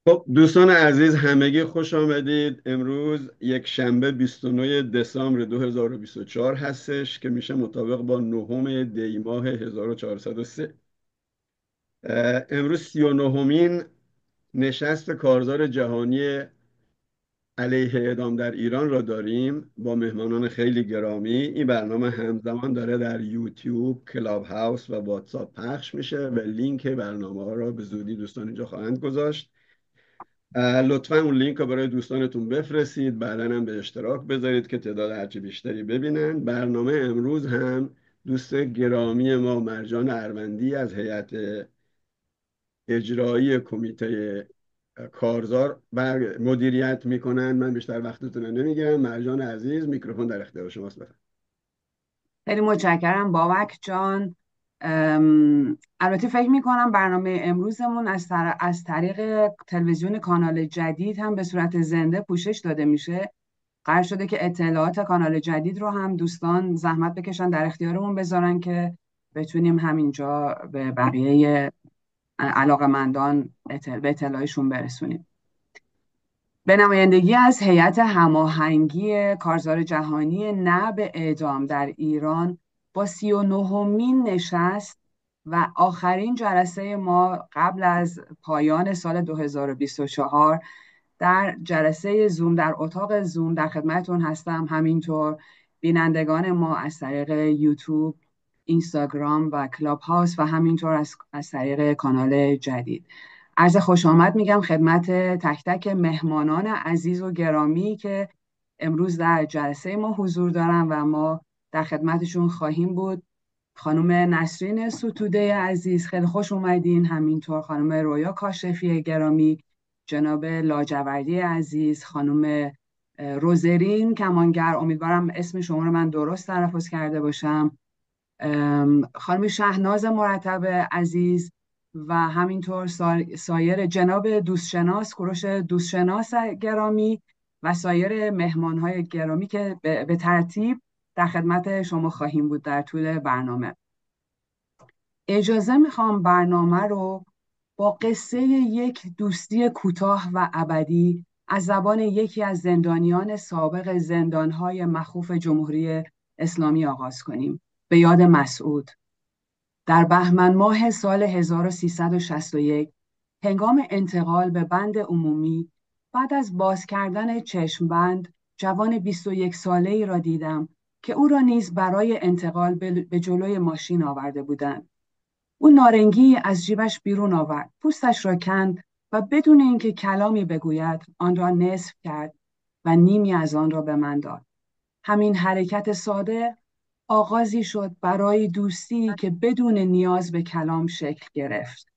خب دوستان عزیز همگی خوش آمدید. امروز یک شنبه 29 دسامبر 2024 هستش که میشه مطابق با نهم دی ماه 1403. امروز 39مین نشست کارزار جهانی علیه اعدام در ایران را داریم با مهمانان خیلی گرامی. این برنامه همزمان داره در یوتیوب، کلاب هاوس و واتساپ پخش میشه و لینک برنامه ها را به زودی دوستان اینجا خواهند گذاشت. لطفا اون لینک رو برای دوستانتون بفرستید، بعدا هم به اشتراک بذارید که تعداد هرچی بیشتری ببینن. برنامه امروز هم دوست گرامی ما مرجان اروندی از هیئت اجرایی کمیته کارزار مدیریت میکنن. من بیشتر وقتتون رو نمیگیرم. مرجان عزیز، میکروفون در اختیار شماست. بفرمایید. خیلی متشکرم بابک جان. البته فکر میکنم برنامه امروزمون از طریق تلویزیون کانال جدید هم به صورت زنده پوشش داده میشه. قرار شده که اطلاعات کانال جدید رو هم دوستان زحمت بکشن در اختیارمون بذارن که بتونیم همینجا به بقیه علاقمندان به اطلاعشون برسونیم. به نمایندگی از هیئت هماهنگی کارزار جهانی نه به اعدام در ایران، با 39مین نشست و آخرین جلسه ما قبل از پایان سال 2024 در جلسه زوم، در اتاق زوم در خدمتون هستم. همینطور بینندگان ما از طریق یوتیوب، اینستاگرام و کلاب هاوس و همینطور از طریق کانال جدید عرض خوش آمد میگم خدمت تک تک مهمانان عزیز و گرامی که امروز در جلسه ما حضور دارن و ما در خدمتشون خواهیم بود. خانم نسرین ستوده عزیز، خیلی خوش اومدین. همینطور خانم رویا کاشفی گرامی، جناب لاجوردی عزیز، خانم روزرین کمانگر، امیدوارم اسم شما رو من درست تلفظ کرده باشم، خانم شهناز مرتب عزیز و همینطور سایر جناب دوستشناس، کوروش دوستشناس گرامی و سایر مهمانهای گرامی که به ترتیب در خدمت شما خواهیم بود در طول برنامه. اجازه میخوام برنامه رو با قصه یک دوستی کوتاه و ابدی از زبان یکی از زندانیان سابق زندانهای مخوف جمهوری اسلامی آغاز کنیم، به یاد مسعود. در بهمن ماه سال 1361 هنگام انتقال به بند عمومی، بعد از باز کردن چشم بند، جوان 21 ساله‌ای را دیدم که او را نیز برای انتقال به جلوی ماشین آورده بودند. او نارنگی از جیبش بیرون آورد، پوستش را کند و بدون اینکه کلامی بگوید آن را نصف کرد و نیمی از آن را به من داد. همین حرکت ساده آغازی شد برای دوستی که بدون نیاز به کلام شکل گرفت.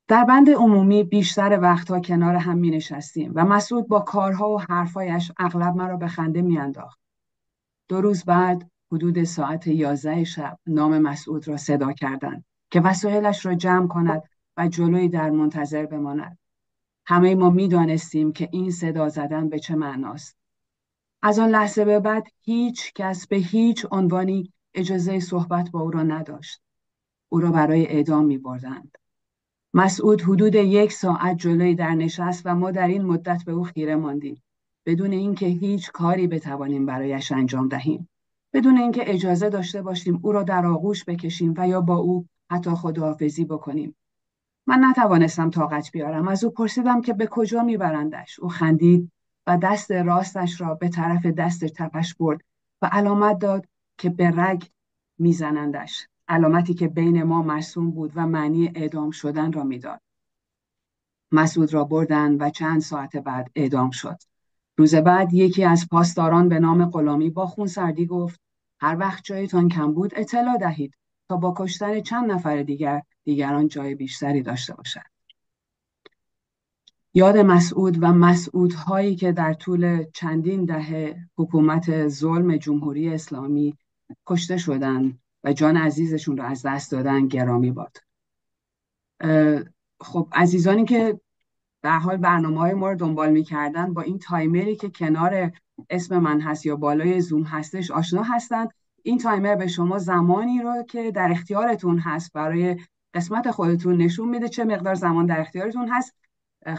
در بند عمومی بیشتر وقتها کنار هم می نشستیم و مسعود با کارها و حرفایش اغلب مرا به خنده می انداخت. 2 روز بعد حدود ساعت 11 شب نام مسعود را صدا کردند که وسایلش را جمع کند و جلوی در منتظر بماند. همه ما می دانستیم که این صدا زدن به چه معناست. از آن لحظه به بعد هیچ کس به هیچ عنوانی اجازه صحبت با او را نداشت. او را برای اعدام می بردند. مسعود حدود 1 ساعت جلوی در نشست و ما در این مدت به او خیره ماندیم، بدون اینکه هیچ کاری بتوانیم برایش انجام دهیم، بدون اینکه اجازه داشته باشیم او را در آغوش بکشیم و یا با او حتی خداحافظی بکنیم. من نتوانستم طاقت بیارم. از او پرسیدم که به کجا میبرندش. او خندید و دست راستش را به طرف دست چپش برد و علامت داد که به رگ میزنندش، علامتی که بین ما مرسوم بود و معنی اعدام شدن را میداد. مسعود را بردند و چند ساعت بعد اعدام شد. روز بعد یکی از پاسداران به نام غلامی با خونسردی گفت: هر وقت جایتان کم بود اطلاع دهید تا با کشتن چند نفر دیگران جای بیشتری داشته باشد. یاد مسعود و مسعودهایی که در طول چندین دهه حکومت ظلم جمهوری اسلامی کشته شدند و جان عزیزشون را از دست دادن گرامی باد. خب عزیزانی که به هر حال برنامه‌های ما رو دنبال می‌کردن با این تایمری که کنار اسم من هست یا بالای زوم هستش آشنا هستند. این تایمر به شما زمانی رو که در اختیارتون هست برای قسمت خودتون نشون میده چه مقدار زمان در اختیارتون هست.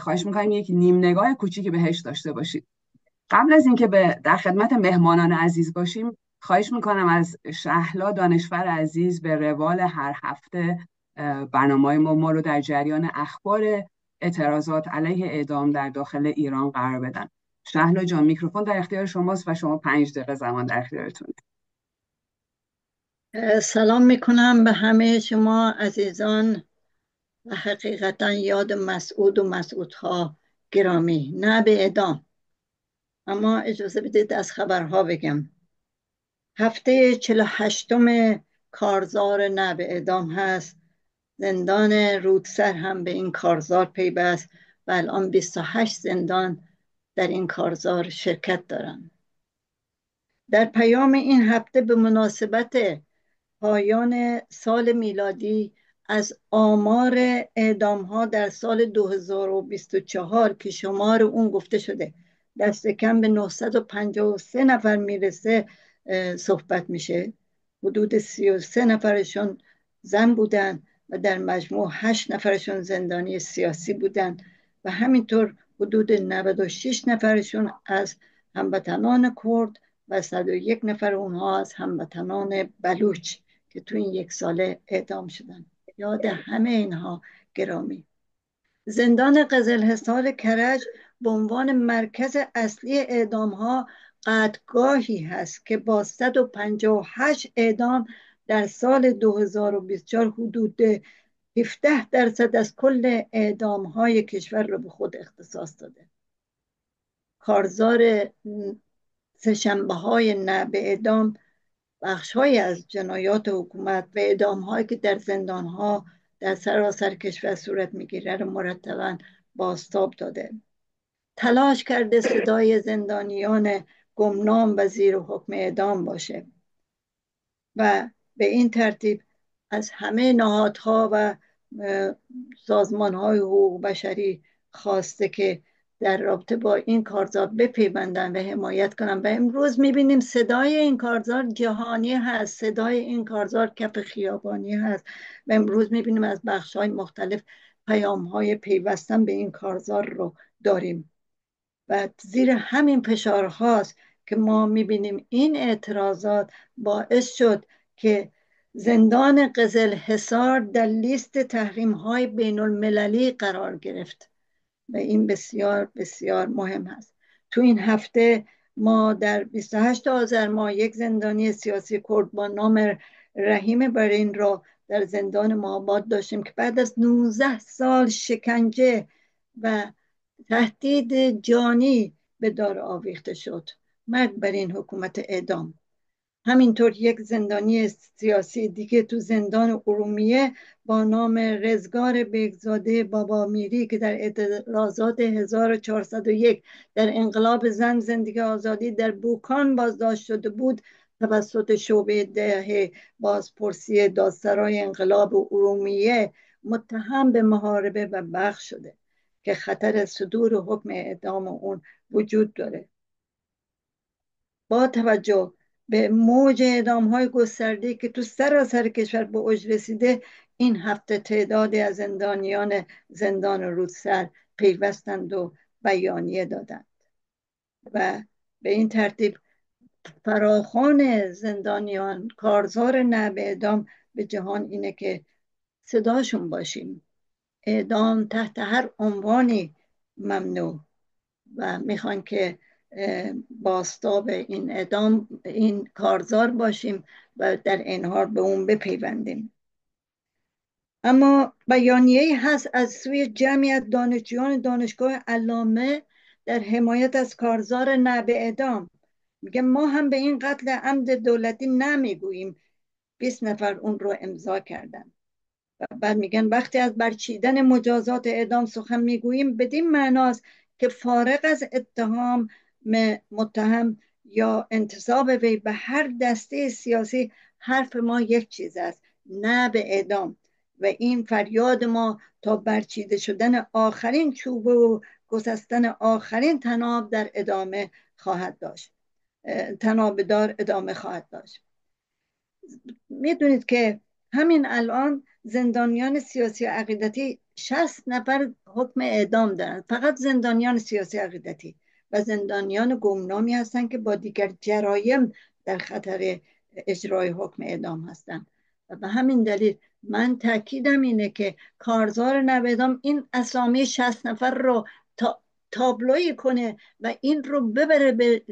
خواهش میکنم یک نیم نگاه کوچیکی بهش داشته باشید. قبل از اینکه در خدمت مهمانان عزیز باشیم، خواهش میکنم از شهلا دانشور عزیز به روال هر هفته برنامه ما رو در جریان اخبار اعتراضات علیه اعدام در داخل ایران قرار بدن. شهلا جان، میکروفون در اختیار شماست و شما 5 دقیقه زمان در اختیارتون. سلام میکنم به همه شما عزیزان و حقیقتا یاد مسعود و مسعودها گرامی. نه به اعدام، اما اجازه بدید از خبرها بگم. هفته 48م کارزار نه به اعدام هست. زندان رودسر هم به این کارزار پیوست و الان 28 زندان در این کارزار شرکت دارند. در پیام این هفته به مناسبت پایان سال میلادی از آمار اعدام ها در سال 2024 که شمار اون گفته شده دست کم به 953 نفر میرسه صحبت میشه. حدود 33 نفرشون زن بودن و در مجموع 8 نفرشون زندانی سیاسی بودن و همینطور حدود 96 نفرشون از هموطنان کرد و 101 نفر اونها از هموطنان بلوچ که تو این 1 ساله اعدام شدن. یاد همه اینها گرامی. زندان قزلحصار کرج به عنوان مرکز اصلی اعدام ها قتلگاهی هست که با 158 اعدام در سال 2024 حدود 17% از کل اعدام های کشور را به خود اختصاص داده. کارزار سه‌شنبه های نه به اعدام بخش‌هایی از جنایات حکومت و اعدام‌هایی که در زندان‌ها در سراسر کشور صورت می‌گیره رو مرتباً بازتاب داده. تلاش کرده صدای زندانیان گمنام و زیر حکم اعدام باشه و به این ترتیب از همه نهادها و سازمان‌های حقوق بشری خواسته که در رابطه با این کارزار بپیوندن و حمایت کنن و امروز میبینیم صدای این کارزار جهانی هست، صدای این کارزار کف خیابانی هست و امروز میبینیم از بخش‌های مختلف پیام‌های پیوستن به این کارزار رو داریم و زیر همین فشارهاست که ما میبینیم این اعتراضات باعث شد که زندان قزلحصار در لیست تحریم‌های بین المللی قرار گرفت و این بسیار بسیار مهم است. تو این هفته ما در 28 آذر ماه یک زندانی سیاسی کرد با نام رحیم برین را در زندان مهاباد داشتیم که بعد از 19 سال شکنجه و تهدید جانی به دار آویخته شد. مرگ بر این حکومت اعدام. همینطور یک زندانی سیاسی دیگه تو زندان ارومیه با نام رزگار بیگزاده بابا میری که در اعتراضات 1401 در انقلاب زن زندگی آزادی در بوکان بازداشت شده بود توسط شعبه ده بازپرسی دادسرای انقلاب ارومیه متهم به محاربه و بخش شده که خطر صدور حکم اعدام اون وجود داره. با توجه به موج اعدام‌های گسترده‌ای که تو سراسر کشور به اوج رسیده، این هفته تعدادی از زندانیان زندان رودسر پیوستند و بیانیه دادند و به این ترتیب فراخوان زندانیان کارزار نه به اعدام به جهان اینه که صداشون باشیم. اعدام تحت هر عنوانی ممنوع و میخوان که بازتاب این اعدام این کارزار باشیم و در این حال به اون بپیوندیم. اما بیانیه‌ای هست از سوی جمعی از دانشجویان دانشگاه علامه در حمایت از کارزار نه به اعدام. میگه ما هم به این قتل عمد دولتی نمیگوییم. 20 نفر اون رو امضا کردن و بعد میگن وقتی از برچیدن مجازات اعدام سخن میگوییم بدین معناست که فارغ از اتهام متهم یا انتساب وی به هر دسته سیاسی حرف ما یک چیز است: نه به اعدام و این فریاد ما تا برچیده شدن آخرین چوبه و گسستن آخرین طناب در ادامه خواهد داشت. طناب دار ادامه خواهد داشت. میدونید که همین الان زندانیان سیاسی عقیدتی 60 نفر حکم اعدام دارن، فقط زندانیان سیاسی عقیدتی و زندانیان گمنامی هستند که با دیگر جرایم در خطر اجرای حکم اعدام هستند. و به همین دلیل من تاکیدم اینه که کارزار نویدام این اسامی 60 نفر رو تابلوی کنه و این رو ببره به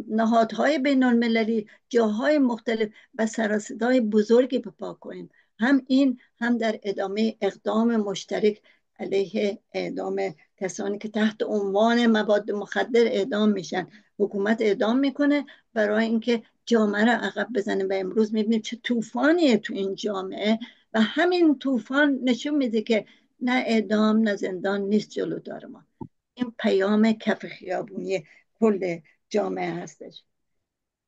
نهادهای بین المللی، جاهای مختلف و سر صدای بزرگی بپا کنیم. هم این، هم در ادامه اقدام مشترک علیه اعدام کسانی که تحت عنوان مواد مخدر اعدام میشن. حکومت اعدام میکنه برای اینکه جامعه را عقب بزنه و امروز میبینیم چه طوفانیه تو این جامعه و همین طوفان نشون میده که نه اعدام نه زندان نیست جلودار ما. این پیام کف خیابونی کل جامعه هستش.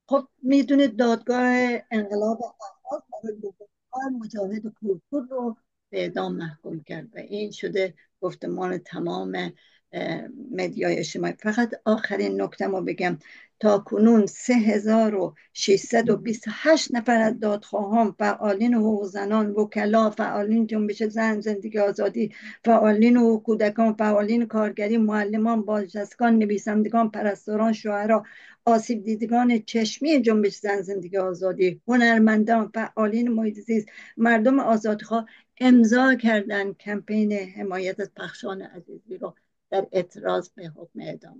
خب میدونید دادگاه انقلاب اساس برای دوم مجاهد کورکور رو به اعدام محکوم کرد و این شده گفتمان تمام مدیای اجتماعی. فقط آخرین نکته ما بگم، تا کنون 3628 نفر از دادخواهان، فعالین حقوق زنان، وکلا، فعالین جنبش زن زندگی آزادی، فعالین حقوق کودکان، فعالین کارگری، معلمان، بازنشستگان، نویسندگان، پرستاران، شاعران، آسیب دیدگان چشمی جنبش زن زندگی آزادی، هنرمندان، فعالین محیط زیست، مردم آزادخواه امضا کردن کمپین حمایت از پخشان عزیزی رو در اعتراض به حکم اعدام.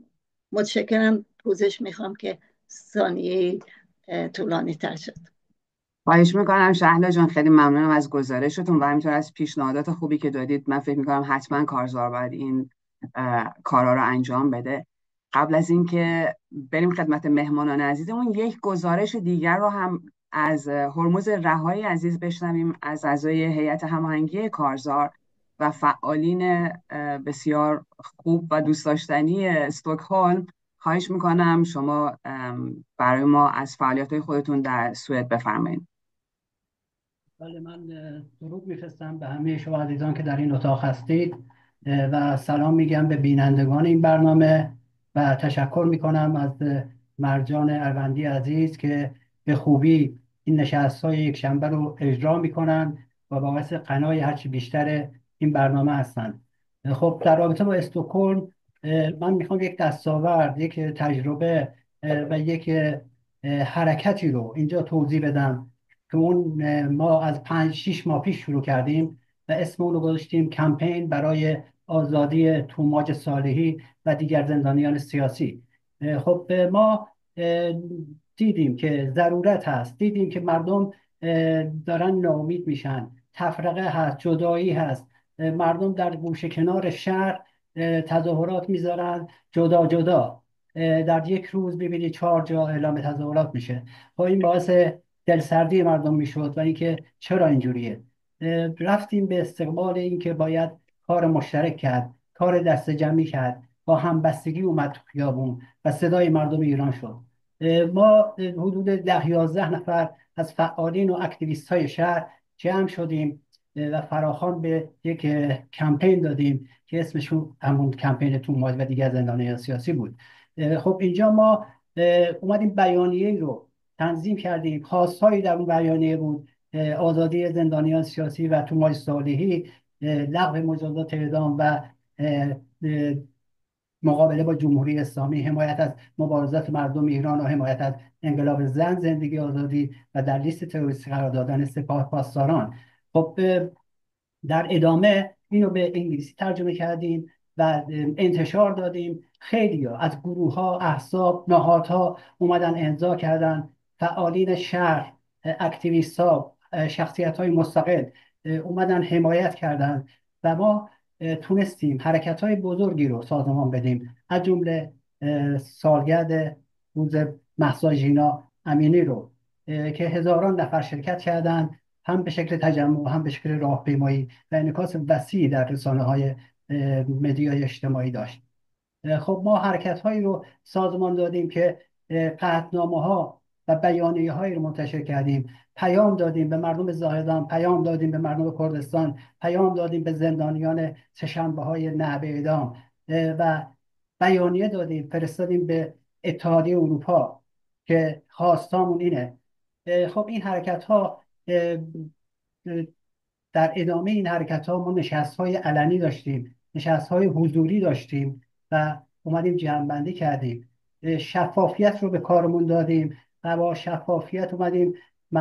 متشکرم. پوزش میخوام که ثانیه طولانی تر شد. خواهش میکنم شهلا جان، خیلی ممنونم از گزارشتون و همینطور از پیشنهادات خوبی که دادید. من فکر میکنم حتما کارزار باید این کارا رو انجام بده. قبل از اینکه بریم خدمت مهمانان عزیزمون، یک گزارش دیگر رو هم از هرمز رهایی عزیز بشنویم، از اعضای هیئت هماهنگی کارزار و فعالین بسیار خوب و دوست داشتنی استکهلم. خواهش میکنم شما برای ما از فعالیت‌های خودتون در سوئد بفرمایید. بله، من درود میفرستم به همه شما عزیزان که در این اتاق هستید و سلام میگم به بینندگان این برنامه و تشکر میکنم از مرجان اروندی عزیز که به خوبی این نشست‌های یک شنبه رو اجرا میکنن و باعث قنای هرچی بیشتر این برنامه هستند. خب در رابطه با استکهلم من میخوام یک دستاورد، یک تجربه و یک حرکتی رو اینجا توضیح بدم که اون ما از 5-6 ماه پیش شروع کردیم و اسم اون رو گذاشتیم کمپین برای آزادی توماج صالحی و دیگر زندانیان سیاسی. خب ما دیدیم که ضرورت هست، دیدیم که مردم دارن ناامید میشن، تفرقه هست، جدایی هست، مردم در گوشه کنار شهر تظاهرات میذارن جدا جدا. در یک روز ببینید 4 جا اعلام تظاهرات میشه. خب این باعث دلسردی مردم میشد و اینکه چرا اینجوریه. رفتیم به استقبال اینکه باید کار مشترک کرد، کار دست جمعی کرد، با همبستگی اومد تو خیابون و صدای مردم ایران شد. ما حدود 10-11 نفر از فعالین و اکتیویست های شهر جمع شدیم و فراخوان به یک کمپین دادیم که اسمشون همون کمپین توماج و دیگر زندانیان سیاسی بود. خب اینجا ما اومدیم بیانیه رو تنظیم کردیم. خواستهایی در اون بیانیه بود: آزادی زندانیان سیاسی و توماج صالحی، لغو مجازات اعدام و مقابله با جمهوری اسلامی، حمایت از مبارزات مردم ایران و حمایت از انقلاب زن زندگی آزادی و در لیست تروریستی قرار دادن سپاه پاسداران. خب در ادامه اینو به انگلیسی ترجمه کردیم و انتشار دادیم. خیلی از گروه ها، احزاب، نهادها اومدن امضا کردن. فعالین شهر، اکتیویست ها، شخصیت های مستقل اومدن حمایت کردن و ما تونستیم حرکت های بزرگی رو سازمان بدیم، از جمله سالگرد روز مهسا ژینا امینی رو که هزاران نفر شرکت کردند، هم به شکل تجمع، هم به شکل راهپیمایی و انعکاس وسیعی در رسانه‌های مدیای اجتماعی داشت. خب ما حرکت‌هایی رو سازمان دادیم که قطعنامه‌ها و بیانیه‌هایی رو منتشر کردیم، پیام دادیم به مردم زاهدان، پیام دادیم به مردم کردستان، پیام دادیم به زندانیان سه‌شنبه‌های نعب اعدام و بیانیه دادیم، فرستادیم به اتحادیه اروپا که خواستامون اینه. خب این حرکت‌ها در ادامه این حرکت ها ما نشست های علنی داشتیم، نشست های حضوری داشتیم و اومدیم جمع‌بندی کردیم، شفافیت رو به کارمون دادیم و با شفافیت اومدیم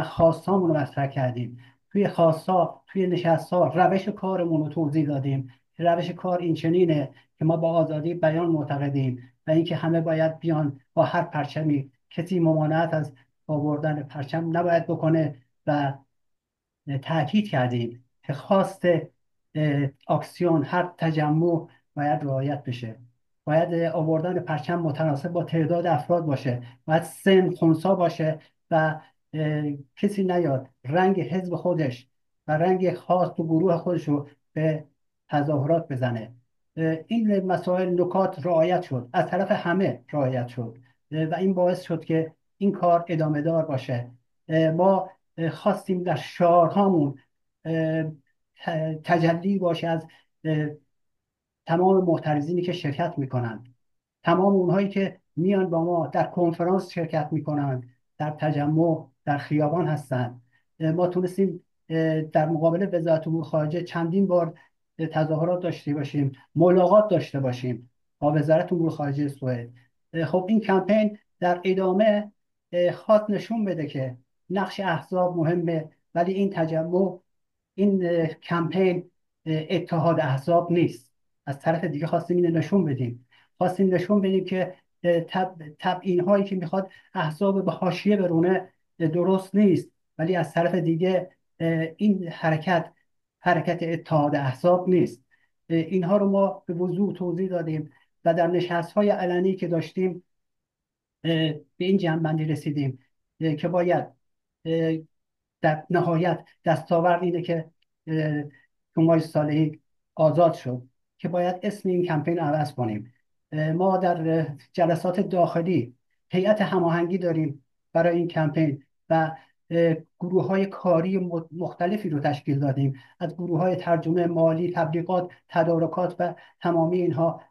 خواستامون رو مطرح کردیم. توی خواستا، توی نشست ها روش کارمون رو توضیح دادیم. روش کار این چنینه که ما با آزادی بیان معتقدیم و اینکه همه باید بیان با هر پرچمی، کسی ممانعت از آوردن پرچم نباید بکنه و تاکید کردیم که خواست اکسیون هر تجمع باید رعایت بشه. باید آوردن پرچم متناسب با تعداد افراد باشه، باید سن خنثی باشه و کسی نیاد رنگ حزب خودش و رنگ خاص و گروه خودش رو به تظاهرات بزنه. این مسائل نکات رعایت شد، از طرف همه رعایت شد و این باعث شد که این کار ادامه دار باشه. ما خواستیم در شعارهامون تجلی باشه از تمام معترضینی که شرکت میکنن، تمام اونهایی که میان با ما در کنفرانس شرکت میکنن، در تجمع در خیابان هستن. ما تونستیم در مقابل وزارت امور خارجه چندین بار تظاهرات داشته باشیم، ملاقات داشته باشیم با وزارت امور خارجه سوئد. خب این کمپین در ادامه خواست نشون بده که نقش احزاب مهمه، ولی این تجمع، این کمپین اتحاد احزاب نیست. از طرف دیگه خواستیم اینو نشون بدیم، خواستیم نشون بدیم که تبیین هایی که میخواد احزاب به حاشیه برونه درست نیست، ولی از طرف دیگه این حرکت اتحاد احزاب نیست. اینها رو ما به وضوح توضیح دادیم و در نشست های علنی که داشتیم به این جمع‌بندی رسیدیم که باید در نهایت دستاورد اینه که جمهوری صالحی آزاد شد، که باید اسم این کمپین رو عوض کنیم. ما در جلسات داخلی هیئت هماهنگی داریم برای این کمپین و گروه های کاری مختلفی رو تشکیل دادیم، از گروه های ترجمه، مالی، تبلیغات، تدارکات و تمامی اینها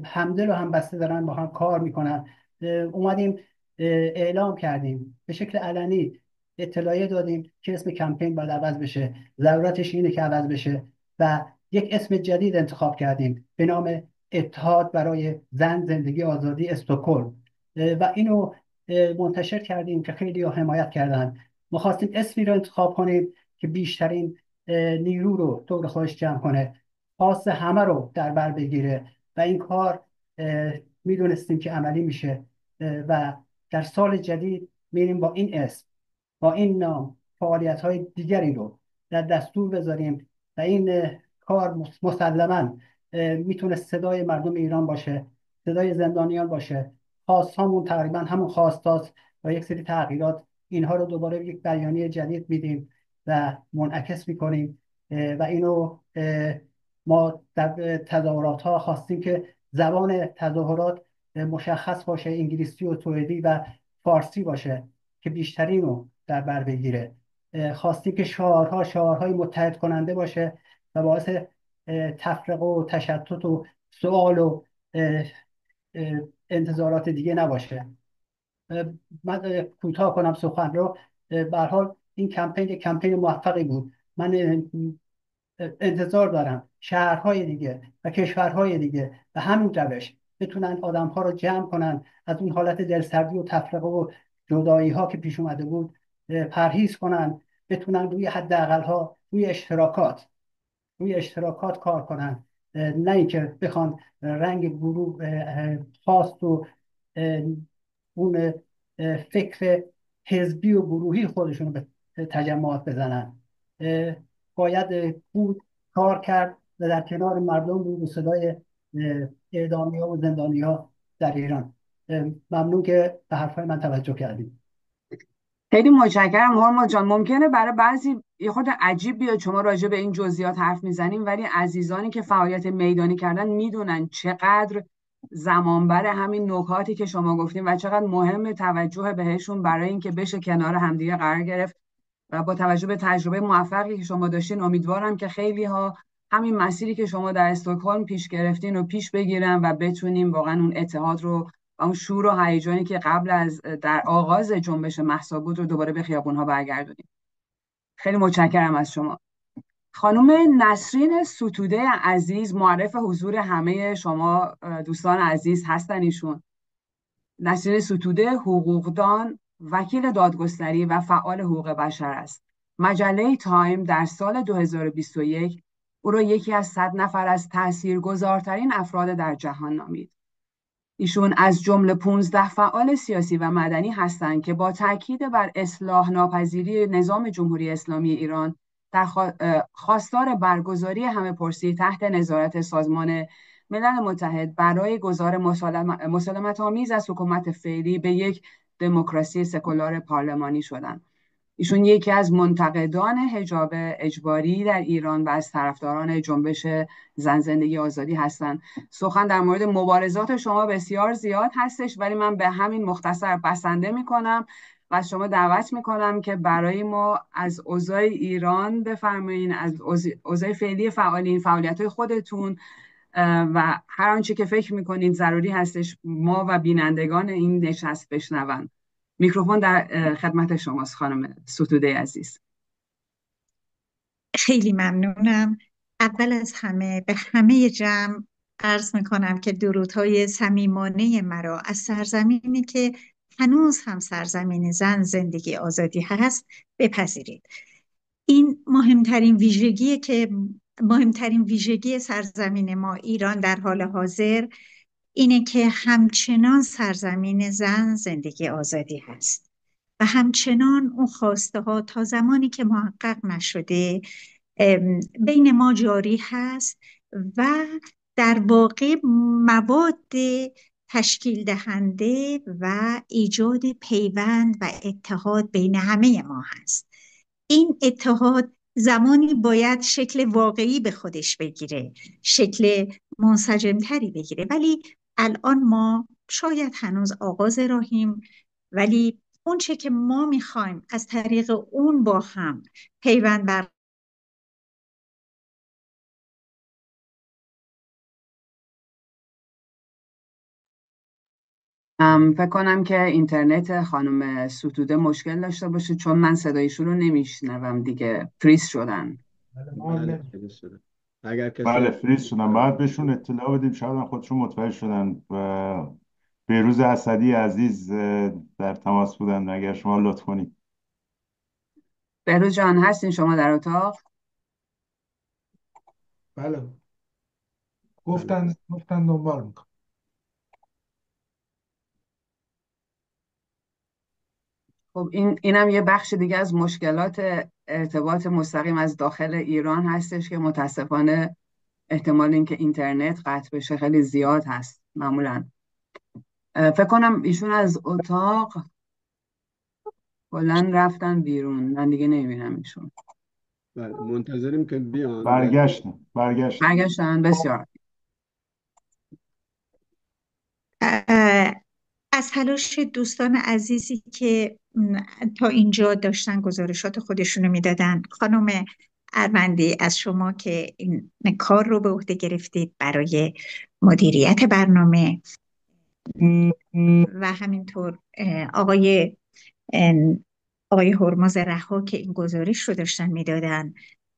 همدل و همبسته دارن با هم کار میکنن. اومدیم اعلام کردیم به شکل علنی، اطلاعیه دادیم که اسم کمپین باید عوض بشه، ضرورتش اینه که عوض بشه و یک اسم جدید انتخاب کردیم به نام اتحاد برای زن، زندگی، آزادی، استکهلم و اینو منتشر کردیم که خیلی حمایت کردن. ما خواستیم اسمی رو انتخاب کنیم که بیشترین نیرو رو دور خودش جمع کنه، خواست همه رو در بر بگیره و این کار میدونستیم که عملی میشه و در سال جدید میریم با این اسم، با این نام فعالیت‌های دیگری رو در دستور بذاریم و این کار مسلماً میتونه صدای مردم ایران باشه، صدای زندانیان باشه. خواستامون تقریبا همون خواستاست و یک سری تغییرات، اینها رو دوباره یک بیانیه جدید میدیم و منعکس میکنیم و اینو ما در تظاهرات ها خواستیم که زبان تظاهرات مشخص باشه، انگلیسی و سوئدی و فارسی باشه که بیشترین رو در بر بگیره. خواستیم که شعارهای متحد کننده باشه و باعث تفرقه و تشتت و سوال و انتظارات دیگه نباشه. من کوتاه کنم سخن رو. به هر حال این کمپین موفقی بود. من انتظار دارم شهرهای دیگه و کشورهای دیگه و همین روش بتونن آدمها رو جمع کنن، از اون حالت دلسردی و تفرقه و جدایی ها که پیش اومده بود پرهیز کنن، بتونن روی حداقل ها روی اشتراکات کار کنن، نه اینکه بخوان رنگ گروه خاص و اون فکر حزبی و گروهی خودشون رو به تجمعات بزنن. باید بود کار کرد و در کنار مردم بود و صدای اعدامی ها و زندانی ها در ایران. ممنون که به حرفای من توجه کردید. خیلی متشکرم هرمز جان. ممکنه برای بعضی یه خورده عجیب بیاد شما راجع به این جزئیات حرف میزنیم، ولی عزیزانی که فعالیت میدانی کردن میدونن چقدر زمان بره همین نکاتی که شما گفتیم و چقدر مهم توجه بهشون برای اینکه بشه کنار همدیگه قرار گرفت. و با توجه به تجربه موفقی که شما داشتین امیدوارم که خیلی ها همین مسیری که شما در استکهلم پیش گرفتین رو پیش بگیرن و بتونیم واقعا اون اتحاد رو و اون شور و هیجانی که قبل از در آغاز جنبش مهسا بود رو دوباره به خیابون‌ها برگردونیم. خیلی متشکرم از شما. خانم نسرین ستوده عزیز، معرف حضور همه شما دوستان عزیز هستن. ایشون نسرین ستوده حقوقدان، وکیل دادگستری و فعال حقوق بشر است. مجله تایم در سال 2021 او را یکی از 100 نفر از تاثیرگذارترین افراد در جهان نامید. ایشون از جمله 15 فعال سیاسی و مدنی هستند که با تاکید بر اصلاح ناپذیری نظام جمهوری اسلامی ایران در خواستار برگزاری همه‌پرسی تحت نظارت سازمان ملل متحد برای گذار مسالمت‌آمیز از حکومت فعلی به یک دموکراسی سکولار پارلمانی شدند. ایشون یکی از منتقدان حجاب اجباری در ایران و از طرفداران جنبش زن زندگی آزادی هستند. سخن در مورد مبارزات شما بسیار زیاد هستش، ولی من به همین مختصر بسنده میکنم و از شما دعوت میکنم که برای ما از اوضاع ایران بفرمایین، از اوضاع فعلی فعالیت‌های خودتون و هر آنچه که فکر میکنید ضروری هستش ما و بینندگان این نشست بشنون. میکروفون در خدمت شماست خانم ستوده عزیز. خیلی ممنونم. اول از همه به همه جمع عرض میکنم که درودهای صمیمانه مرا از سرزمینی که هنوز هم سرزمین زن زندگی آزادی هست بپذیرید. این مهمترین ویژگی سرزمین ما ایران در حال حاضر اینه که همچنان سرزمین زن زندگی آزادی هست و همچنان اون خواسته ها تا زمانی که محقق نشده بین ما جاری هست و در واقع مواد تشکیل دهنده و ایجاد پیوند و اتحاد بین همه ما هست. این اتحاد زمانی باید شکل واقعی به خودش بگیره، شکل منسجمتری بگیره، ولی الان ما شاید هنوز آغاز راهیم، ولی اون چه که ما میخوایم از طریق اون با هم پیوند بر فکر کنم که اینترنت خانم ستوده مشکل داشته باشه، چون من صدایشون رو نمیشنوم دیگه. فریز شدن. بله فریز شدن. اگر بله کسی فریز شدن، باید بهشون اطلاع بدیم، شاید هم خودشون متوجه شدن. و بهروز اسدی عزیز در تماس بودن، اگر شما لطف کنید. بهروز جان هستین شما در اتاق؟ بله گفتن دنبال میکنم. خب اینم یه بخش دیگه از مشکلات ارتباط مستقیم از داخل ایران هستش که متاسفانه احتمال اینکه اینترنت قطع بشه خیلی زیاد هست معمولا. فکر کنم ایشون از اتاق کلاً رفتن بیرون، من دیگه نمیبینم ایشون. بله منتظریم که بیان. برگشتن. بسیار از تلاش دوستان عزیزی که تا اینجا داشتن گزارشات خودشونو میدادن، خانم اروندی از شما که این کار رو به عهده گرفتید برای مدیریت برنامه و همینطور آقای هرمز رها که این گزارش رو داشتن میدادن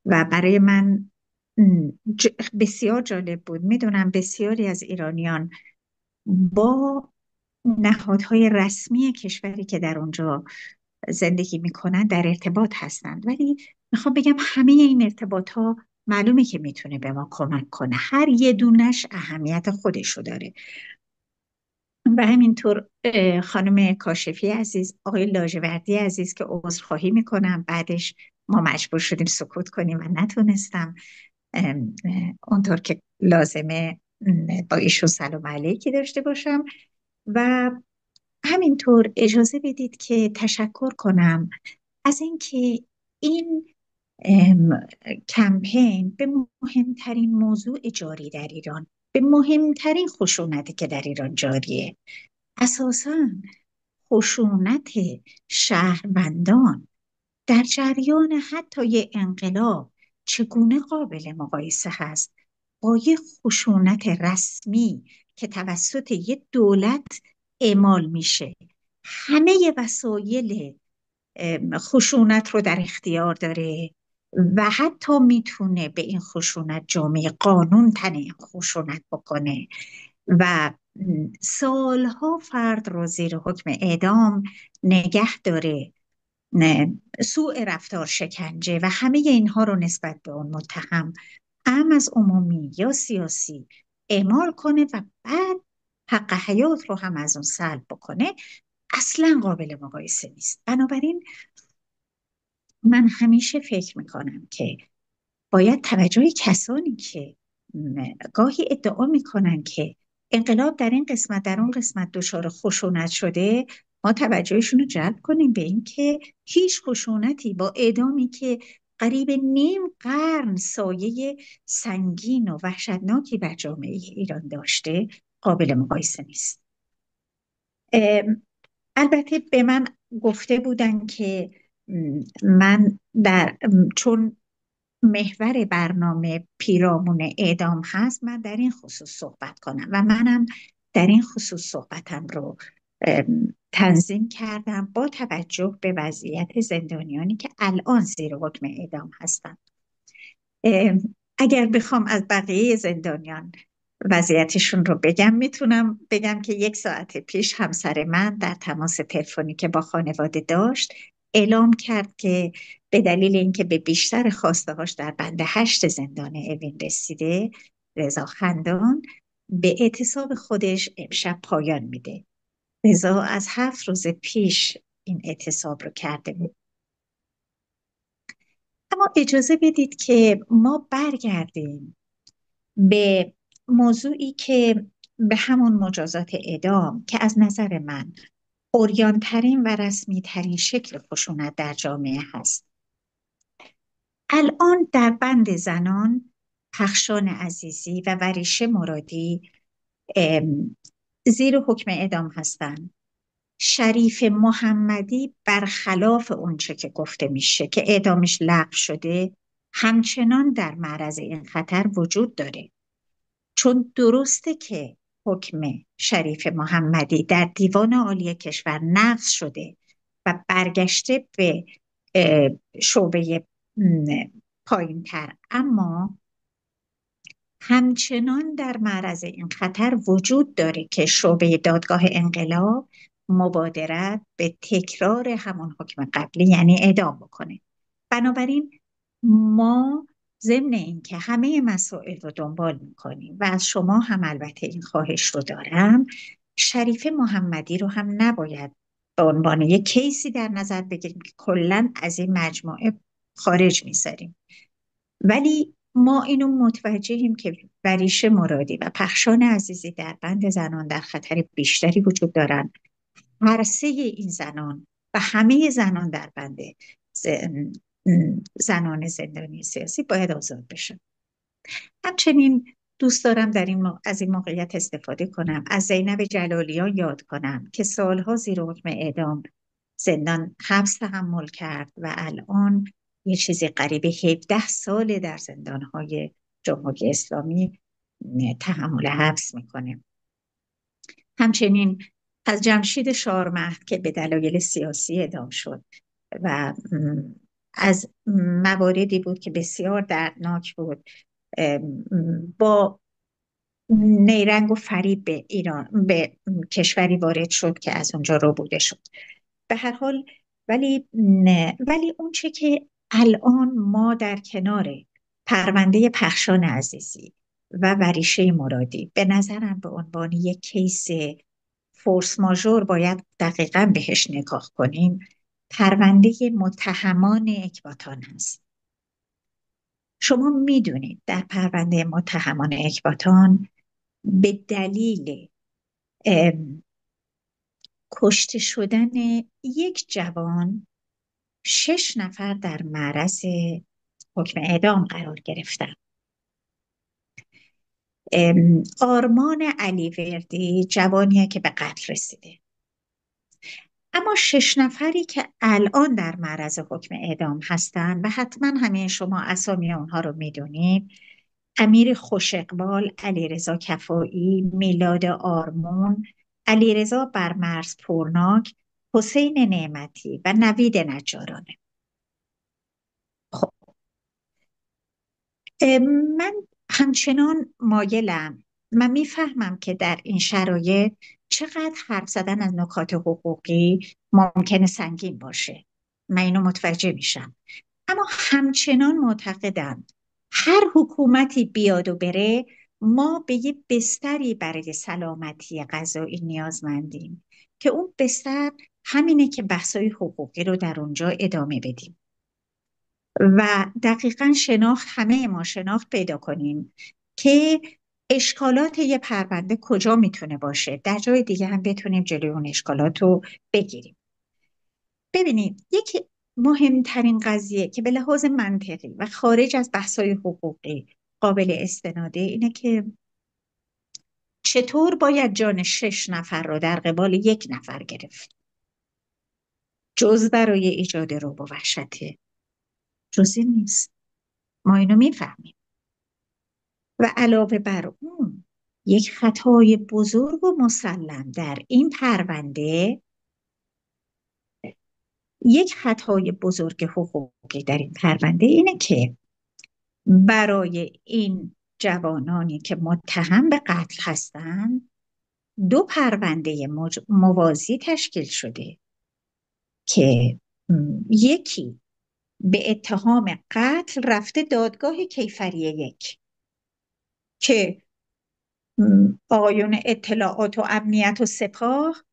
و برای من بسیار جالب بود. میدونم بسیاری از ایرانیان با نهادهای رسمی کشوری که در اونجا زندگی میکنن در ارتباط هستند، ولی میخوام بگم همه این ارتباط ها معلومه که میتونه به ما کمک کنه، هر یه دونش اهمیت خودشو داره. و همینطور خانم کاشفی عزیز، آقای لاجوردی عزیز که عذرخواهی میکنم بعدش ما مجبور شدیم سکوت کنیم و نتونستم اونطور که لازمه با ایشون سلام علیکی داشته باشم. و همینطور اجازه بدید که تشکر کنم از اینکه این کمپین به مهمترین موضوع جاری در ایران، به مهمترین خشونتی که در ایران جاریه، اساساً خشونت شهروندان در جریان حتی یه انقلاب چگونه قابل مقایسه هست با یه خشونت رسمی که توسط یه دولت اعمال میشه، همه وسایل خشونت رو در اختیار داره و حتی میتونه به این خشونت جامعه قانون تن این خشونت بکنه و سالها فرد رو زیر حکم اعدام نگه داره، سوء رفتار، شکنجه و همه اینها رو نسبت به اون متهم ام از عمومی یا سیاسی اعمال کنه و بعد حق حیات رو هم از اون سلب بکنه، اصلا قابل مقایسه نیست. بنابراین من همیشه فکر میکنم که باید توجه کسانی که گاهی ادعا میکنن که انقلاب در این قسمت در اون قسمت دچار خشونت شده، ما توجهشون رو جلب کنیم به این که هیچ خشونتی با اعدامی که قریب نیم قرن سایه سنگین و وحشتناکی بر جامعه ایران داشته قابل مقایسه نیست. البته به من گفته بودن که من چون محور برنامه پیرامون اعدام هست، من در این خصوص صحبت کنم و منم در این خصوص صحبتم رو تنظیم کردم با توجه به وضعیت زندانیانی که الان زیر حکم اعدام هستند. اگر بخوام از بقیه زندانیان وضعیتشون رو بگم، میتونم بگم که 1 ساعت پیش همسر من در تماس تلفنی که با خانواده داشت اعلام کرد که به دلیل اینکه به بیشتر خواسته‌هاش در بند 8 زندان اوین رسیده، رضا خندان به اعتصاب خودش امشب پایان میده. رضا از 7 روز پیش این اعتصاب رو کرده بود. اما اجازه بدید که ما برگردیم به موضوعی که به همون مجازات اعدام که از نظر من عریان‌ترین و رسمی‌ترین شکل خشونت در جامعه هست. الان در بند زنان پخشان عزیزی و وریشه مرادی زیر حکم اعدام هستند. شریف محمدی برخلاف اونچه که گفته میشه که اعدامش لغو شده، همچنان در معرض این خطر وجود داره. چون درسته که حکم شریف محمدی در دیوان عالی کشور نقض شده و برگشته به شعبه پایین‌تر، اما همچنان در معرض این خطر وجود داره که شعبه دادگاه انقلاب مبادرت به تکرار همون حکم قبلی یعنی اعدام بکنه. بنابراین ما ضمن این که همه مسائل رو دنبال میکنیم و از شما هم البته این خواهش رو دارم، شریف محمدی رو هم نباید به عنوان یک کیسی در نظر بگیریم که کلاً از این مجموعه خارج میذاریم. ولی ما اینو متوجهیم که وریشه مرادی و پخشان عزیزی در بند زنان در خطر بیشتری وجود دارن. هر سه این زنان و همه زنان در بند زنان زندانی سیاسی باید آزاد بشن. همچنین دوست دارم از این موقعیت استفاده کنم، از زینب جلالیان یاد کنم که سالها زیر حکم اعدام زندان حبس تحمل کرد و الان یه چیزی قریب 17 ساله در زندانهای جمهوری اسلامی تحمل حبس میکنه. همچنین از جمشید شارمهد که به دلایل سیاسی اعدام شد و از مواردی بود که بسیار دردناک بود، با نیرنگ و فریب به ایران به کشوری وارد شد که از اونجا ربوده شد. به هر حال ولی اون چه که الان ما در کنار پرونده پخشان عزیزی و وریشه مرادی به نظرم به عنوان یک کیس فورس ماژور باید دقیقاً بهش نگاه کنیم، پرونده متهمان اکباتان هست. شما میدونید در پرونده متهمان اکباتان به دلیل کشته شدن یک جوان 6 نفر در معرض حکم اعدام قرار گرفتند. آرمان علیوردی جوانیه که به قتل رسیده، اما 6 نفری که الان در معرض حکم اعدام هستند و حتما همه شما اسامی اونها رو میدونید: امیر خوش اقبال، علیرضا کفایی، میلاد آرمون، علیرضا برمرز پورناک، حسین نعمتی و نوید نجارانه. خب من همچنان مایلم. من میفهمم که در این شرایط چقدر حرف زدن از نکات حقوقی ممکنه سنگین باشه. من اینو متوجه میشم. اما همچنان معتقدم هر حکومتی بیاد و بره، ما به یه بستری برای سلامتی غذایی نیازمندیم که اون بستر همینه که بحث‌های حقوقی رو در اونجا ادامه بدیم و دقیقا همه ما شناخت پیدا کنیم که اشکالات یه پرونده کجا میتونه باشه، در جای دیگه هم بتونیم جلوی اون اشکالات رو بگیریم. ببینید، یکی مهمترین قضیه که به لحاظ منطقی و خارج از بحث‌های حقوقی قابل استناده اینه که چطور باید جان 6 نفر رو در قبال 1 نفر گرفت. جز برای ایجاد رعب و وحشته، جزی نیست. ما اینو میفهمیم. و علاوه بر اون، یک خطای بزرگ و مسلم در این پرونده، یک خطای بزرگ حقوقی در این پرونده اینه که برای این جوانانی که متهم به قتل هستند 2 پرونده موازی تشکیل شده که یکی به اتهام قتل رفته دادگاه کیفری 1 که آقایون اطلاعات و امنیت و سپاه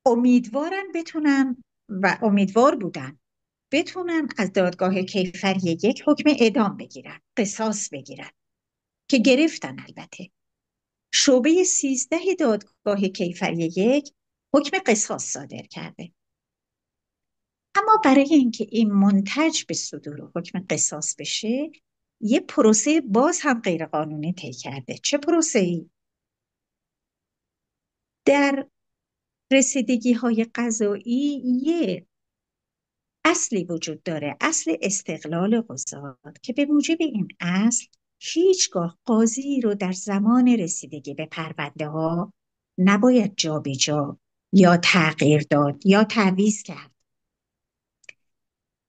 امیدوارن بتونن و امیدوار بودن بتونن از دادگاه کیفری 1 حکم اعدام بگیرن، قصاص بگیرن، که گرفتن. البته شعبه 13 دادگاه کیفری 1 حکم قصاص صادر کرده. اما برای اینکه این منتج به صدور حکم قصاص بشه، یه پروسه باز هم غیرقانونی طی کرده. چه پروسه‌ای؟ در رسیدگی‌های قضایی یه اصلی وجود داره، اصل استقلال قضات، که به موجب این اصل هیچگاه قاضی رو در زمان رسیدگی به پرونده ها نباید جابجا یا تغییر داد یا تعویض کرد.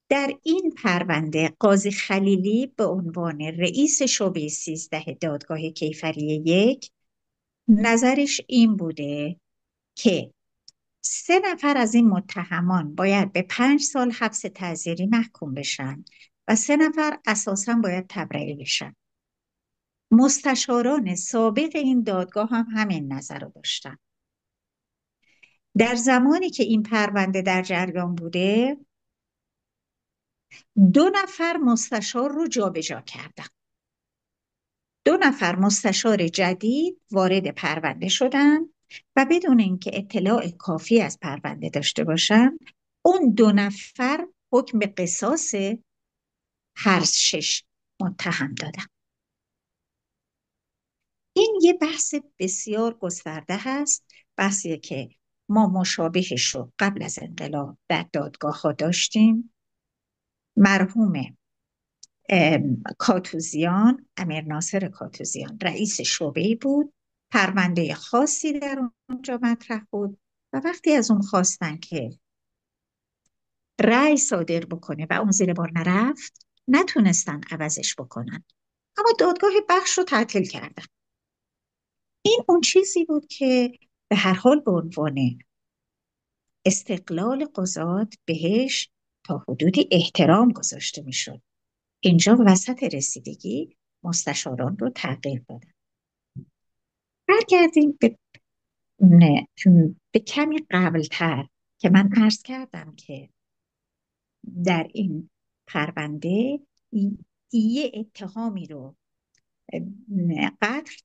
در این پرونده قاضی خلیلی به عنوان رئیس شعبه 13 دادگاه کیفری 1 نظرش این بوده که 3 نفر از این متهمان باید به 5 سال حبس تعزیری محکوم بشن و 3 نفر اساساً باید تبرئه بشن. مستشاران سابق این دادگاه هم همین نظر رو داشتن. در زمانی که این پرونده در جریان بوده، 2 نفر مستشار رو جابجا کردن. 2 نفر مستشار جدید وارد پرونده شدن و بدون اینکه اطلاع کافی از پرونده داشته باشن، اون 2 نفر حکم به قصاص هر 6 متهم دادن. این یه بحث بسیار گسترده هست، بحثیه که ما مشابهش رو قبل از انقلاب در دادگاه ها داشتیم. مرحوم کاتوزیان، امیر ناصر کاتوزیان، رئیس شعبه‌ای بود. پرونده خاصی در اونجا مطرح بود و وقتی از اون خواستن که رأی صادر بکنه و اون زیر بار نرفت، نتونستن عوضش بکنن، اما دادگاه بخش رو تعطیل کردن. این اون چیزی بود که به هر حال به عنوان استقلال قضات بهش تا حدودی احترام گذاشته میشد. اینجا وسط رسیدگی مستشاران رو تغییر دادن. برگردیم به کمی قبلتر که من عرض کردم که در این پرونده یه اتهامی رو قتل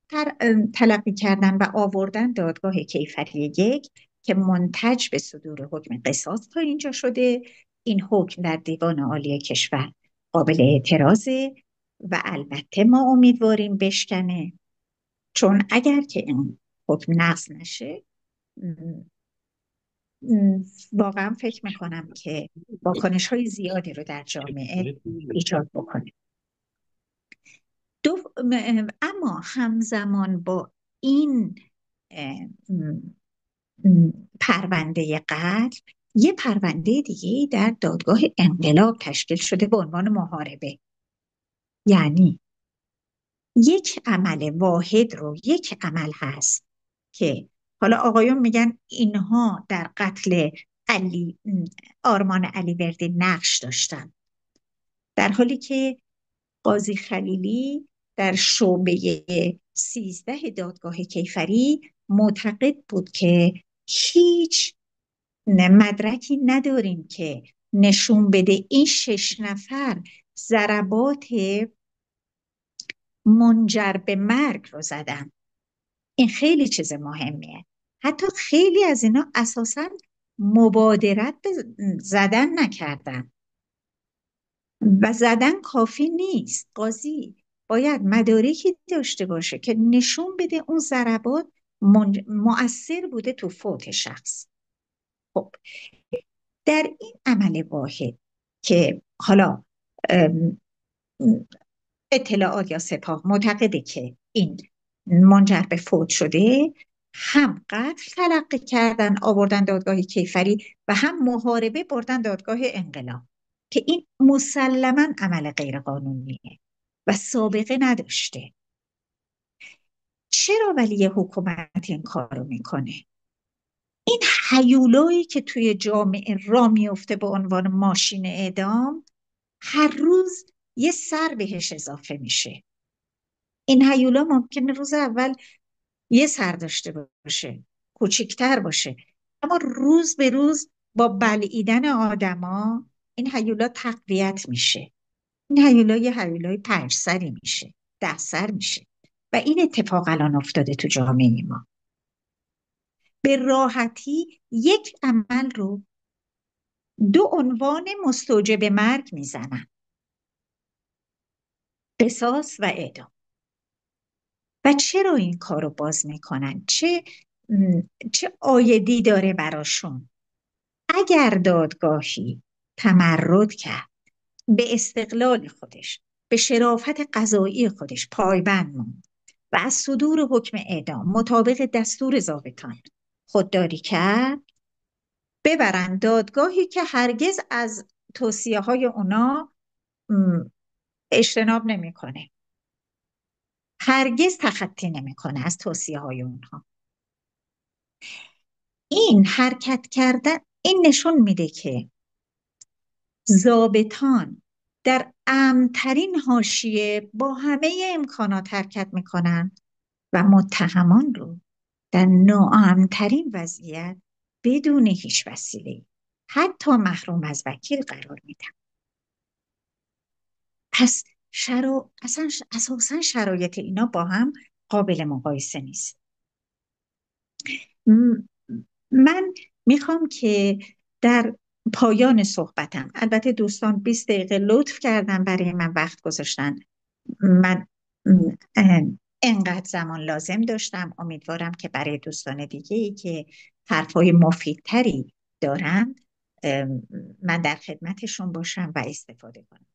تلقی کردن و آوردن دادگاه کیفری 1 که منتج به صدور حکم قصاص تا اینجا شده. این حکم در دیوان عالی کشور قابل اعتراضه و البته ما امیدواریم بشکنه، چون اگر که این حکم نقض نشه واقعا فکر میکنم که واکنش‌های زیادی رو در جامعه ایجاد بکنه. اما همزمان با این پرونده قتل، یه پرونده دیگه در دادگاه انقلاب تشکیل شده به عنوان محاربه. یعنی یک عمل واحد رو، یک عمل هست که حالا آقایون میگن اینها در قتل آرمان علیوردی نقش داشتن، در حالی که قاضی خلیلی در شعبه 13 دادگاه کیفری معتقد بود که هیچ مدرکی نداریم که نشون بده این 6 نفر ضربات منجر به مرگ رو زدن. این خیلی چیز مهمیه. حتی خیلی از اینا اساساً مبادرت به زدن نکردن و زدن کافی نیست. قاضی باید مدارکی داشته باشه که نشون بده اون ضربات مؤثر بوده تو فوت شخص. خب در این عمل واحد که حالا اطلاعات یا سپاه معتقده که این منجر به فوت شده، هم قتل تلقی کردن آوردن دادگاه کیفری و هم محاربه بردن دادگاه انقلاب که این مسلماً عمل غیرقانونیه و سابقه نداشته. چرا ولی حکومت این کار رو میکنه؟ این هیولایی که توی جامعه را میفته به عنوان ماشین اعدام، هر روز یه سر بهش اضافه میشه. این هیولا ممکنه روز اول یه سر داشته باشه، کوچیکتر باشه، اما روز به روز با بلعیدن آدما این هیولا تقویت میشه. این هیولا یه هیولای 5 سری میشه، 10 سر میشه و این اتفاق الان افتاده تو جامعه ما. به راحتی یک عمل رو 2 عنوان مستوجب مرگ میزنن: قصاص و اعدام. و چرا این کار رو باز میکنن؟ چه عایدی داره براشون؟ اگر دادگاهی تمرد کرد، به استقلال خودش، به شرافت قضایی خودش پایبند موند و از صدور حکم اعدام مطابق دستور ضابطان خودداری کرد، ببرن دادگاهی که هرگز از توصیه های اونا اجتناب نمیکنه، هرگز تخطی نمیکنه از توصیه های اونها. این حرکت کردن این نشون میده که ضابطان در امن‌ترین حاشیه با همه امکانات حرکت میکنن و متهمان رو در ناامن‌ترین وضعیت بدون هیچ وسیله، حتی محروم از وکیل قرار میدن. پس اساساً شرایط اینا با هم قابل مقایسه نیست. من میخوام که در پایان صحبتم، البته دوستان 20 دقیقه لطف کردن برای من وقت گذاشتن، من انقدر زمان لازم داشتم. امیدوارم که برای دوستان دیگه‌ای که حرفای مفیدتری دارن من در خدمتشون باشم و استفاده کنم.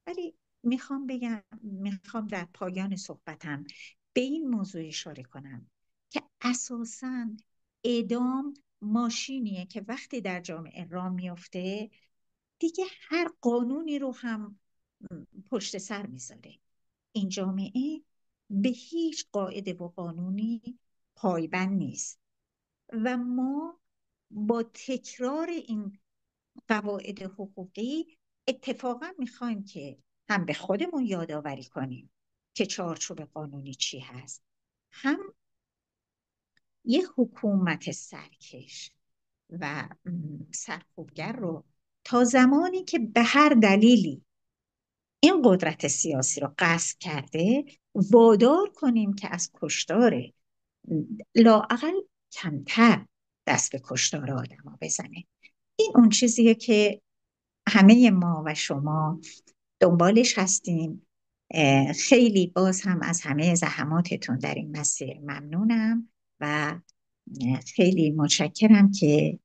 ولی میخوام در پایان صحبتم به این موضوع اشاره کنم که اساساً اعدام ماشینیه که وقتی در جامعه راه میفته دیگه هر قانونی رو هم پشت سر میذاره. این جامعه به هیچ قاعده و قانونی پایبند نیست و ما با تکرار این قواعد حقوقی اتفاقا میخوایم که هم به خودمون یادآوری کنیم که چارچوب قانونی چی هست، هم یک حکومت سرکش و سرکوبگر رو تا زمانی که به هر دلیلی این قدرت سیاسی رو غصب کرده وادار کنیم که از کشتار لااقل کمتر دست به کشتار آدم ها بزنه. این اون چیزیه که همه ما و شما دنبالش هستیم. خیلی باز هم از همه زحماتتون در این مسیر ممنونم و خیلی متشکرم که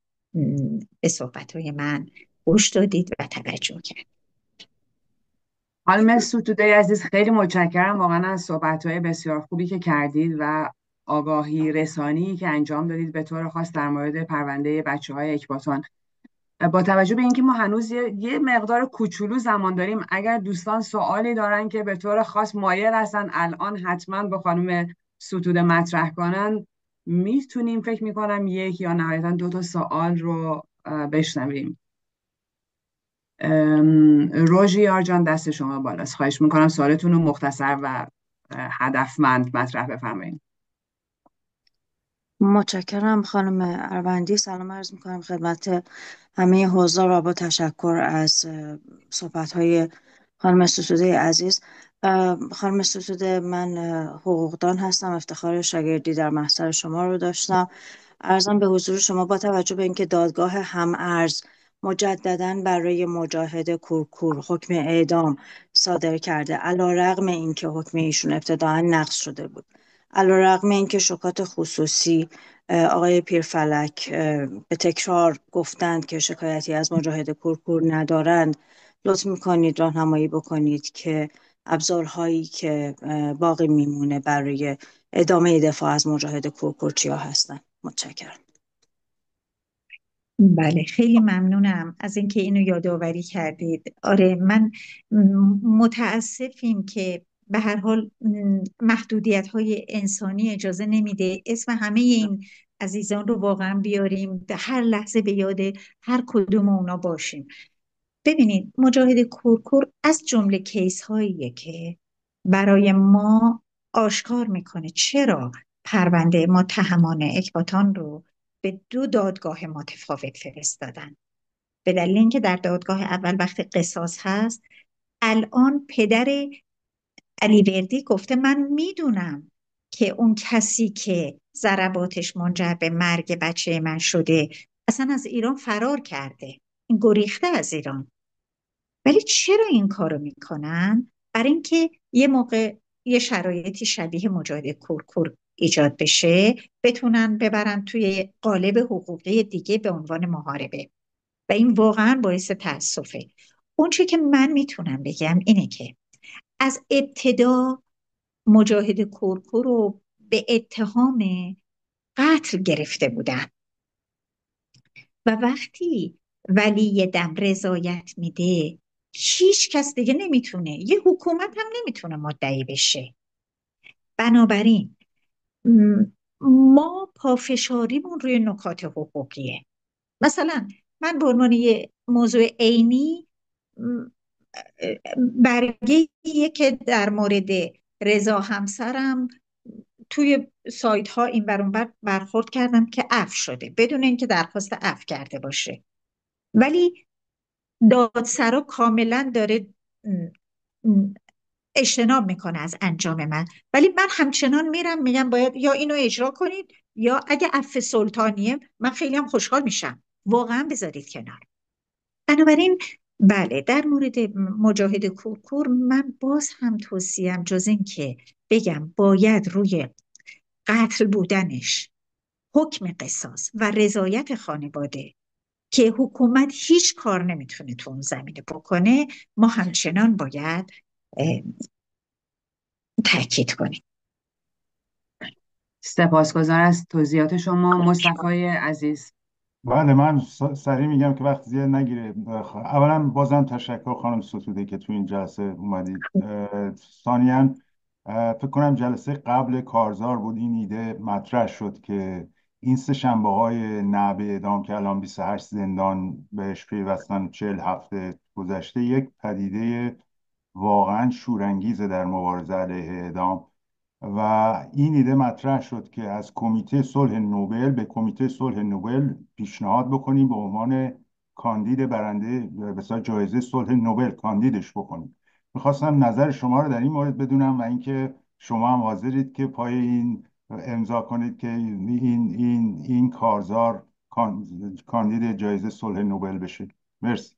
به صحبت‌های من گوش دادید و توجه کردید. خانم ستوده عزیز خیلی متشکرم واقعا از صحبت‌های بسیار خوبی که کردید و آگاهی رسانی که انجام دادید به طور خاص در مورد پرونده بچه‌های اکباتان. با توجه به اینکه ما هنوز یه مقدار کوچولو زمان داریم، اگر دوستان سوالی دارن که به طور خاص مایل هستن الان حتما با خانم ستوده مطرح کنن، میتونیم فکر میکنم یک یا نهایتا دو تا سوال رو بشنویم. روژی یارجان دست شما بالاست، خواهش میکنم سوالتون رو مختصر و هدفمند مطرح بفرمایید. متشکرم خانم اروندی. سلام عرض میکنم خدمت همه حضار و با تشکر از صحبت‌های خانم ستوده عزیز. خانم ستوده، من حقوقدان هستم، افتخار شاگردی در محضر شما رو داشتم. عرضم به حضور شما با توجه به اینکه دادگاه هم‌ارز مجدداً برای مجاهد کورکور حکم اعدام صادر کرده، علی‌رغم اینکه حکم ایشون ابتداعاً نقض شده بود، علی‌رغم اینکه شکات خصوصی آقای پیرفلک به تکرار گفتند که شکایتی از مجاهد کورکور ندارند، لطف میکنید راهنمایی بکنید که ابزارهایی که باقی میمونه برای ادامه دفاع از مجاهد کورکور چیا هستن؟ متشکرم. بله، خیلی ممنونم از اینکه اینو یادآوری کردید. آره، من متاسفیم که به هر حال محدودیت‌های انسانی اجازه نمیده اسم همه این عزیزان رو واقعا بیاریم، در هر لحظه به یاد هر کدوم اونا باشیم. ببینید، مجاهد کورکور از جمله کیس هاییه که برای ما آشکار میکنه چرا پرونده متهمان اکباتان رو به دو دادگاه متفاوت فرستادن. به دلیل اینکه در دادگاه اول وقت قصاص هست، الان پدر علیوردی گفته من میدونم که اون کسی که ضرباتش منجر به مرگ بچه من شده اصلا از ایران فرار کرده، این گریخته از ایران. ولی چرا این کارو میکنن؟ برای اینکه یه موقع یه شرایطی شبیه مجاهد کورکور ایجاد بشه، بتونن ببرن توی قالب حقوقی دیگه به عنوان محاربه، و این واقعا باعث تأسفه. اون چه که من میتونم بگم اینه که از ابتدا مجاهد کورکور رو به اتهام قتل گرفته بودن و وقتی ولی دم رضایت میده، هیچ کس دیگه نمیتونه، یه حکومت هم نمیتونه مدعی بشه. بنابراین ما پافشاریمون روی نکات حقوقیه. مثلا من به عنوان یه موضوع عینی برگه که در مورد رضا همسرم توی سایت ها این ور اون ور برخورد کردم که عفو شده بدون اینکه درخواست عفو کرده باشه، ولی دادسرا کاملا داره اجتناب میکنه از انجام من، ولی من همچنان میرم میگم باید یا اینو اجرا کنید یا اگه عفو سلطانیه من خیلی هم خوشحال میشم، واقعا بذارید کنار. بنابراین بله، در مورد مجاهد کورکور من باز هم توصیم جز این که بگم باید روی قتل بودنش، حکم قصاص و رضایت خانواده که حکومت هیچ کار نمیتونه تو اون زمینه بکنه، ما همچنان باید تاکید کنیم. سپاسگزار از توضیحات شما مصطفی عزیز. بله، من سریع میگم که وقت زیاد نگیره. اولا بازم تشکر خانم ستوده که تو این جلسه اومدید. ثانیاً فکر کنم جلسه قبل کارزار بود این ایده مطرح شد که این سه شنبه های نه به اعدام که الان 28 زندان بهش پیوستن 40 هفته گذشته، یک پدیده واقعا شورانگیزه در مبارزه علیه اعدام و این ایده مطرح شد که از کمیته صلح نوبل به کمیته صلح نوبل پیشنهاد بکنیم به عنوان کاندید برنده مثلا جایزه صلح نوبل کاندیدش بکنیم. میخواستم نظر شما رو در این مورد بدونم و اینکه شما هم حاضرید که پای این امضا کنید که این کارزار کاندید جایزه صلح نوبل بشه. مرسی.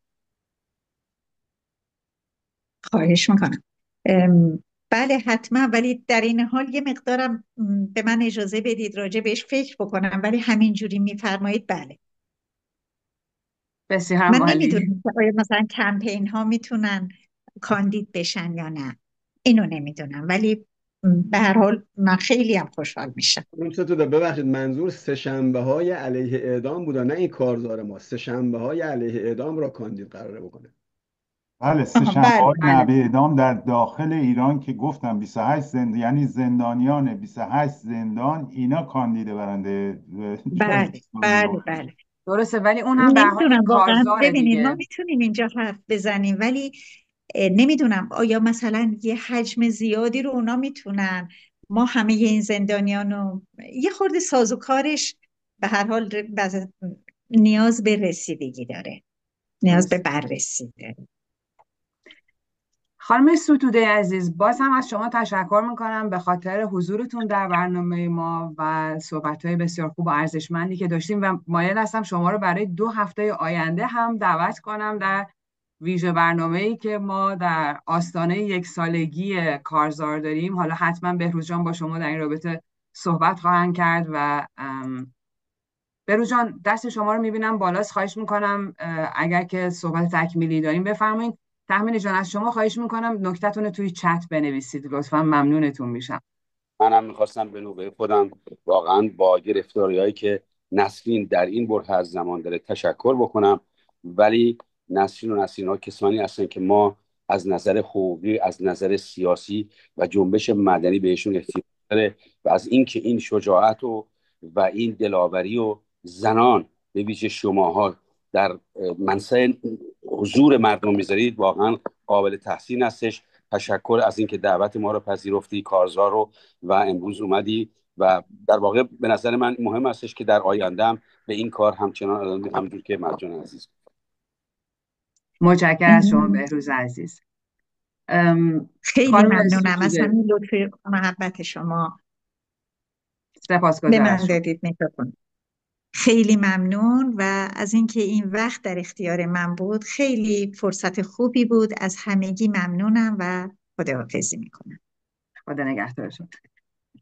خواهش میکنم. بله حتما، ولی در این حال یه مقدارم به من اجازه بدید راجع بهش فکر بکنم، ولی همینجوری میفرمایید بله. بسیار من عالی. نمیدونم که آیا مثلا کمپین ها میتونن کاندید بشن یا نه، اینو نمیدونم، ولی به هر حال من خیلی هم خوشحال میشم. خانم ستوده ببخشید، منظور سه شنبه های علیه اعدام بود، نه این کارزار ما سه شنبه های علیه اعدام را کاندید قراره بکنه. بله، سه شنبه بله های بله نوع اعدام در داخل ایران که گفتم 28 یعنی زندانیان 28 زندان اینا کاندید برنده بله جایزه بله نوبل. بله. درسته، ولی اون هم به هر حال یک نمیدونم واقعا، کارزار ببینید ما دیگه. میتونیم اینجا حرف بزنیم ولی نمیدونم آیا مثلا یه حجم زیادی رو اونا میتونن، ما همه این زندانیان رو یه خورده سازوکارش به هر حال نیاز به رسیدگی داره، نیاز به درست. بررسی داره. خانم ستوده عزیز، باز هم از شما تشکر میکنم به خاطر حضورتون در برنامه ما و صحبت‌های بسیار خوب و ارزشمندی که داشتیم و مایل هستم شما رو برای 2 هفته آینده هم دعوت کنم در ویژه برنامه‌ای که ما در آستانه 1 سالگی کارزار داریم. حالا حتما بهروز جان با شما در این رابطه صحبت خواهند کرد و بهروز جان دست شما رو میبینم بالاست، خواهش میکنم اگر که صحبت تکمیلی داریم بفرمایید. تحمیل جان از شما خواهش میکنم نکتتون رو توی چت بنویسید لطفا، ممنونتون میشم. منم میخواستم به نوبه خودم واقعا با گرفتاری‌هایی که نسرین در این بره از زمان داره تشکر بکنم، ولی نسرین و نسرین‌ها کسانی هستن که ما از نظر حقوقی، از نظر سیاسی و جنبش مدنی بهشون احتیاج داره و از اینکه این شجاعت و این دلاوری و زنان به ویژه شماها در منصب حضور مردم میذارید واقعا قابل تحسین هستش. تشکر از اینکه دعوت ما رو پذیرفتی کارزار رو و امروز اومدی و در واقع به نظر من مهم هستش که در آینده هم به این کار همچنان همونجور که مرجان عزیز. متشکرم از شما بهروز عزیز. خیلی خانم ممنونم از ستوده همین لطف و محبت شما به سپاسگزار من از شما. دادید میکروفون. خیلی ممنون و از اینکه این وقت در اختیار من بود، خیلی فرصت خوبی بود. از همگی ممنونم و خداحافظی میکنم. خدا نگهدارتون.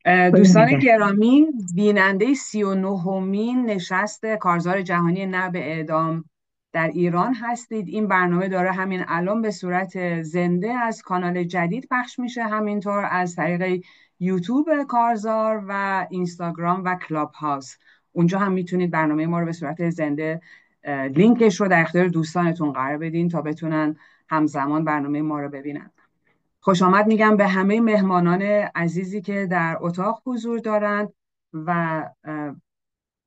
خدا دوستان نگهدار. گرامی، بیننده 39مین نشست کارزار جهانی نه به اعدام در ایران هستید. این برنامه داره همین الان به صورت زنده از کانال جدید پخش میشه، همینطور از طریق یوتیوب کارزار و اینستاگرام و کلاب هاوس. اونجا هم میتونید برنامه ما رو به صورت زنده لینکش رو در اختیار دوستانتون قرار بدین تا بتونن همزمان برنامه ما رو ببینن. خوش آمد میگم به همه مهمانان عزیزی که در اتاق حضور دارند و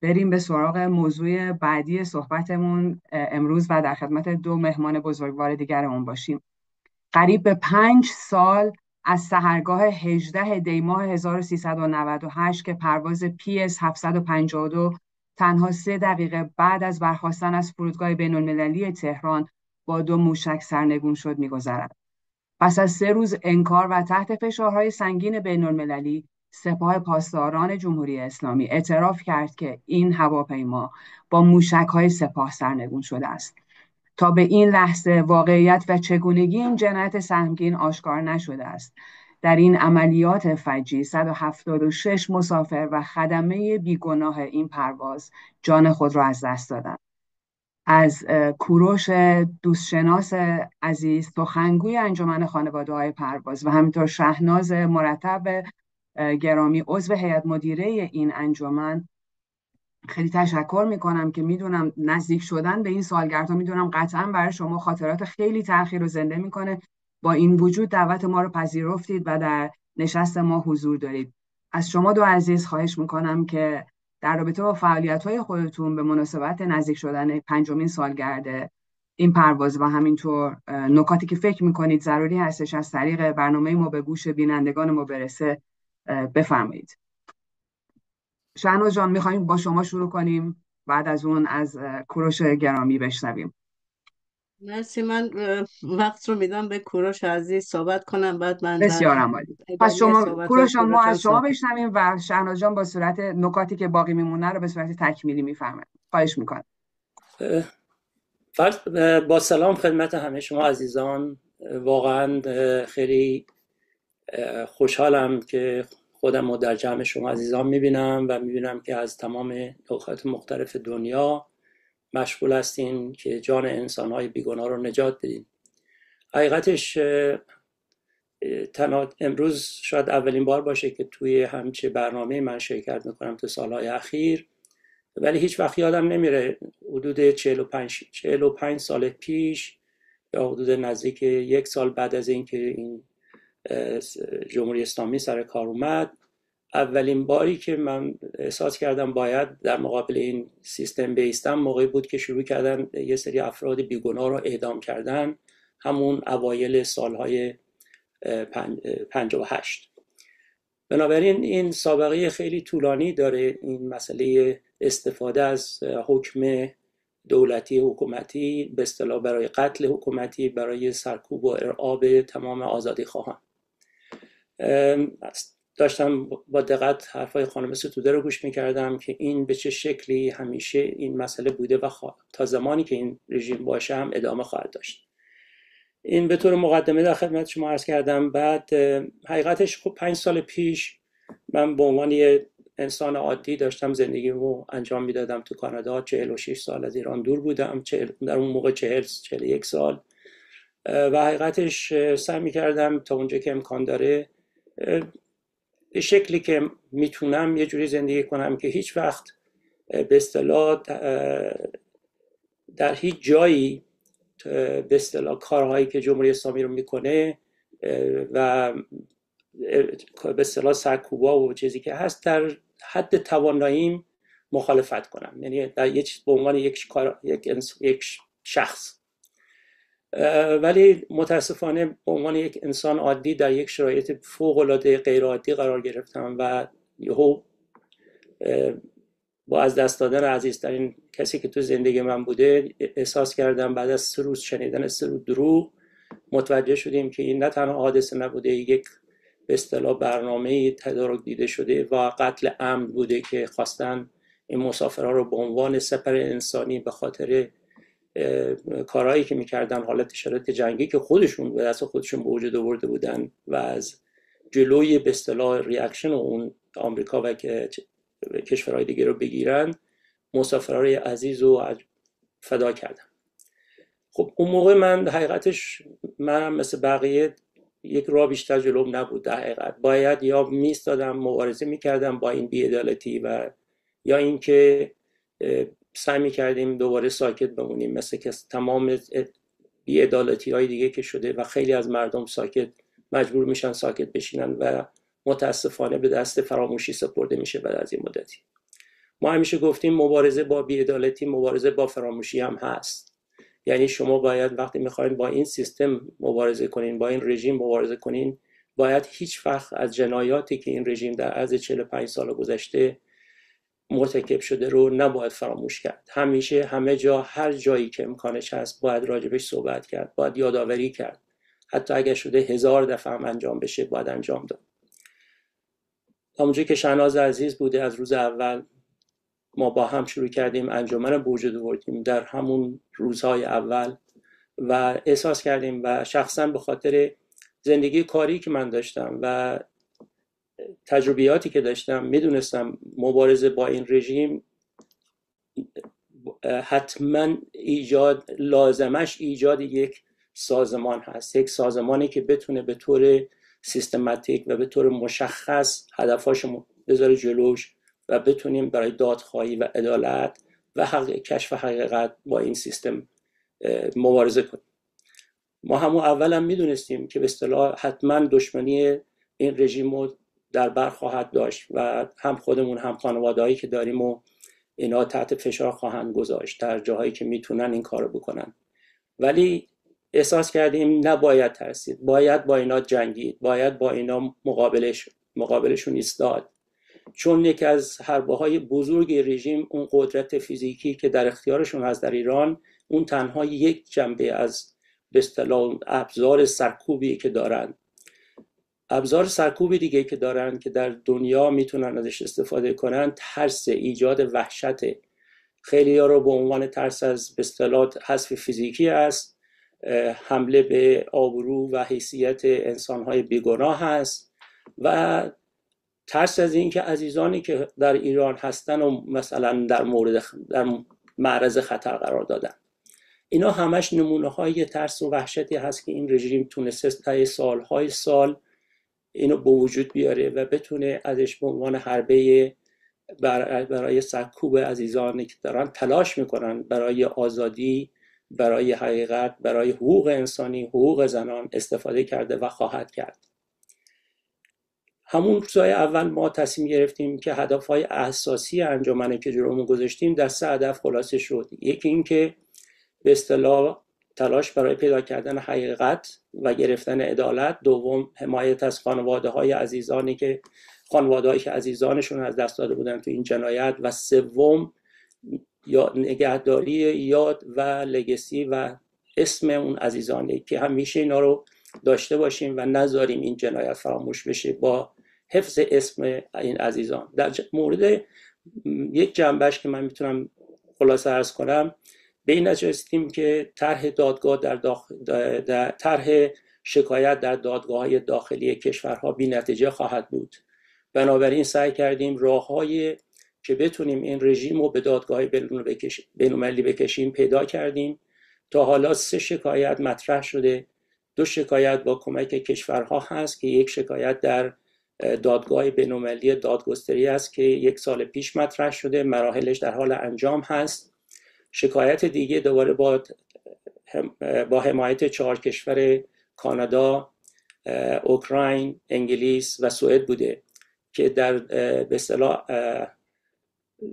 بریم به سراغ موضوع بعدی صحبتمون امروز و در خدمت 2 مهمان بزرگوار دیگرمون باشیم. قریب به 5 سال از سحرگاه 18 دی ماه 1398 که پرواز PS 752 تنها 3 دقیقه بعد از برخاستن از فرودگاه بین‌المللی تهران با 2 موشک سرنگون شد می‌گذرد. پس از 3 روز انکار و تحت فشارهای سنگین بین‌المللی، سپاه پاسداران جمهوری اسلامی اعتراف کرد که این هواپیما با موشک‌های سپاه سرنگون شده است. تا به این لحظه واقعیت و چگونگی این جنایت سهمگین آشکار نشده است. در این عملیات فجی 176 مسافر و خدمه بیگناه این پرواز جان خود را از دست دادند. از کوروش دوستشناس عزیز، سخنگوی انجمن خانواده‌های پرواز و همینطور شهناز مرتب گرامی عضو هیئت مدیره این انجمن خیلی تشکر میکنم که میدونم نزدیک شدن به این سالگردها میدونم قطعا برای شما خاطرات خیلی تلخی رو زنده میکنه. با این وجود دعوت ما رو پذیرفتید و در نشست ما حضور دارید. از شما 2 عزیز خواهش میکنم که در رابطه با فعالیت‌های خودتون به مناسبت نزدیک شدن 5مین سالگرد این پرواز و همینطور نکاتی که فکر میکنید ضروری هستش از طریق برنامه ما به گوش بینندگان ما برسه بفرمایید. شهناز جان میخوایم با شما شروع کنیم، بعد از اون از کوروش گرامی بشنویم. مرسی. من وقت رو میدم به کوروش عزیز صحبت کنم، بعد من در بسیار عالی. پس ادامه شما صحبت کوروش جان ما کوروش از شما صحبت. بشنویم و شهناز جان با صورت نکاتی که باقی میمونه رو به صورت تکمیلی میفرمایید. خواهش میکنم. با سلام خدمت همه شما عزیزان. واقعا خیلی خوشحالم که خودم رو در جمع شما عزیزان میبینم و میبینم که از تمام نقاط مختلف دنیا مشغول هستین که جان انسانهای بیگناه رو نجات بدین. حقیقتش امروز شاید اولین بار باشه که توی همچه برنامه من شرکت میکنم تو سالهای اخیر، ولی هیچ وقت یادم نمیره حدود 45 سال پیش یا حدود نزدیک 1 سال بعد از اینکه این جمهوری اسلامی سر کار اومد، اولین باری که من احساس کردم باید در مقابل این سیستم بیستم موقعی بود که شروع کردن یه سری افراد بیگناه رو اعدام کردن، همون اوایل سالهای 58. بنابراین این سابقه خیلی طولانی داره، این مسئله استفاده از حکم دولتی حکومتی به اصطلاح برای قتل حکومتی، برای سرکوب و ارعاب تمام آزادی خواهان. داشتم با دقت حرفای خانم ستوده رو گوش میکردم که این به چه شکلی همیشه این مسئله بوده و تا زمانی که این رژیم باشه هم ادامه خواهد داشت. این به طور مقدمه در خدمت شما عرض کردم. بعد حقیقتش خب 5 سال پیش من به عنوان یه انسان عادی داشتم زندگیمو انجام میدادم تو کانادا. 46 سال از ایران دور بودم، در اون موقع 41 سال، و حقیقتش سعی میکردم تا اونجا که امکان داره به شکلی که میتونم یه جوری زندگی کنم که هیچ وقت به اصطلاح در هیچ جایی به اصطلاح کارهایی که جمهوری اسلامی رو میکنه و به اصطلاح سرکوبا و چیزی که هست در حد تواناییم مخالفت کنم، یعنی در به عنوان یک شخص. ولی متاسفانه به عنوان یک انسان عادی در یک شرایط فوق‌العاده غیر عادی قرار گرفتم و یهو با از دست دادن عزیزترین کسی که تو زندگی من بوده احساس کردم بعد از 3 روز شنیدن 3 روز دروغ متوجه شدیم که این نه تنها حادثه نبوده، یک به اصطلاح برنامه تدارک دیده شده و قتل عمد بوده که خواستن این مسافرها رو به عنوان سپر انسانی به خاطر کارهایی که میکردن، حالت شرایط جنگی که خودشون به دست خودشون به وجود آورده بودن و از جلوی به اصطلاح ریاکشن اون آمریکا و کشورهای دیگه رو بگیرن، مسافرهای عزیز رو فدا کردن. خب اون موقع من حقیقتش منم مثل بقیه یک راه بیشتر جلوم نبود. در حقیقت باید یا میستادم مبارزه میکردم با این بی‌عدالتی و یا اینکه سعی میکردیم دوباره ساکت بمونیم، مثل که تمام بی‌عدالتی های دیگه که شده و خیلی از مردم مجبور میشن ساکت بشینن و متاسفانه به دست فراموشی سپرده میشه بعد از این مدتی. ما همیشه گفتیم مبارزه با بی‌عدالتی مبارزه با فراموشی هم هست. یعنی شما باید وقتی میخواین با این سیستم مبارزه کنین، با این رژیم مبارزه کنین، باید هیچ وقت از جنایاتی که این رژیم در عرض 45 سال گذشته مرتکب شده رو نباید فراموش کرد. همیشه همه جا، هر جایی که امکانش هست باید راجبش صحبت کرد، باید یادآوری کرد. حتی اگر شده 1000 دفعه هم انجام بشه باید انجام داد. همونجوری که شهناز عزیز بوده، از روز اول ما با هم شروع کردیم انجمن به وجود آوردیم در همون روزهای اول و احساس کردیم و شخصا به خاطر زندگی کاری که من داشتم و تجربیاتی که داشتم میدونستم مبارزه با این رژیم حتما لازمش ایجاد یک سازمان هست، یک سازمانی که بتونه به طور سیستماتیک و به طور مشخص هدفاشو بذاره جلوش و بتونیم برای دادخواهی و عدالت و کشف حقیقت با این سیستم مبارزه کنیم. ما همون اول هم میدونستیم که به اصطلاح حتما دشمنی این رژیم رو در بر خواهد داشت و هم خودمون هم خانواده‌هایی که داریم و اینا تحت فشار خواهند گذاشت در جاهایی که میتونن این کارو بکنن. ولی احساس کردیم نباید ترسید، باید با اینا جنگید، باید با اینا مقابلشون ایستاد، چون یکی از حربه‌های بزرگ رژیم اون قدرت فیزیکی که در اختیارشون هست در ایران، اون تنها یک جنبه از به اصطلاح ابزار سرکوبی که دارن. ابزار سرکوبی دیگه که دارن که در دنیا میتونن ازش استفاده کنن، ترس، ایجاد وحشت. خیلی ها رو به عنوان ترس از به اصطلاح حذف فیزیکی است، حمله به آبرو و حیثیت انسان‌های بیگناه هست و ترس از این که عزیزانی که در ایران هستن و مثلا در معرض خطر قرار دادن. اینا همش نمونه های ترس و وحشتی هست که این رژیم تونسته طی سالهای سال اینو به وجود بیاره و بتونه ازش به عنوان حربه برای سرکوب عزیزانی که دارن تلاش میکنن برای آزادی، برای حقیقت، برای حقوق انسانی، حقوق زنان استفاده کرده و خواهد کرد. همون روزهای اول ما تصمیم گرفتیم که هدفهای اساسی انجمنی که جلومون گذاشتیم در 3 هدف خلاصه شد. یکی این که به اصطلاح تلاش برای پیدا کردن حقیقت و گرفتن عدالت، دوم حمایت از خانواده‌های عزیزانی که عزیزانشون از دست داده بودن تو این جنایت، و سوم یا نگهداری یاد و لگسی و اسم اون عزیزانی که همیشه اینا رو داشته باشیم و نذاریم این جنایت فراموش بشه با حفظ اسم این عزیزان. در مورد یک جنبش که من میتونم خلاصه عرض کنم، به این نتیجه رسیدیم که طرح دادگاه در طرح شکایت در دادگاه‌های داخلی کشورها بی‌نتیجه خواهد بود. بنابراین سعی کردیم راه‌های که بتونیم این رژیم رو به دادگاه بین‌المللی بکشیم پیدا کردیم. تا حالا 3 شکایت مطرح شده. 2 شکایت با کمک کشورها هست که یک شکایت در دادگاه بین‌المللی دادگستری است که 1 سال پیش مطرح شده، مراحلش در حال انجام هست. شکایت دیگه دوباره با حمایت 4 کشور کانادا، اوکراین، انگلیس و سوئد بوده که در به اصطلاح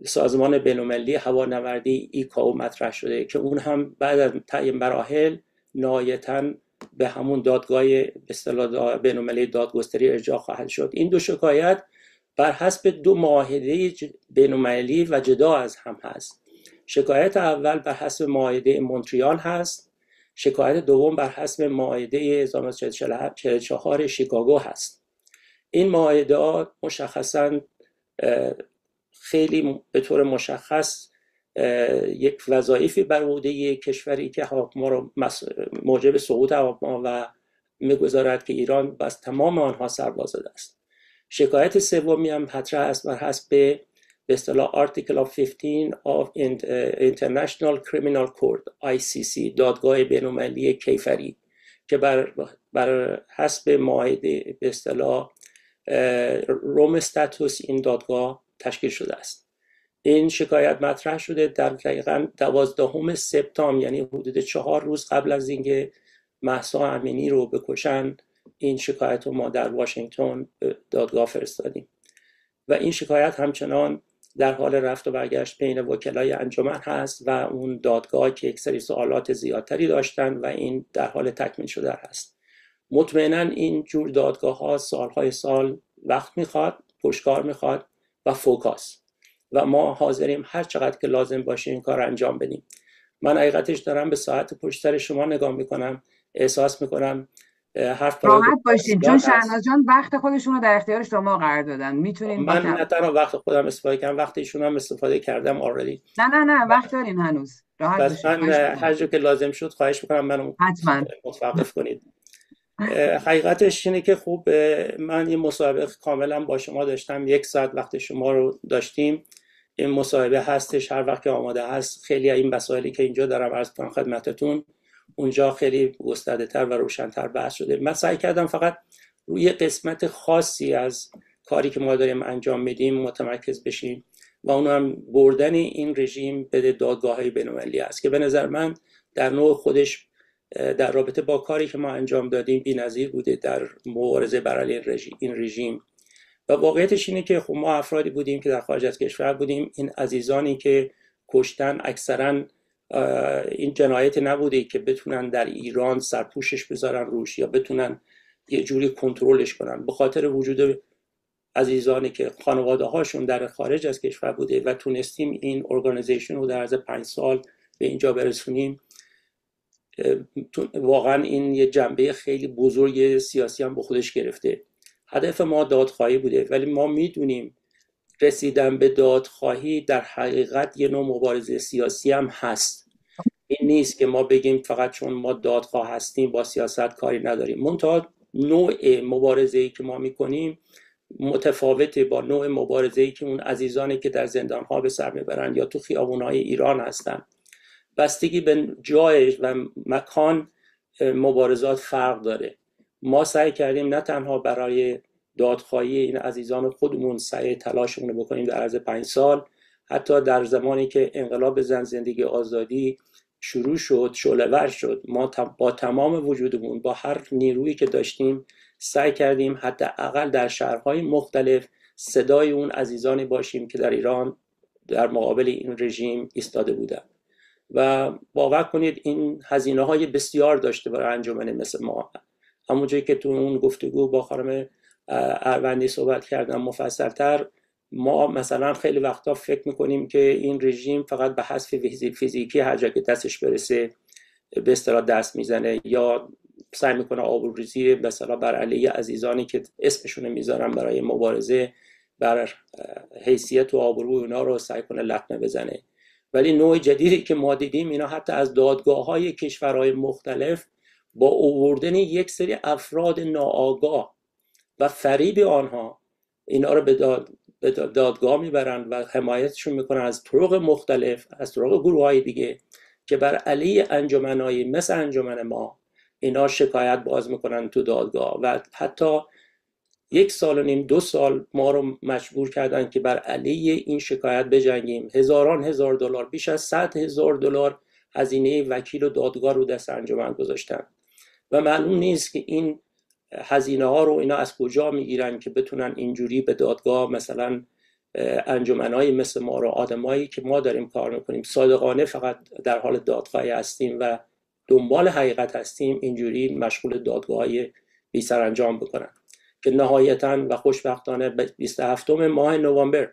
سازمان بین‌المللی هوانوردی ایکائو مطرح شده که اون هم بعد از طی مراحل نهایتاً به همون دادگاه به اصطلاح بین‌المللی دادگستری ارجاع خواهد شد. این 2 شکایت بر حسب 2 معاهده بین‌المللی و جدا از هم هست. شکایت اول بر حسب معاهده مونتریال هست، شکایت دوم بر حسب معاهده 1944 شیکاگو هست. این معاهده مشخصاً خیلی به طور مشخص یک وظایفی بر عهده یک کشوری که هواپیما رو موجب سقوط هواپیما و میگذارد که ایران بس تمام آنها سربازاده است. شکایت سومی هم مطرح است بر حسب به اصطلاح Article 15 of International Criminal Court ICC، دادگاه بین‌المللی کیفری، که بر حسب معاهده به اصطلاح روم استاتوس این دادگاه تشکیل شده است. این شکایت مطرح شده در دقیقاً 12 سپتامبر، یعنی حدود 4 روز قبل از اینکه مهسا امینی رو بکشن. این شکایت رو ما در واشنگتن دادگاه فرستادیم و این شکایت همچنان در حال رفت و برگشت بین وکلای انجمن هست و اون دادگاه که یک سری سوالات زیادتری داشتن و این در حال تکمیل شده هست. مطمئناً این جور دادگاه ها سالهای سال وقت میخواد، پشتکار میخواد و فوکاس، و ما حاضریم هر چقدر که لازم باشه این کار انجام بدیم. من حقیقتش دارم به ساعت پشت سر شما نگاه میکنم، احساس میکنم حرف راحت باشین چون شهناز جان وقت خودشون رو در اختیار شما قرار دادن. میتونین من نه تنها وقت خودم استفاده کردم، وقت ایشون هم استفاده کردم آردی. نه وقت دارین هنوز، راحت باشین. من هر جا که لازم شد خواهش میکنم منو حتما متوقف کنید. حقیقتش اینه که خب من یه مصاحبه کاملا با شما داشتم، 1 ساعت وقت شما رو داشتیم. این مصاحبه هستش، هر وقت که آماده هست. خیلی این مسائلی که اینجا دارم عرض کنم خدمتتون اونجا خیلی گسترده تر و روشن‌تر بحث شده. من سعی کردم فقط روی قسمت خاصی از کاری که ما داریم انجام میدیم متمرکز بشیم و اون هم بردن این رژیم به دادگاه‌های بین‌المللی است که به نظر من در نوع خودش در رابطه با کاری که ما انجام دادیم بی‌نظیر بوده در مبارزه برای این رژیم. و واقعیتش اینه که خب ما افرادی بودیم که در خارج از کشور بودیم. این عزیزانی که کشتن اکثرا این جنایت نبوده که بتونن در ایران سرپوشش بذارن روش یا بتونن یه جوری کنترلش کنن. به خاطر وجود عزیزانی که خانواده هاشون در خارج از کشور بوده و تونستیم این ارگانیزیشن رو در عرض 5 سال به اینجا برسونیم، واقعا این یه جنبه خیلی بزرگ سیاسی هم به خودش گرفته. هدف ما دادخواهی بوده، ولی ما میدونیم رسیدن به دادخواهی در حقیقت یه نوع مبارزه سیاسی هم هست. این نیست که ما بگیم فقط چون ما دادخواه هستیم با سیاست کاری نداریم. منتها نوع مبارزه‌ای که ما میکنیم متفاوته با نوع مبارزه‌ای که اون عزیزانی که در زندان‌ها به سر میبرن یا تو خیابون‌های ایران هستن. بستگی به جای و مکان مبارزات فرق داره. ما سعی کردیم نه تنها برای دادخواهی این عزیزان خودمون سعی تلاشمون رو بکنیم در عرض 5 سال، حتی در زمانی که انقلاب زن زندگی آزادی شروع شد، شعله‌ور شد، ما با تمام وجودمون، با هر نیرویی که داشتیم سعی کردیم حداقل در شهرهای مختلف صدای اون عزیزانی باشیم که در ایران در مقابل این رژیم ایستاده بودن. و باور کنید این هزینه‌های بسیار داشته برای انجمن مثل ما. همونجایی که تو اون گفتگو با خانم اروندی صحبت کردم مفصل‌تر، ما مثلا خیلی وقتا فکر میکنیم که این رژیم فقط به حذف فیزیکی هر جا که دستش برسه به اصطلاح دست میزنه، یا سعی میکنه آبروریزی مثلا بر علیه عزیزانی که اسمشون میذارن برای مبارزه بر حیثیت و آبروی اونا رو سعی کنه لطمه بزنه. ولی نوع جدیدی که ما دیدیم اینا حتی از دادگاه‌های کشورهای مختلف با آوردن یک سری افراد ناآگاه و فریب آنها اینا رو به دادگاه میبرن و حمایتشون میکنن از طرق مختلف، از طرق گروه‌های دیگه که بر علیه انجمن‌های مثل انجمن ما اینا شکایت باز میکنن تو دادگاه. و حتی 1.5 سال 2 سال ما رو مجبور کردن که بر علیه این شکایت بجنگیم. هزاران هزار دلار، بیش از 100,000 دلار هزینه وکیل و دادگاه رو دست انجمن گذاشتن و معلوم نیست که این هزینه ها رو اینا از کجا میگیرن که بتونن اینجوری به دادگاه مثلا انجمنایی مثل ما رو، آدمایی که ما داریم کار میکنیم صادقانه فقط در حال دادخواهی هستیم و دنبال حقیقت هستیم، اینجوری مشغول دادگاه‌های بی سرانجام بکنن که نهایتاً و خوشبختانه 27 ماه نوامبر،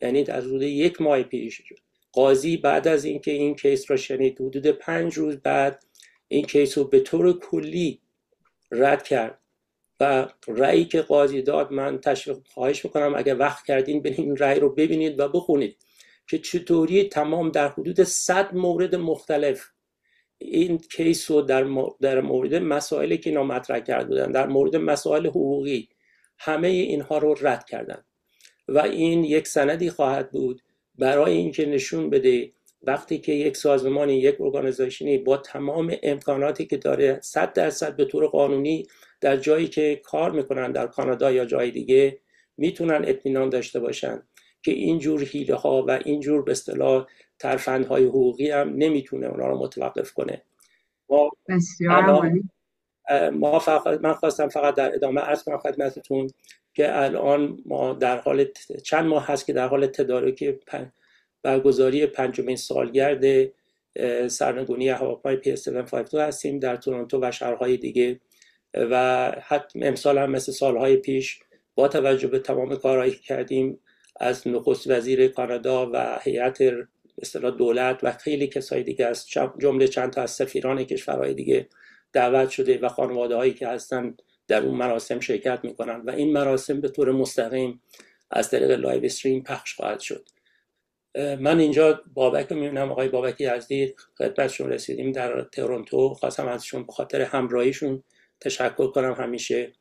یعنی از حدود 1 ماه پیش، قاضی بعد از اینکه این کیس را شنید حدود 5 روز بعد این کیس رو به طور کلی رد کرد و رأیی که قاضی داد، من خواهش میکنم اگه وقت کردین برید این رأی رو ببینید و بخونید که چطوری تمام در حدود 100 مورد مختلف این کیس رو در مورد مسائلی که اینا مطرح کرده بودن، در مورد مسائل حقوقی، همه اینها رو رد کردن. و این یک سندی خواهد بود برای اینکه نشون بده وقتی که یک سازمانی، یک ارگانیزیشنی با تمام امکاناتی که داره 100% به طور قانونی در جایی که کار میکنن در کانادا یا جای دیگه میتونن اطمینان داشته باشن که اینجور حیله ها و اینجور به اصطلاح ترفندهای حقوقی هم نمیتونه اونا رو متوقف کنه. من خواستم فقط در ادامه عرض کنم خدمتتون که الان ما در حال چند ماه هست که در حال تدارک برگزاری 5مین سالگرد سرنگونی هواپیمای PS752 هستیم در تورنتو و شهرهای دیگه و حتی امسال هم مثل سالهای پیش با توجه به تمام کارهایی که کردیم از نخست وزیر کانادا و هیئت اصطلاح دولت و خیلی کسای دیگه از جمله چند تا از سفیران کشورهای دیگه دعوت شده و خانواده هایی که هستن در اون مراسم شرکت میکنن و این مراسم به طور مستقیم از طریق لایو استریم پخش خواهد شد. من اینجا بابک رو میبینم، آقای بابک یزدی، خدمتشون رسیدیم در تورنتو. خواستم ازشون به خاطر همراهیشون تشکر کنم همیشه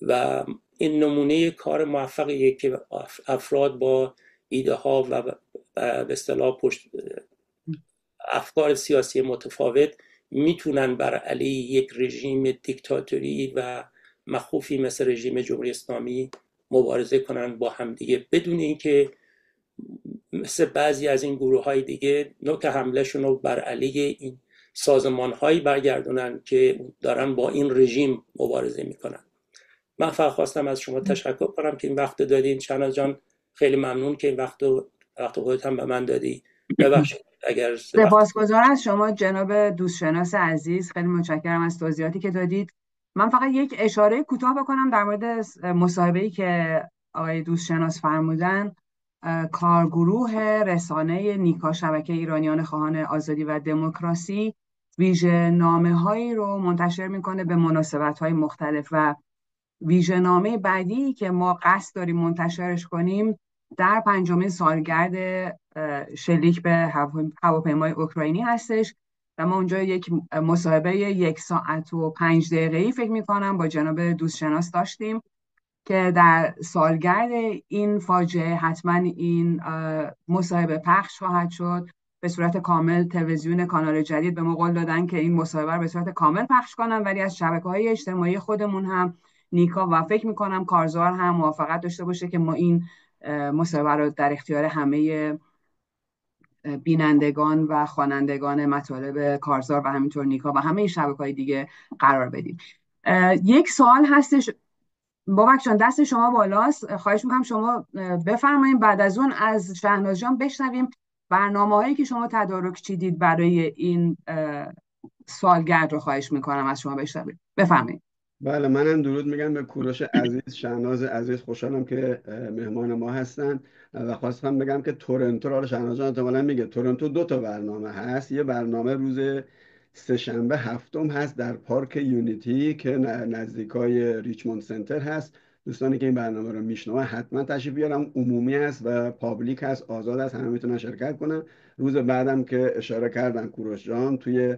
و این نمونه کار موفقیه که افراد با ایده ها و به اصطلاح افکار سیاسی متفاوت میتونن بر علیه یک رژیم دیکتاتوری و مخوفی مثل رژیم جمهوری اسلامی مبارزه کنن با همدیگه بدون اینکه مثل بعضی از این گروه های دیگه نوک حملهشون رو بر علیه این سازمان هایی برگردونن که دارن با این رژیم مبارزه میکنن. من فقط خواستم از شما تشکر کنم که این وقت دادین. شهناز جان خیلی ممنون که این وقت خودت هم به من دادی. ببخشید اگر سپاسگزارم از شما جناب دوستشناس عزیز، خیلی متشکرم از توضیحاتی که دادید. من فقط یک اشاره کوتاه بکنم در مورد مصاحبه‌ای که آقای دوستشناس فرمودن. کارگروه رسانه نیکا، شبکه ایرانیان خواهان آزادی و دموکراسی، ویژه نامه‌هایی رو منتشر میکنه به مناسبت‌های مختلف و ویژه نامه بعدی که ما قصد داریم منتشرش کنیم در 5مین سالگرد شلیک به هواپیمای اوکراینی هستش و ما اونجا یک مصاحبه 1 ساعت و 5 دقیقه‌ای فکر می‌کنم با جناب دوستشناس داشتیم که در سالگرد این فاجعه حتما این مصاحبه پخش خواهد شد به صورت کامل تلویزیون کانال جدید به ما قول دادن که این مصاحبه رو به صورت کامل پخش کنن، ولی از شبکه‌های اجتماعی خودمون هم نیکا و فکر می‌کنم کارزار هم موافقت داشته باشه که ما این مصاحبه رو در اختیار همه بینندگان و خوانندگان مطالب کارزار و همینطور نیکا و همه این شبکه‌های دیگه قرار بدیم. یک سوال هستش، بابک جان دست شما بالاست، خواهش میکنم شما بفرمایید، بعد از اون از شهناز جان بشنویم برنامه‌هایی که شما تدارک چیدید برای این سالگرد رو خواهش میکنم از شما بشنویم. بفرمایید. بله، منم درود میگم به کوروش عزیز، شهناز عزیز، خوشحالم که مهمان ما هستن و خواستم بگم که تورنتو رو شهناز جان احتمالاً میگه تورنتو 2 تا برنامه هست. یه برنامه روز سه‌شنبه هفتم هست در پارک یونیتی که نزدیکای ریچموند سنتر هست. دوستانی که این برنامه رو میشنون حتما تشریف بیارم، عمومی هست و پابلیک هست، آزاد است، همه میتونن شرکت کنن. روز بعدم که اشاره کردن کوروش جان توی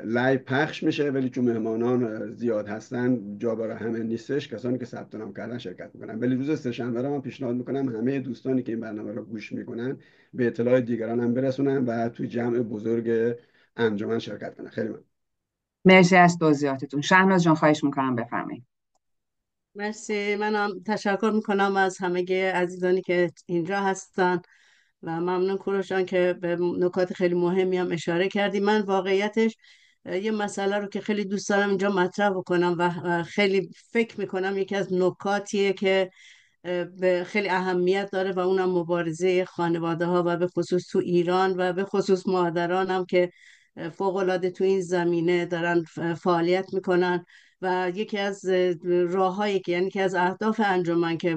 لایو پخش میشه، ولی چون مهمانان زیاد هستن جا برای همه نیستش، کسانی که ثبت نام کردن شرکت میکنن. ولی روز سه‌شنبه رو من پیشنهاد میکنم همه دوستانی که این برنامه رو گوش میکنن به اطلاع دیگران هم برسونن و توی جمع بزرگ انجمن شرکت کنن. خیلی ممنون. مرسی از توضیحاتتون. شهناز جان خواهش میکنم بفرمایید. مرسی. منم تشکر میکنم از همه عزیزانی که اینجا هستن و ممنون کوروشان که به نکات خیلی مهمی هم اشاره کردی. من واقعیتش یه مسئله رو که خیلی دوست دارم اینجا مطرح بکنم و خیلی فکر میکنم یکی از نکاتیه که به خیلی اهمیت داره و اونم مبارزه خانواده ها و به خصوص تو ایران و به خصوص مادران هم که فوق العاده تو این زمینه دارن فعالیت میکنن. و یکی از راههایی که یعنی که از اهداف انجمن که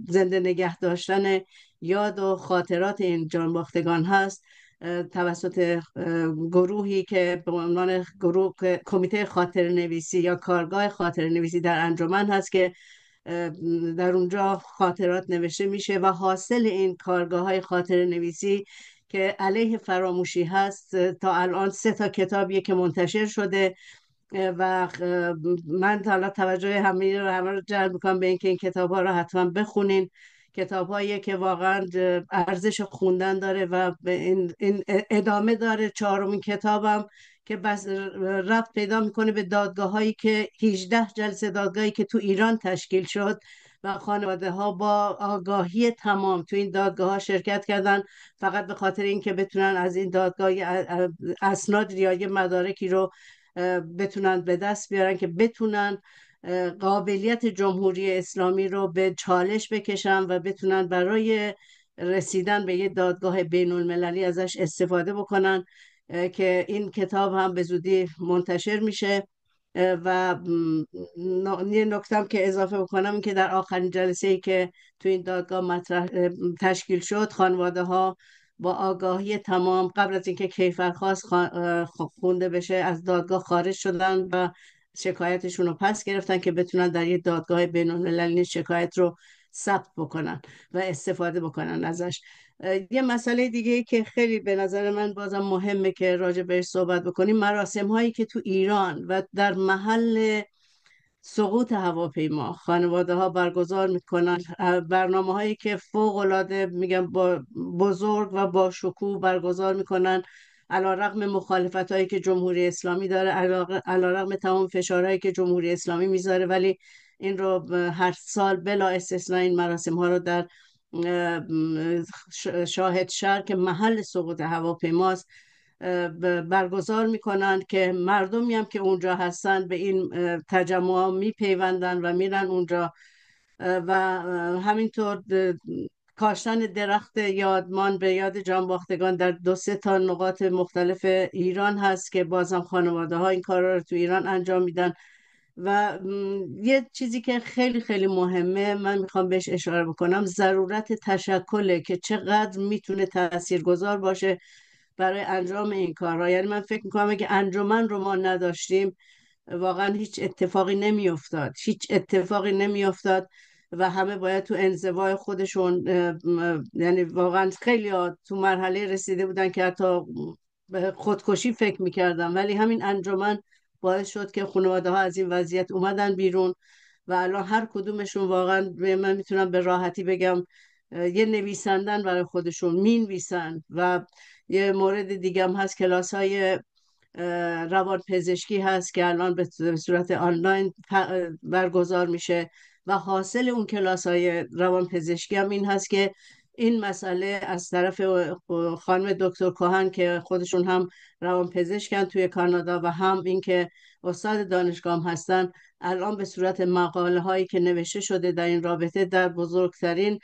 زنده نگه داشتن یاد و خاطرات این جانباختگان هست توسط گروهی که به عنوان گروه کمیته خاطر نویسی یا کارگاه خاطر نویسی در انجمن هست که در اونجا خاطرات نوشته میشه و حاصل این کارگاه های خاطر نویسی که علیه فراموشی هست تا الان 3 تا کتابیه که منتشر شده و من حالا توجه همه رو جلب میکنم به اینکه این کتاب ها رو حتما بخونین. کتاب هایی که واقعا ارزش خوندن داره و این ادامه داره. 4مین کتابم که بس ربط پیدا میکنه به دادگاه هایی که 18 جلسه دادگاهی که تو ایران تشکیل شد و خانواده ها با آگاهی تمام تو این دادگاه ها شرکت کردن فقط به خاطر اینکه بتونن از این دادگاه اسناد یا یه مدارکی رو بتونن به دست بیارن که بتونن قابلیت جمهوری اسلامی رو به چالش بکشن و بتونن برای رسیدن به یه دادگاه بین المللی ازش استفاده بکنن که این کتاب هم به زودی منتشر میشه. و یه نکتم که اضافه بکنم این که در آخرین جلسه ای که تو این دادگاه تشکیل شد خانواده ها با آگاهی تمام قبل از اینکه کیفرخواست خونده بشه از دادگاه خارج شدن و شکایتشون رو پس گرفتن که بتونن در یه دادگاه بین المللی شکایت رو ثبت بکنن و استفاده بکنن ازش. یه مسئله دیگه که خیلی به نظر من بازم مهمه که راجع بهش صحبت بکنیم مراسم هایی که تو ایران و در محل سقوط هواپیما خانواده ها برگزار میکنن، برنامه هایی که فوق العاده میگم با بزرگ و با شکوه برگزار میکنن علیرغم مخالفت هایی که جمهوری اسلامی داره، علیرغم تمام فشارهایی که جمهوری اسلامی میذاره، ولی این رو هر سال بلا استثنا این مراسم ها رو در شاهد شهر که محل سقوط هواپیماست برگزار میکنن که مردمی هم که اونجا هستن به این تجمع میپیوندن و میرن اونجا و همینطور کاشتن درخت یادمان به یاد جانباختگان در 2-3 تا نقاط مختلف ایران هست که بازم خانواده ها این کارا رو تو ایران انجام میدن. و یه چیزی که خیلی خیلی مهمه من میخوام بهش اشاره بکنم ضرورت تشکله که چقدر میتونه تاثیرگذار باشه برای انجام این کارها. یعنی من فکر میکنم اگه انجمن رو ما نداشتیم واقعا هیچ اتفاقی نمیافتاد و همه باید تو انزوای خودشون یعنی واقعا خیلی تو مرحله رسیده بودن که حتی به خودکشی فکر میکردن، ولی همین انجمن باعث شد که خانواده ها از این وضعیت اومدن بیرون و الان هر کدومشون واقعا من میتونم به راحتی بگم یه نویسندن برای خودشون می نویسن. و یه مورد دیگه هم هست، کلاس های روان پزشکی هست که الان به صورت آنلاین برگزار میشه. و حاصل اون کلاس های روان پزشکی هم این هست که این مسئله از طرف خانم دکتر کوهن که خودشون هم روان پزشکن توی کانادا و هم اینکه استاد دانشگاه هم هستن، الان به صورت مقاله هایی که نوشته شده در این رابطه در بزرگترین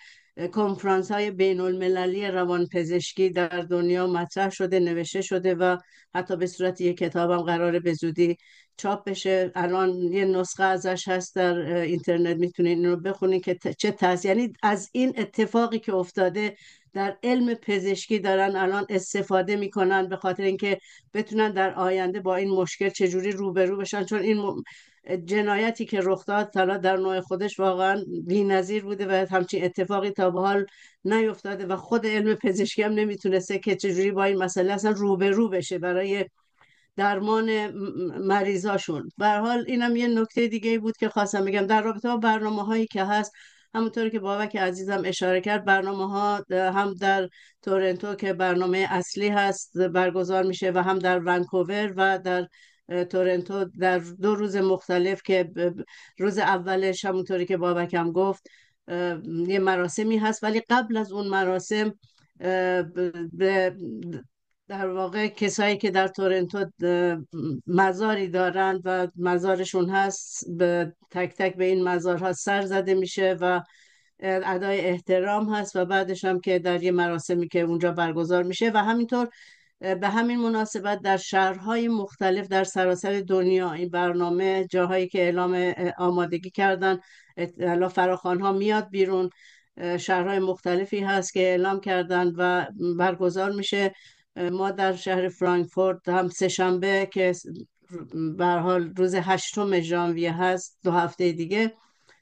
کنفرانس های بین المللی روانپزشکی در دنیا مطرح شده، نوشته شده و حتی به صورت یک کتاب هم قراره به زودی چاپ بشه. الان یه نسخه ازش هست در اینترنت، میتونین این رو بخونین که چه یعنی از این اتفاقی که افتاده در علم پزشکی دارن الان استفاده میکنن به خاطر اینکه بتونن در آینده با این مشکل چجوری روبرو بشن، چون این جنایتی که رخ داد حالا در نوع خودش واقعا بی‌نظیر بوده و همچین اتفاقی تا به حال نیفتاده و خود علم پزشکی هم نمیتونسته که چجوری با این مسئله اصلا روبرو بشه برای درمان مریضاشون. به هر حال اینم یه نکته دیگه بود که خواستم بگم در رابطه با برنامه هایی که هست. همونطور که بابک عزیزم اشاره کرد، برنامه ها هم در تورنتو که برنامه اصلی هست برگزار میشه و هم در ونکوور و در تورنتو در 2 روز مختلف که روز اولش همونطوری که بابک هم گفت یه مراسمی هست، ولی قبل از اون مراسم در واقع کسایی که در تورنتو مزاری دارند و مزارشون هست به تک تک به این مزارها سر زده میشه و ادای احترام هست و بعدش هم که در یه مراسمی که اونجا برگزار میشه. و همینطور به همین مناسبت در شهرهای مختلف در سراسر دنیا این برنامه، جاهایی که اعلام آمادگی کردن، الا فراخوان ها میاد بیرون، شهرهای مختلفی هست که اعلام کردن و برگزار میشه. ما در شهر فرانکفورت هم 3 شنبه که به هر حال روز 8 ژانویه هست، 2 هفته دیگه،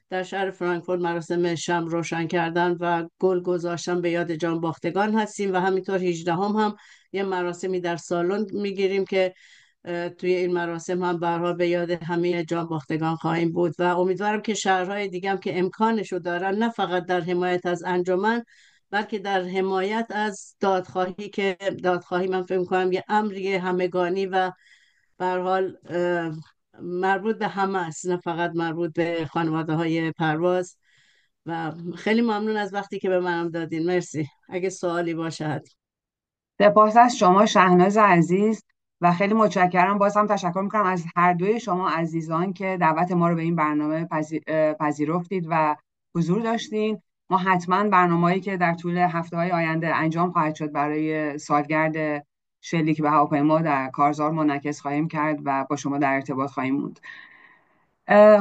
در شهر فرانکفورت مراسم شمع روشن کردن و گل گذاشتن به یاد جان باختگان هستیم و همینطور 18 هم یه مراسمی در سالن میگیریم که توی این مراسم هم به هر حال به یاد همه جان باختگان خواهیم بود و امیدوارم که شهرهای دیگه هم که امکانشو دارن نه فقط در حمایت از انجمن بلکه در حمایت از دادخواهی، که دادخواهی من فکر می‌کنم یه امری همگانی و به هر حال مربوط به همه است، نه فقط مربوط به خانواده های پرواز. و خیلی ممنون از وقتی که به منم دادین. مرسی. اگه سوالی باشد. سپاس از شما شهناز عزیز و خیلی متشکرم. باز هم تشکر میکنم از هر دوی شما عزیزان که دعوت ما رو به این برنامه پذیرفتید و حضور داشتین. ما حتما برنامه‌ای که در طول هفته‌های آینده انجام خواهد شد برای سالگرد شلیک به هواپیما در کارزار منعکس خواهیم کرد و با شما در ارتباط خواهیم موند.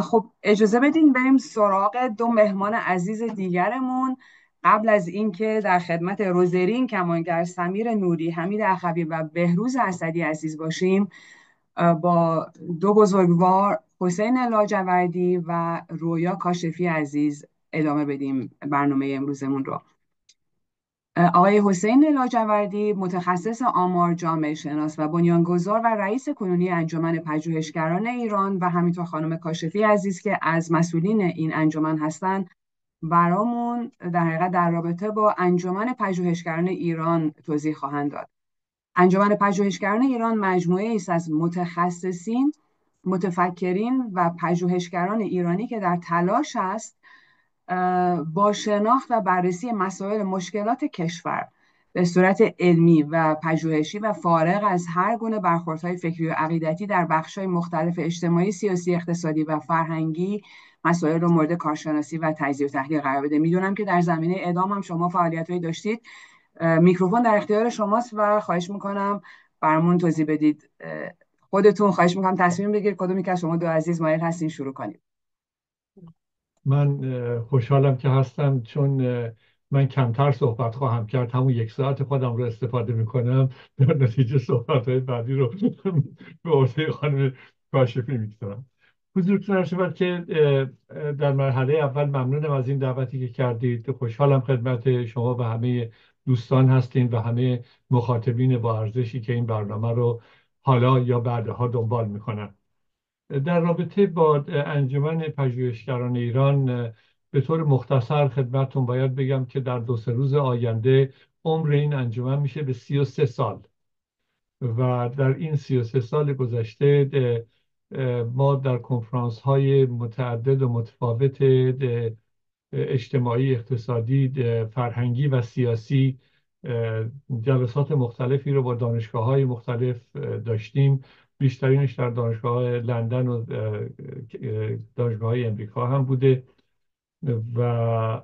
خب اجازه بدین بریم سراغ 2 مهمان عزیز دیگرمون. قبل از اینکه در خدمت روزرین کمانگر، سمیر نوری، حمید اخوی و بهروز اسدی عزیز باشیم، با 2 بزرگوار حسین لاجوردی و رویا کاشفی عزیز ادامه بدیم برنامه امروزمون رو. آقای حسین لاجوردی متخصص آمار، جامعه شناس و بنیانگذار و رئیس کنونی انجمن پژوهشگران ایران و همینطور خانم کاشفی عزیز که از مسئولین این انجمن هستند برامون در حقیقت در رابطه با انجمن پژوهشگران ایران توضیح خواهند داد. انجمن پژوهشگران ایران مجموعه است از متخصصین، متفکرین و پژوهشگران ایرانی که در تلاش است با شناخت و بررسی مسائل مشکلات کشور به صورت علمی و پژوهشی و فارغ از هر گونه برخوردهای فکری و عقیدتی در بخش‌های مختلف اجتماعی، سیاسی، اقتصادی و فرهنگی مسائل رو مورد کارشناسی و تجزیه و تحلیل قرار بده. میدونم که در زمینه اعدام هم شما فعالیت‌هایی داشتید. میکروفون در اختیار شماست و خواهش میکنم برامون توضیح بدید. خودتون خواهش میکنم تصمیم بگیرید کدومی که شما 2 عزیز مایل هستین شروع کنید. من خوشحالم که هستم چون من کمتر صحبت خواهم کرد، همون 1 ساعت خودم رو استفاده میکنم، در نتیجه صحبت‌های بعدی رو به عهده خانم کاشفی میگذارم. حضورتون عرض شود که در مرحله اول ممنونم از این دعوتی که کردید. خوشحالم خدمت شما و همه دوستان هستین و همه مخاطبین با ارزشی که این برنامه رو حالا یا بعدها دنبال میکنن. در رابطه با انجمن پژوهشگران ایران به طور مختصر خدمتتون باید بگم که در 2-3 روز آینده عمر این انجمن میشه به 33 سال و در این 33 سال گذشته ما در کنفرانس های متعدد و متفاوت اجتماعی، اقتصادی، فرهنگی و سیاسی جلسات مختلفی رو با دانشگاه های مختلف داشتیم. بیشترینش در دانشگاه لندن و دانشگاه های امریکا هم بوده و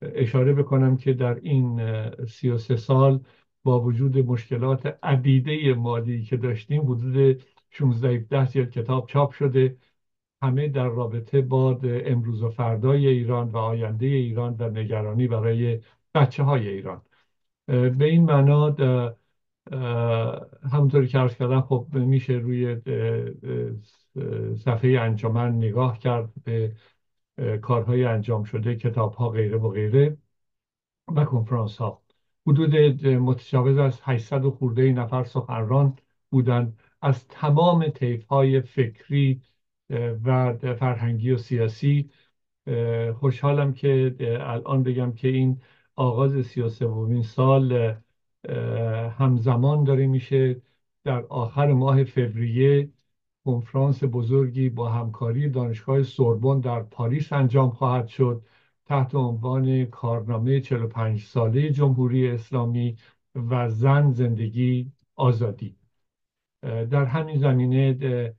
اشاره بکنم که در این 33 سال با وجود مشکلات عدیده مالی که داشتیم حدود 16-17 جلد کتاب چاپ شده، همه در رابطه با امروز و فردای ایران و آینده ایران و نگرانی برای بچه های ایران. به این معنا همونطوری که عرض کردم خب میشه روی صفحه انجمن نگاه کرد به کارهای انجام شده، کتاب ها، غیره و غیره و کنفرانس ها. حدود متجاوز از 800 و خورده نفر سخنران بودند از تمام طیف های فکری و فرهنگی و سیاسی. خوشحالم که الان بگم که این آغاز 33مین سال همزمان داره میشه. در آخر ماه فوریه کنفرانس بزرگی با همکاری دانشگاه سوربن در پاریس انجام خواهد شد تحت عنوان کارنامه 45 ساله جمهوری اسلامی و زن، زندگی، آزادی. در همین زمینه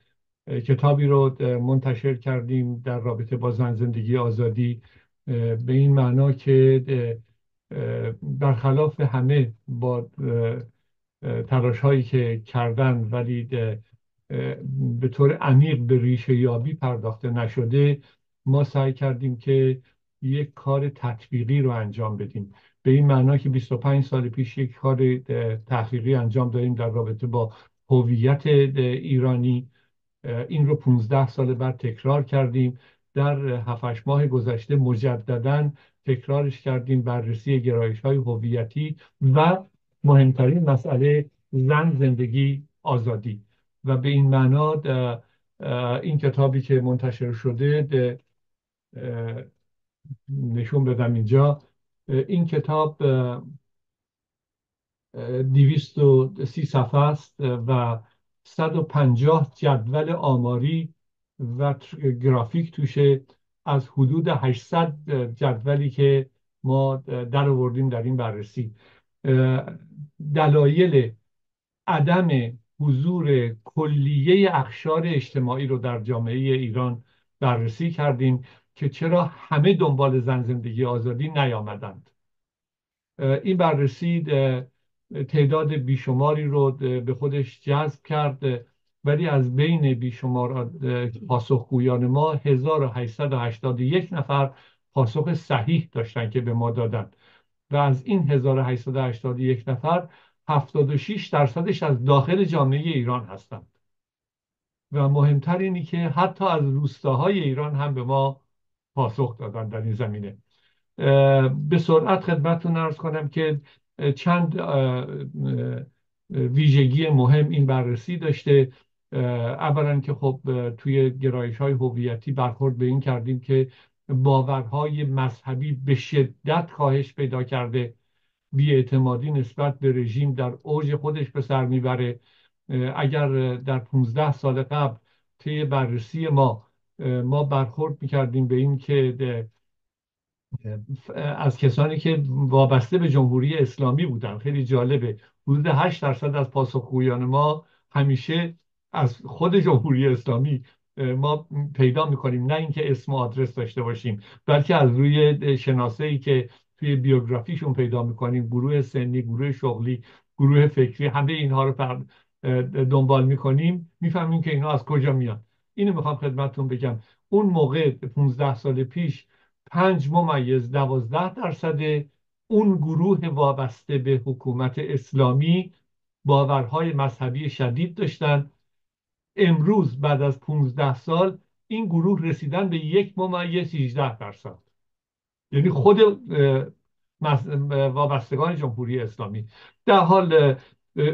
کتابی رو منتشر کردیم در رابطه با زن، زندگی، آزادی، به این معنا که برخلاف همه با تلاش هایی که کردن ولی به طور عمیق به ریشه یابی پرداخته نشده، ما سعی کردیم که یک کار تطبیقی رو انجام بدیم. به این معنا که 25 سال پیش یک کار تحقیقی انجام دادیم در رابطه با هویت ایرانی. این رو 15 سال بعد تکرار کردیم. در 7-8 ماه گذشته مجدداً تکرارش کردیم، بررسی گرایش‌های هویتی و مهمترین مسئله زن، زندگی، آزادی. و به این معنا این کتابی که منتشر شده نشون بدم اینجا. این کتاب 230 صفحه است و 150 جدول آماری و گرافیک توشه از حدود 800 جدولی که ما در آوردیم در این بررسی. دلایل عدم حضور کلیه اقشار اجتماعی رو در جامعه ایران بررسی کردیم که چرا همه دنبال زن، زندگی، آزادی نیامدند. این بررسی تعداد بیشماری رو به خودش جذب کرد، ولی از بین بیشمار پاسخگویان ما 1881 نفر پاسخ صحیح داشتن که به ما دادن و از این 1881 نفر 76% از داخل جامعه ایران هستند و مهمتر اینی که حتی از روستاهای ایران هم به ما پاسخ دادن در این زمینه. به سرعت خدمتتون عرض کنم که چند ویژگی مهم این بررسی داشته. اولا که خب توی گرایش‌های هویتی برخورد به این کردیم که باورهای مذهبی به شدت کاهش پیدا کرده، بی‌اعتمادی نسبت به رژیم در اوج خودش به سر میبره. اگر در 15 سال قبل طی بررسی ما برخورد میکردیم به این که از کسانی که وابسته به جمهوری اسلامی بودن، خیلی جالبه، حدود 8% از پاسخگویان ما همیشه از خود جمهوری اسلامی ما پیدا میکنیم، نه اینکه اسم و آدرس داشته باشیم، بلکه از روی شناسه‌ای که توی بیوگرافیشون پیدا میکنیم، گروه سنی، گروه شغلی، گروه فکری، همه اینها رو دنبال میکنیم، میفهمیم که اینها از کجا میان. اینو میخوام خدمتتون بگم. اون موقع 15 سال پیش 5.12% اون گروه وابسته به حکومت اسلامی باورهای مذهبی شدید داشتن. امروز بعد از 15 سال این گروه رسیدن به 1.18%، یعنی خود وابستگان جمهوری اسلامی. در حال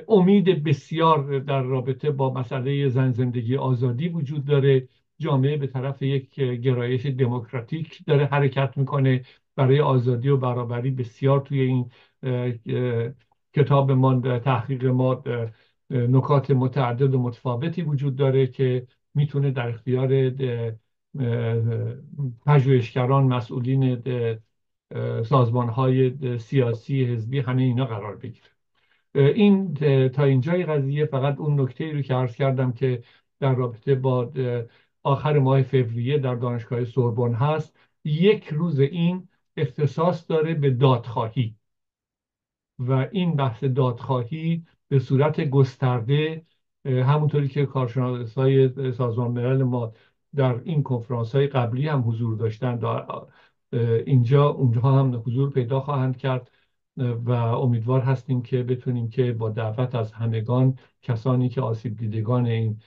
امید بسیار در رابطه با مسئله زن، زندگی، آزادی وجود داره. جامعه به طرف یک گرایش دموکراتیک داره حرکت میکنه. برای آزادی و برابری بسیار توی این کتاب ما، تحقیق ما، نکات متعدد و متفاوتی وجود داره که میتونه در اختیار پژوهشگران، مسئولین سازمانهای سیاسی، حزبی، همه اینا قرار بگیره. این تا اینجای قضیه فقط اون نکته رو که عرض کردم که در رابطه با آخر ماه فوریه در دانشگاه سوربن هست. یک روز این اختصاص داره به دادخواهی و این بحث دادخواهی به صورت گسترده، همونطوری که کارشناسای سازمان ملل ما در این کنفرانس های قبلی هم حضور داشتن، اونجا هم حضور پیدا خواهند کرد و امیدوار هستیم که بتونیم که با دعوت از همگان، کسانی که آسیب دیدگان این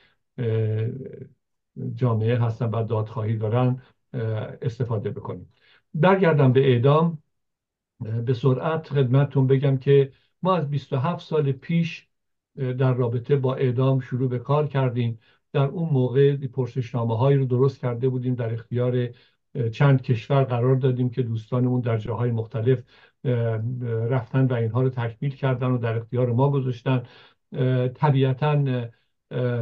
جامعه هستن و دادخواهی دارن، استفاده بکنیم. برگردم به اعدام. به سرعت خدمتتون بگم که ما از 27 سال پیش در رابطه با اعدام شروع به کار کردیم. در اون موقع پرسشنامه هایی رو درست کرده بودیم، در اختیار چند کشور قرار دادیم که دوستانمون در جاهای مختلف رفتن و اینها رو تکمیل کردن و در اختیار ما گذاشتن. طبیعتاً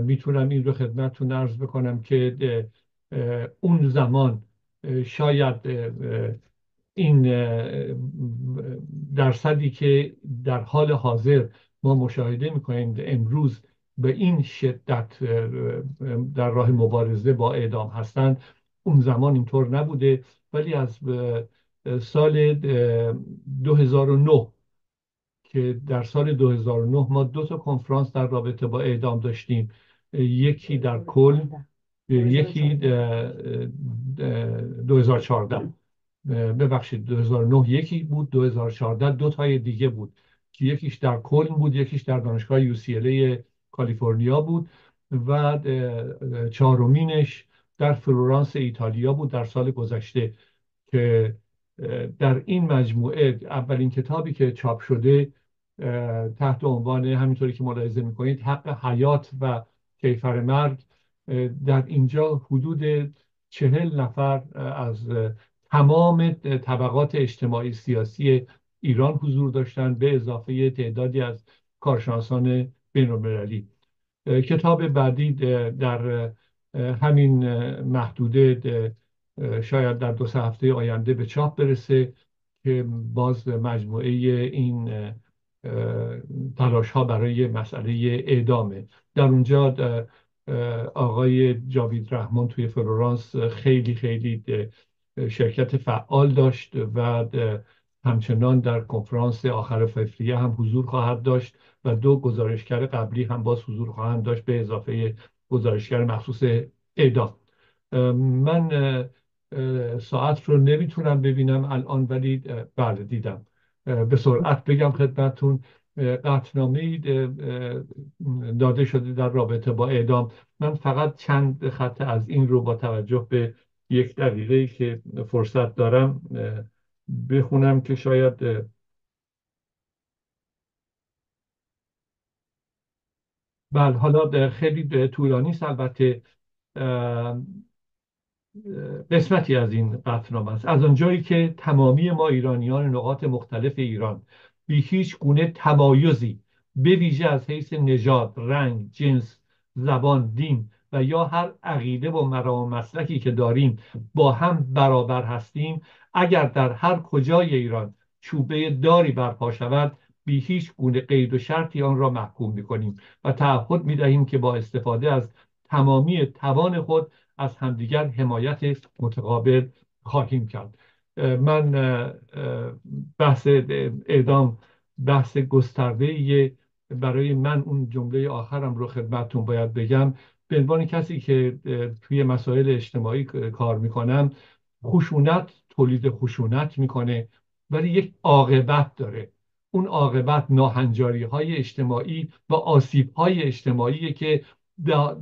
میتونم این رو خدمتتون عرض بکنم که اون زمان شاید این درصدی که در حال حاضر ما مشاهده میکنیم امروز به این شدت در راه مبارزه با اعدام هستند، اون زمان اینطور نبوده. ولی از سال 2009 که در سال 2009 ما 2 تا کنفرانس در رابطه با اعدام داشتیم، یکی در کلن، یکی 2014 ببخشید 2009 یکی بود، 2014 2 تای دیگه بود که یکیش در کلن بود، یکیش در دانشگاه UCLA کالیفرنیا بود و 4مینش در فلورانس ایتالیا بود در سال گذشته. که در این مجموعه اولین کتابی که چاپ شده تحت عنوان، همینطوری که ملاحظه میکنید، حق حیات و کیفر مرگ، در اینجا حدود 40 نفر از تمام طبقات اجتماعی سیاسی ایران حضور داشتند، به اضافه تعدادی از کارشناسان بین‌المللی. کتاب بعدی در همین محدوده شاید در 2-3 هفته آینده به چاپ برسه که باز مجموعه این تلاش ها برای مسئله اعدامه. در اونجا آقای جاوید رحمان توی فلورانس خیلی خیلی شرکت فعال داشت و همچنان در کنفرانس آخر فوریه هم حضور خواهد داشت و 2 گزارشگر قبلی هم باز حضور خواهند داشت به اضافه گزارشگر مخصوص اعدام. من ساعت رو نمیتونم ببینم الان، ولی بله دیدم. به سرعت بگم خدمتون، قطعنامه‌ای داده شده در رابطه با اعدام. من فقط چند خط از این رو با توجه به 1 دقیقه‌ای که فرصت دارم بخونم که شاید بله حالا خیلی طولانی است البته. قسمتی از این قطعنامه است. از آنجایی که تمامی ما ایرانیان نقاط مختلف ایران بی هیچ گونه تمایزی به ویژه از حیث نژاد، رنگ، جنس، زبان، دین و یا هر عقیده و مرام و مسلکی که داریم با هم برابر هستیم، اگر در هر کجای ایران چوبه داری برپا شود بی هیچ گونه قید و شرطی آن را محکوم می‌کنیم و تعهد می‌دهیم که با استفاده از تمامی توان خود از همدیگر حمایت متقابل خواهیم کرد. من بحث اعدام بحث گسترده‌ایه. برای من اون جمله آخرم رو خدمتتون باید بگم. به عنوان کسی که توی مسائل اجتماعی کار میکنم، خشونت تولید خشونت میکنه ولی یک عاقبت داره. اون عاقبت ناهنجاری های اجتماعی و آسیب های اجتماعی که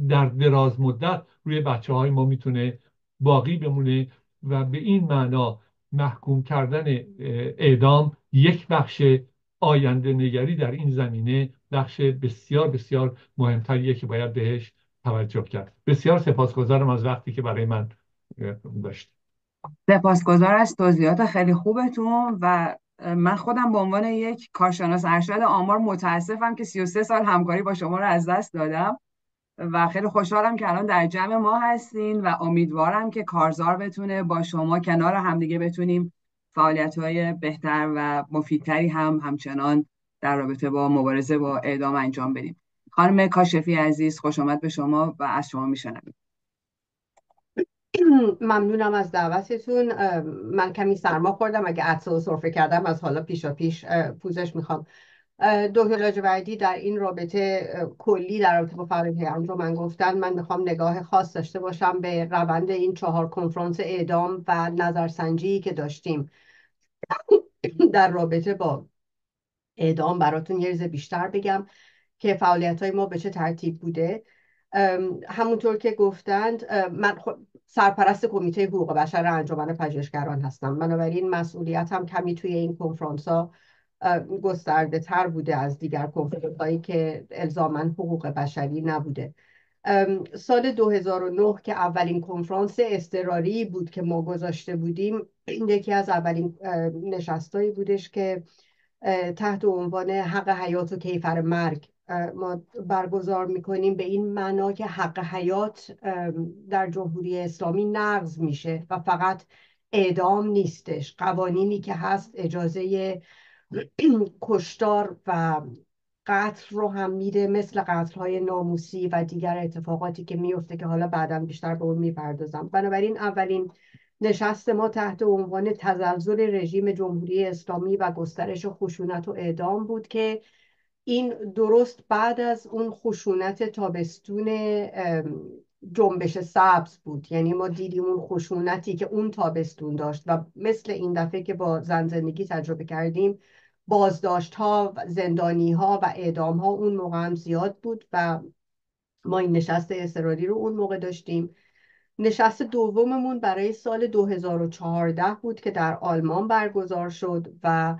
در دراز مدت روی بچه های ما میتونه باقی بمونه و به این معنا محکوم کردن اعدام یک بخش آینده نگری در این زمینه، بخش بسیار بسیار مهمتریه که باید بهش توجه کرد. بسیار سپاسگزارم از وقتی که برای من داشت. سپاسگزار از توضیحات خیلی خوبتون و من خودم به عنوان یک کارشناس ارشد آمار متاسفم که 33 سال همکاری با شما رو از دست دادم و خیلی خوشحالم که الان در جمع ما هستین و امیدوارم که کارزار بتونه با شما کنار همدیگه بتونیم فعالیت‌های بهتر و مفیدتری همچنان در رابطه با مبارزه با اعدام انجام بدیم. خانم کاشفی عزیز، خوش آمد به شما و از شما میشنویم. ممنونم از دعوتتون. من کمی سرما خوردم، اگه عطسه و سرفه کردم از حالا پیشا پیش پوزش میخوام. دکتر لاجوردی در این رابطه کلی در رابطه با فعالیت انجمن گفتن، من میخوام نگاه خاص داشته باشم به روند این 4 کنفرانس اعدام و نظرسنجی که داشتیم در رابطه با اعدام. براتون یه ریز بیشتر بگم که فعالیت های ما به چه ترتیب بوده. همونطور که گفتند، من سرپرست کمیته حقوق بشر انجمن پژوهشگران هستم، بنابراین مسئولیتم کمی توی این کنفرانس ها گسترده تر بوده از دیگر کنفرانس هایی که الزاماً حقوق بشری نبوده. سال 2009 که اولین کنفرانس اضطراری بود که ما گذاشته بودیم، یکی از اولین نشستایی بودش که تحت عنوان حق حیات و کیفر مرگ ما برگزار میکنیم، به این معنا که حق حیات در جمهوری اسلامی نقض میشه و فقط اعدام نیستش. قوانینی که هست اجازه کشتار و قتل رو هم میده، مثل قتل‌های ناموسی و دیگر اتفاقاتی که میفته که حالا بعداً بیشتر به اون میپردازم. بنابراین اولین نشست ما تحت عنوان تزلزل رژیم جمهوری اسلامی و گسترش خشونت و اعدام بود که این درست بعد از اون خشونت تابستون جنبش سبز بود. یعنی ما دیدیم اون خشونتی که اون تابستون داشت و مثل این دفعه که با زن زندگی تجربه کردیم، بازداشت ها، زندانی ها و اعدام ها اون موقع هم زیاد بود و ما این نشست اضطراری رو اون موقع داشتیم. نشست دوممون برای سال 2014 بود که در آلمان برگزار شد و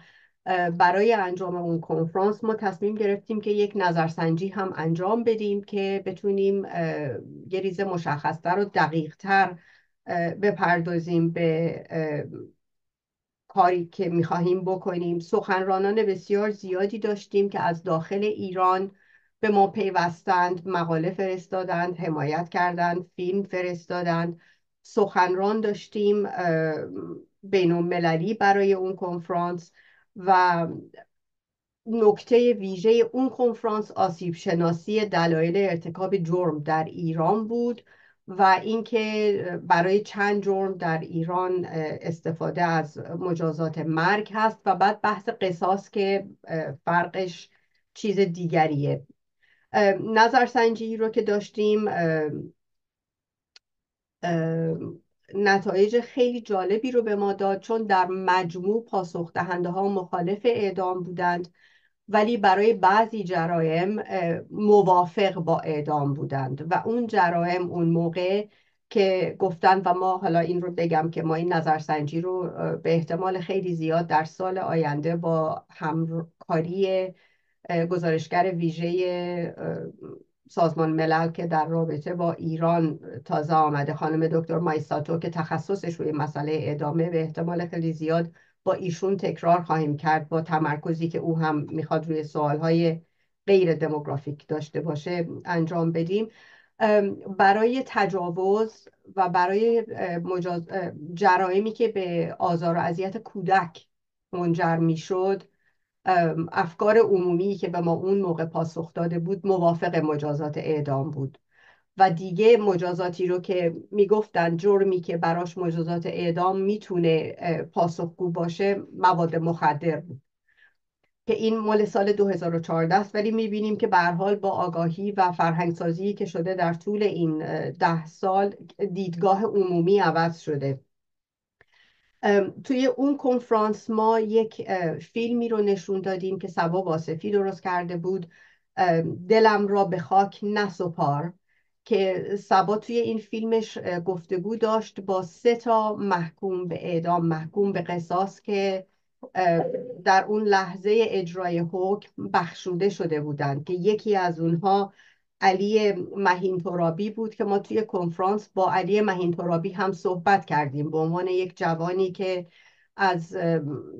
برای انجام اون کنفرانس ما تصمیم گرفتیم که یک نظرسنجی هم انجام بدیم که بتونیم یه ریز مشخصتر و دقیقتر بپردازیم به کاری که میخواهیم بکنیم. سخنرانان بسیار زیادی داشتیم که از داخل ایران به ما پیوستند، مقاله فرستادند، حمایت کردند، فیلم فرستادند. سخنران داشتیم بین المللی برای اون کنفرانس و نکته ویژه اون کنفرانس آسیب شناسی دلایل ارتکاب جرم در ایران بود و اینکه برای چند جرم در ایران استفاده از مجازات مرگ هست و بعد بحث قصاص که فرقش چیز دیگریه. نظرسنجی رو که داشتیم نتایج خیلی جالبی رو به ما داد، چون در مجموع پاسخ دهنده ها مخالف اعدام بودند ولی برای بعضی جرایم موافق با اعدام بودند و اون جرایم اون موقع که گفتن و ما حالا این رو بگم که ما این نظرسنجی رو به احتمال خیلی زیاد در سال آینده با همکاری گزارشگر ویژه سازمان ملل که در رابطه با ایران تازه آمده، خانم دکتر مایساتو که تخصصش روی مسئله اعدامه، به احتمال خیلی زیاد با ایشون تکرار خواهیم کرد با تمرکزی که او هم میخواد روی سوالهای غیر دموگرافیک داشته باشه انجام بدیم. برای تجاوز و برای جرائمی که به آزار و اذیت کودک منجر میشد، افکار عمومی که به ما اون موقع پاسخ داده بود موافق مجازات اعدام بود و دیگه مجازاتی رو که میگفتن جرمی که براش مجازات اعدام میتونه پاسخگو باشه مواد مخدر بود که این مال سال 2014 است، ولی میبینیم که به هر حال با آگاهی و فرهنگسازی که شده در طول این 10 سال دیدگاه عمومی عوض شده. توی اون کنفرانس ما یک فیلمی رو نشون دادیم که صبا واصفی درست کرده بود، دلم را به خاک نسپار، که صبا توی این فیلمش گفتگو داشت با 3 تا محکوم به اعدام، محکوم به قصاص که در اون لحظه اجرای حکم بخشوده شده بودند که یکی از اونها علی مهین ترابی بود که ما توی کنفرانس با علی مهین ترابی هم صحبت کردیم به عنوان یک جوانی که از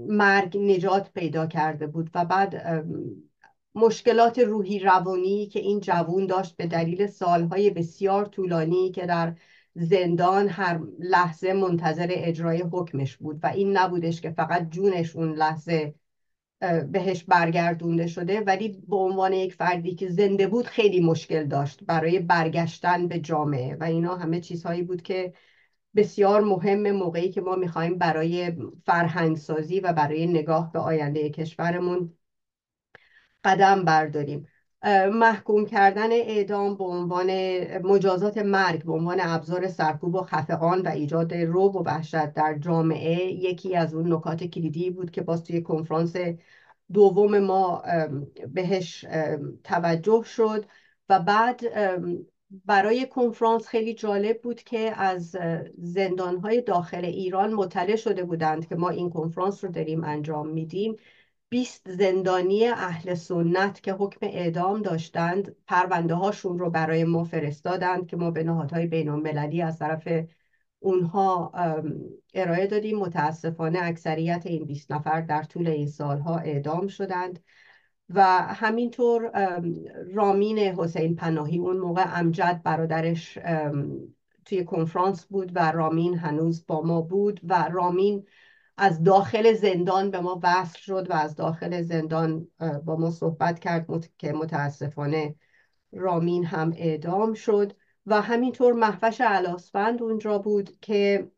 مرگ نجات پیدا کرده بود و بعد مشکلات روحی روانی که این جوان داشت به دلیل سالهای بسیار طولانی که در زندان هر لحظه منتظر اجرای حکمش بود و این نبودش که فقط جونش اون لحظه بهش برگردونده شده، ولی به عنوان یک فردی که زنده بود خیلی مشکل داشت برای برگشتن به جامعه و اینا همه چیزهایی بود که بسیار مهم موقعی که ما میخوایم برای فرهنگ سازی و برای نگاه به آینده کشورمون قدم برداریم. محکوم کردن اعدام به عنوان مجازات مرگ به عنوان ابزار سرکوب و خفقان و ایجاد رعب و وحشت در جامعه یکی از اون نکات کلیدی بود که باز توی کنفرانس دوم ما بهش توجه شد و بعد برای کنفرانس خیلی جالب بود که از زندانهای داخل ایران مطلع شده بودند که ما این کنفرانس رو داریم انجام میدیم. 20 زندانی اهل سنت که حکم اعدام داشتند پرونده هاشون رو برای ما فرستادند که ما به نهادهای بین المللی از طرف اونها ارائه دادیم. متاسفانه اکثریت این 20 نفر در طول این سالها اعدام شدند و همینطور رامین حسین پناهی، اون موقع امجد برادرش توی کنفرانس بود و رامین هنوز با ما بود و رامین از داخل زندان به ما وصل شد و از داخل زندان با ما صحبت کرد که متاسفانه رامین هم اعدام شد و همینطور مهوش الاسفند اونجا بود که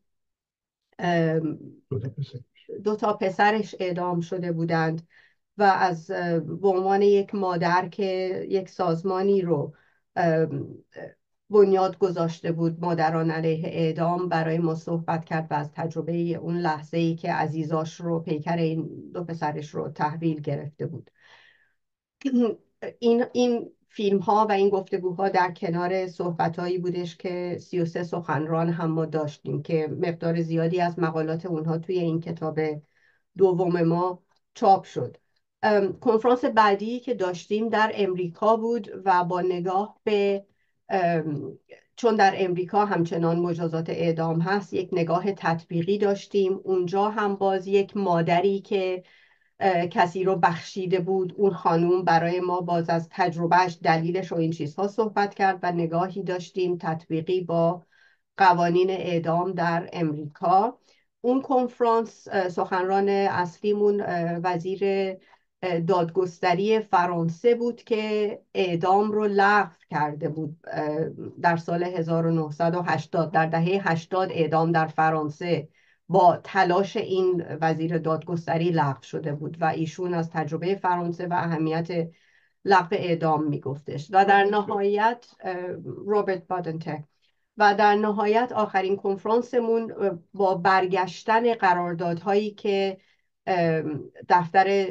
2 تا پسرش اعدام شده بودند و از به عنوان یک مادر که یک سازمانی رو بنیاد گذاشته بود مادران علیه اعدام برای ما صحبت کرد و از تجربه اون لحظه‌ای که عزیزاش رو پیکر این 2 پسرش رو تحویل گرفته بود. این فیلم ها و این گفتگوها در کنار صحبت هایی بودش که 33 سخنران هم ما داشتیم که مقدار زیادی از مقالات اونها توی این کتاب دوم ما چاپ شد. کنفرانس بعدی که داشتیم در امریکا بود و با نگاه به چون در امریکا همچنان مجازات اعدام هست یک نگاه تطبیقی داشتیم. اونجا هم باز یک مادری که کسی رو بخشیده بود، اون خانوم برای ما باز از تجربهش، دلیلش و این چیزها صحبت کرد و نگاهی داشتیم تطبیقی با قوانین اعدام در امریکا. اون کنفرانس سخنران اصلیمون وزیر دادگستری فرانسه بود که اعدام رو لغو کرده بود در سال 1980. در دهه 80 اعدام در فرانسه با تلاش این وزیر دادگستری لغو شده بود و ایشون از تجربه فرانسه و اهمیت لغو اعدام میگفتش و در نهایت روبرت بادنتک و در نهایت آخرین کنفرانسمون با برگشتن قراردادهایی که دفتر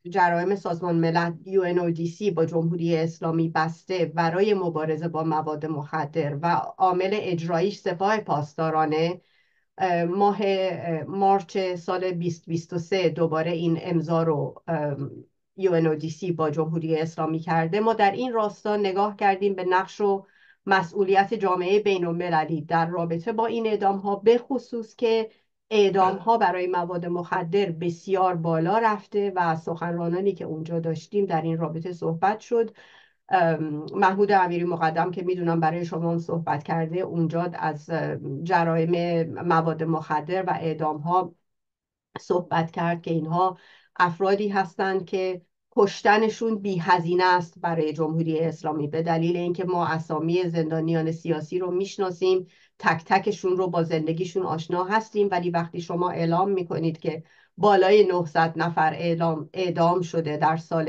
جرایم سازمان ملل UNODC با جمهوری اسلامی بسته برای مبارزه با مواد مخدر و عامل اجراییش سپاه پاسدارانه، ماه مارچ سال 2023 دوباره این امضا رو UNODC با جمهوری اسلامی کرده. ما در این راستا نگاه کردیم به نقش و مسئولیت جامعه بین المللی در رابطه با این اعدام ها، به خصوص که اعدام ها برای مواد مخدر بسیار بالا رفته و سخنرانانی که اونجا داشتیم در این رابطه صحبت شد. محمود امیری مقدم که میدونم برای شما هم صحبت کرده، اونجا از جرایم مواد مخدر و اعدام ها صحبت کرد که اینها افرادی هستند که کشتنشون بی هزینه است برای جمهوری اسلامی، به دلیل اینکه ما اسامی زندانیان سیاسی رو میشناسیم، تک تکشون رو با زندگیشون آشنا هستیم، ولی وقتی شما اعلام میکنید که بالای 900 نفر اعدام شده در سال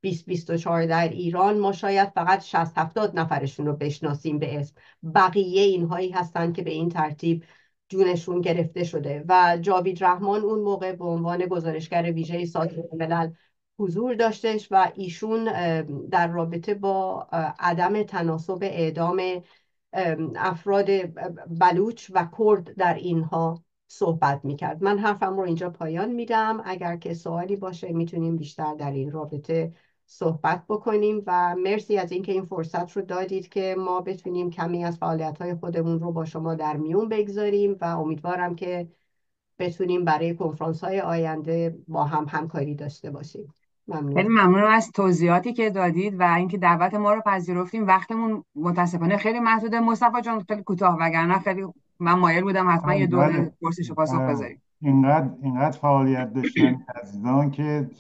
2024 در ایران، ما شاید فقط 60-70 نفرشون رو بشناسیم به اسم، بقیه اینهایی هستند که به این ترتیب جونشون گرفته شده. و جاوید رحمان اون موقع به عنوان گزارشگر ویژه سازمان ملل حضور داشتش و ایشون در رابطه با عدم تناسب اعدام افراد بلوچ و کرد در اینها صحبت میکرد. من حرفم رو اینجا پایان میدم. اگر که سوالی باشه میتونیم بیشتر در این رابطه صحبت بکنیم و مرسی از اینکه این فرصت رو دادید که ما بتونیم کمی از فعالیت‌های خودمون رو با شما در میون بگذاریم و امیدوارم که بتونیم برای کنفرانس‌های آینده با هم همکاری داشته باشیم. خیلی ممنون. ممنونم از توضیحاتی که دادید و اینکه دعوت ما رو پذیرفتیم. وقتمون متاسفانه خیلی محدوده. مصطفی جان خیلی کوتاه، وگرنه خیلی من مایل بودم حتما یه دور بله. پرسش و پاسخ بذاریم. اینقدر فعالیت داشتن عزیزان که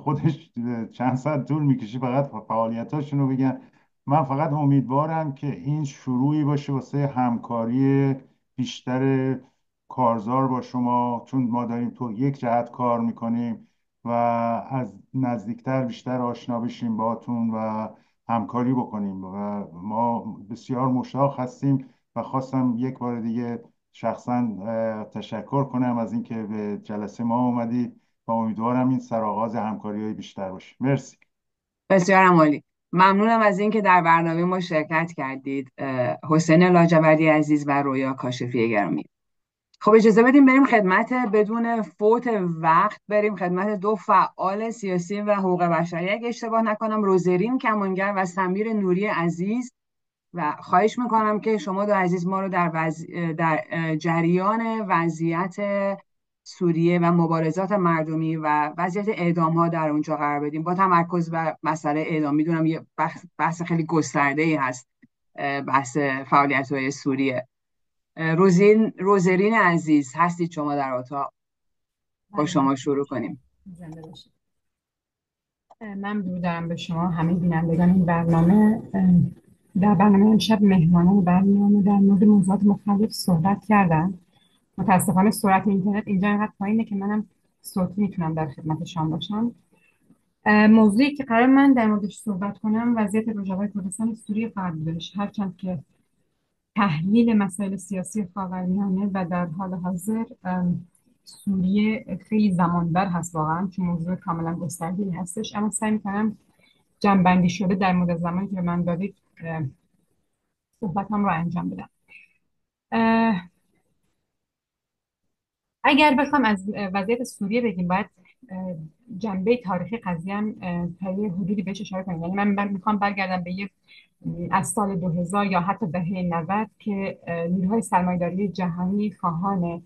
خودش چند ساعت طول میکشه فقط فعالیتاشون رو بگن. من فقط امیدوارم که این شروعی باشه واسه همکاری بیشتر کارزار با شما، چون ما داریم تو یک جهت کار میکنیم و از نزدیکتر بیشتر آشنا بشیم باتون و همکاری بکنیم و ما بسیار مشتاق هستیم و خواستم یک بار دیگه شخصا تشکر کنم از اینکه به جلسه ما اومدید و امیدوارم این سرآغاز همکاری های بیشتر باشه. مرسی. بسیارم عالی. ممنونم از اینکه در برنامه ما شرکت کردید، حسین لاجوردی عزیز و رویا کاشفی گرامی. خب اجازه بدیم بریم خدمت، بدون فوت وقت بریم خدمت دو فعال سیاسی و حقوق بشری، اگه اشتباه نکنم روزرین کمانگر و سمیر نوری عزیز. و خواهش میکنم که شما دو عزیز ما رو در جریان وضعیت سوریه و مبارزات مردمی و وضعیت اعدام ها در اونجا قرار بدیم، با تمرکز بر مسئله اعدام. میدونم یه بحث خیلی گسترده ای هست، بحث فعالیت های سوریه. روزرین عزیز هستید شما در اتاق؟ با شما شروع کنیم. زنده باشید. من درود دارم به شما همه بینندگان این برنامه. در برنامه امشب مهمانان برنامه در مورد موضوعات مختلف صحبت کردن. متاسفانه سرعت اینترنت اینجا اینقدر پایینه که منم صوتی میتونم در خدمت شما باشم. موضوعی که قرار من در موردش صحبت کنم وضعیت روجاوای کردستان سوریه خواهد بودش، هرچند که تحلیل مسائل سیاسی خاورمیانه و در حال حاضر سوریه خیلی زمانبر هست واقعا، چون موضوع کاملا گسترده‌ای هستش، اما سعی می‌کنم جمع‌بندی شده در مورد زمانی که به من دادید صحبتام رو انجام بدم. اگر بخوام از وضعیت سوریه بگیم، باید جنبه تاریخی قضیه هم تا یه حدودی بهش اشاره کنیم. یعنی من میخوام برگردم به از سال 2000 یا حتی دهه 90 که نیروهای سرمایه‌داری جهانی خواهان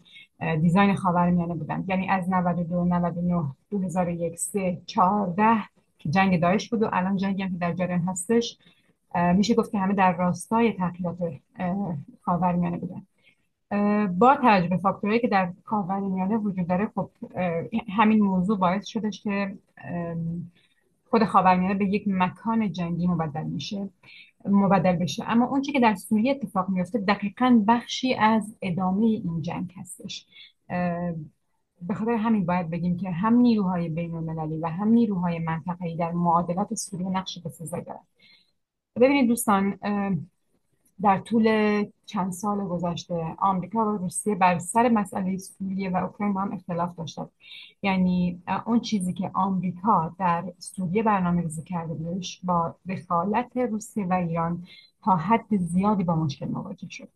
دیزاین خاورمیانه بودند. یعنی از 92 99 2001 3 14 که جنگ داعش بود و الان جنگی هم که در جریان هستش، میشه گفت که همه در راستای تغییرات خاورمیانه بودند. با توجه به فاکتورهایی که در خاورمیانه وجود داره، خب همین موضوع باعث شدش که خود خاورمیانه به یک مکان جنگی مبدل بشه. اما اون چیزی که در سوریه اتفاق میفته دقیقاً بخشی از ادامه این جنگ هستش. به خاطر همین باید بگیم که هم نیروهای بین‌المللی و هم نیروهای منطقه‌ای در معادلات سوریه نقش بسزایی دارند. ببینید دوستان، در طول چند سال گذشته آمریکا و روسیه بر سر مسئله سوریه و اوکراین با هم اختلاف داشتند. یعنی اون چیزی که آمریکا در سوریه برنامه‌ریزی کرده بودش با دخالت روسیه و ایران تا حد زیادی با مشکل مواجه شد.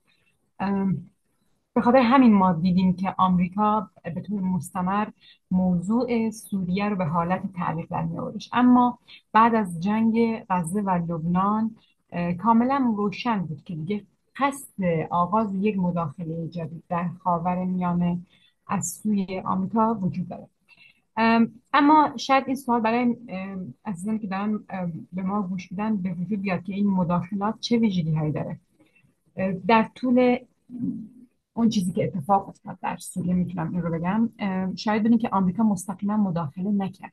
به خاطر همین ما دیدیم که آمریکا به طور مستمر موضوع سوریه رو به حالت تعلیق در می‌آوردش. اما بعد از جنگ غزه و لبنان کاملا روشن بود که دیگه قصد آغاز یک مداخله جدید در خاورمیانه از سوی آمریکا وجود داره. اما شاید این سوال برای عزیزانی که دارن به ما گوش میدن به وجود بیاد که این مداخلات چه ویژگی هایی داره. در طول اون چیزی که اتفاق افتاد در سوریه، میتونم این رو بگم، شاید ببینید که آمریکا مستقیما مداخله نکرد.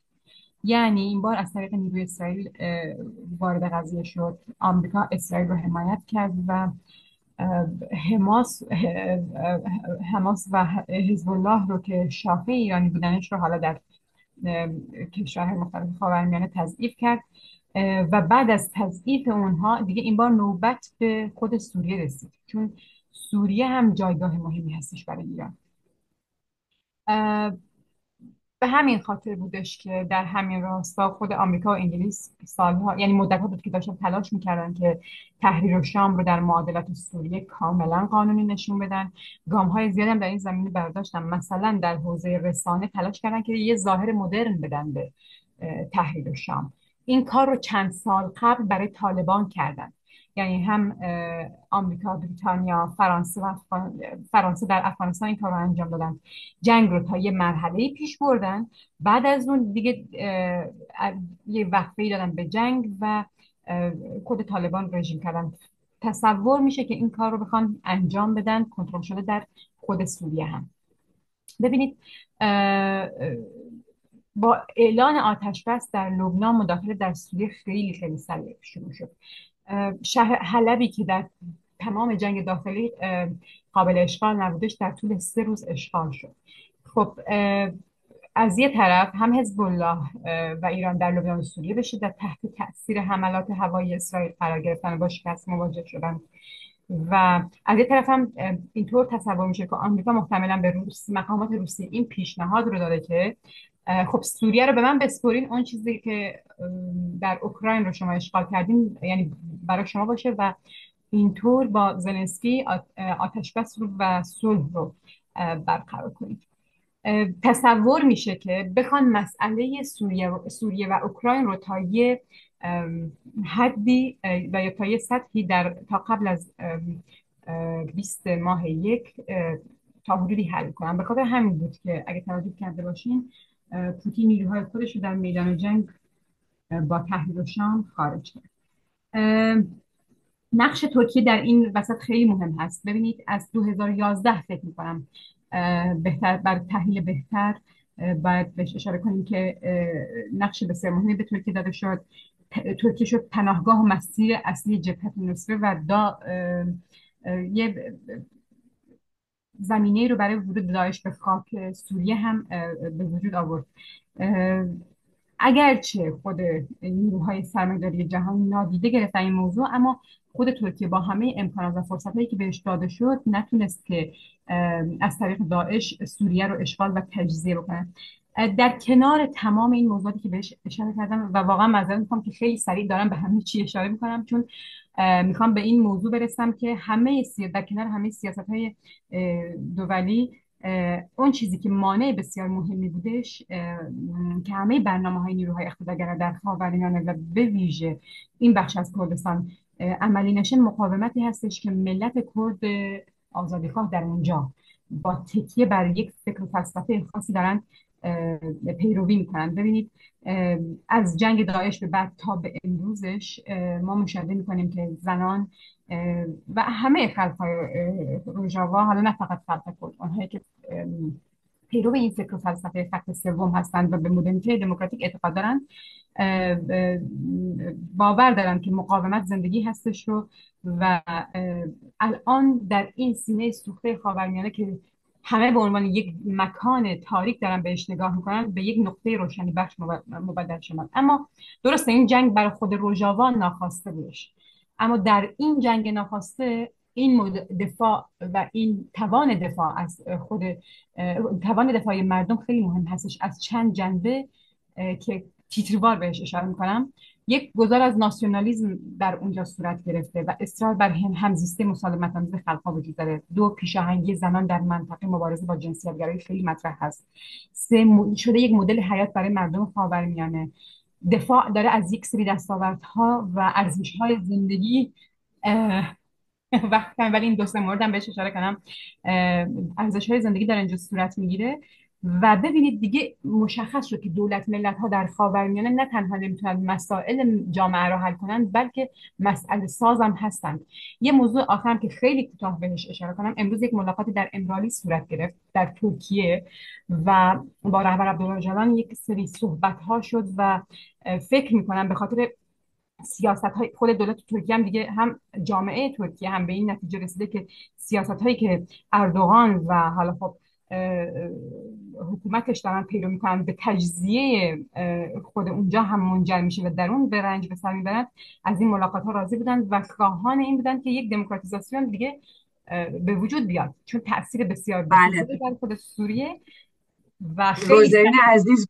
یعنی این بار از طریق نیروی اسرائیل وارد قضیه شد. آمریکا اسرائیل رو حمایت کرد و حماس و حزب الله رو که شاخه ایرانی بودنش رو حالا در کشورهای مختلف خاورمیانه تضعیف کرد و بعد از تضعیف اونها دیگه این بار نوبت به خود سوریه رسید، چون سوریه هم جایگاه مهمی هستش برای ایران. به همین خاطر بودش که در همین راستا خود آمریکا و انگلیس سالها، یعنی مدت‌ها بود که داشتن تلاش میکردن که تحریر شام رو در معادلات سوریه کاملا قانونی نشون بدن. گام‌های زیادی هم در این زمینه برداشتن. مثلا در حوزه رسانه تلاش کردن که یه ظاهر مدرن بدن به تحریر شام. این کار رو چند سال قبل برای طالبان کردن. یعنی هم آمریکا، بریتانیا، فرانسه در افغانستان این کار رو انجام دادن. جنگ رو تا یه مرحله پیش بردن، بعد از اون دیگه یه وقفه‌ای دادن به جنگ و خود طالبان رژیم کردن. تصور میشه که این کار رو بخوان انجام بدن کنترل شده در خود سوریه هم. ببینید با اعلان آتش بس در لبنان مداخله در سوریه خیلی خیلی سریع شروع شد. شهر حلبی که در تمام جنگ داخلی قابل اشغال نبودش در طول 3 روز اشغال شد. خب از یه طرف هم حزب الله و ایران در لبنان و سوریه به شدت تحت تاثیر حملات هوایی اسرائیل قرار گرفتن و با شکست مواجه شدن و از یه طرف هم اینطور تصور میشه که آمریکا محتملا به مقامات روسیه این پیشنهاد رو داده که خب سوریه رو به من بسپرین، اون چیزی که در اوکراین رو شما اشغال کردین یعنی برای شما باشه و اینطور با زلنسکی آتش بس رو و صلح رو برقرار کنید. تصور میشه که بخوان مسئله سوریه و اوکراین رو تا یه حدی و یا تا یه سطحی تا قبل از 20 ماه یک تا حدودی حل کنن. به خاطر همین بود که اگه توجه کرده باشین پوتین نیروهای خودش رو در میدان جنگ با تحریر شام خارج کرد. نقش ترکیه در این وسط خیلی مهم هست. ببینید از 2011 فکر میکنم بهتر بر تحلیل بهتر باید بهش اشاره کنیم که نقش بسیار مهمی به ترکیه داده شد. ترکیه شد پناهگاه و مسیر اصلی جبهه نصره و یه زمینه رو برای ورود داعش به خاک سوریه هم به وجود آورد. اگرچه خود نیروهای سرمایه‌داری جهانی نادیده گرفتن این موضوع، اما خود ترکیه با همه امکانات و فرصت‌هایی که بهش داده شد نتونست که از طریق داعش سوریه رو اشغال و تجزیه بکنه. در کنار تمام این موضوعاتی که بهش اشاره کردم و واقعا معذرت میخوام که خیلی سریع دارم به همه چی اشاره میکنم، چون میخوام به این موضوع برسم که در کنار همه سیاست‌های دولی اون چیزی که مانع بسیار مهمی بودش که همه برنامه‌های نیروهای اقتدارگرا در خاورمیانه و به ویژه این بخش از کردستان عملی نشه، مقاومتی هستش که ملت کرد آزادیخواه در اونجا با تکیه بر یک فکر و فلسفه خاصی دارن پیروی میکنن. ببینید از جنگ داعش به بعد تا به امروزش ما مشاهده میکنیم که زنان و همه خلق‌های روژاوا، حالا نه فقط خلق کرد، آنهایی که پیرو این فکر و فلسفه فکر سوم هستند و به مدرنیته دموکراتیک اعتقاد دارن، باور دارن که مقاومت زندگی هستش و الان در این سینه سوخته خاورمیانه که همه به عنوان یک مکان تاریک دارن بهش نگاه میکنن، به یک نقطه روشنی بخش مبدل شدن. اما درسته این جنگ برای خود روژاوا ناخواسته بودش، اما در این جنگ ناخواسته این دفاع و این توان دفاع از خود توان دفاعی مردم خیلی مهم هستش از چند جنبه که تیتروار بهش اشاره میکنم. یک، گذار از ناسیونالیسم در اونجا صورت گرفته و اصرار بر همزیستی مسالمت‌آمیز خلق‌ها وجود داره. 2، پیشاهنگی زنان در منطقه مبارزه با جنسیت‌گرایی خیلی مطرح هست. 3، شده یک مدل حیات برای مردم خاورمیانه. دفاع داره از یک سری دستاوردها و ارزش‌های زندگی ولی این 2 مورد هم بهش اشاره کنم، ارزش‌های زندگی در اینجا صورت میگیره. و ببینید دیگه مشخص شد که دولت ملت ها در خاورمیانه نه تنها نمیتونن مسائل جامعه رو حل کنن، بلکه مسئله ساز هم هستن. یه موضوع آخرم که خیلی کوتاه بهش اشاره کنم، امروز یک ملاقاتی در امرالی صورت گرفت در ترکیه و با رهبر عبدالله یک سری صحبت ها شد و فکر میکنم به خاطر سیاست های خود دولت ترکیه هم دیگه، هم جامعه ترکیه هم به این نتیجه رسیده که سیاست هایی که اردوغان و حالا خب حکومتش دارن پیرو میکنن به تجزیه خود اونجا هم منجر میشه و در اون به رنج به سر میبرن. از این ملاقات ها راضی بودن و خواهان این بودن که یک دموکراتیزاسیون دیگه به وجود بیاد، چون تاثیر بسیار بسیاری در خود سوریه و روزرین عزیز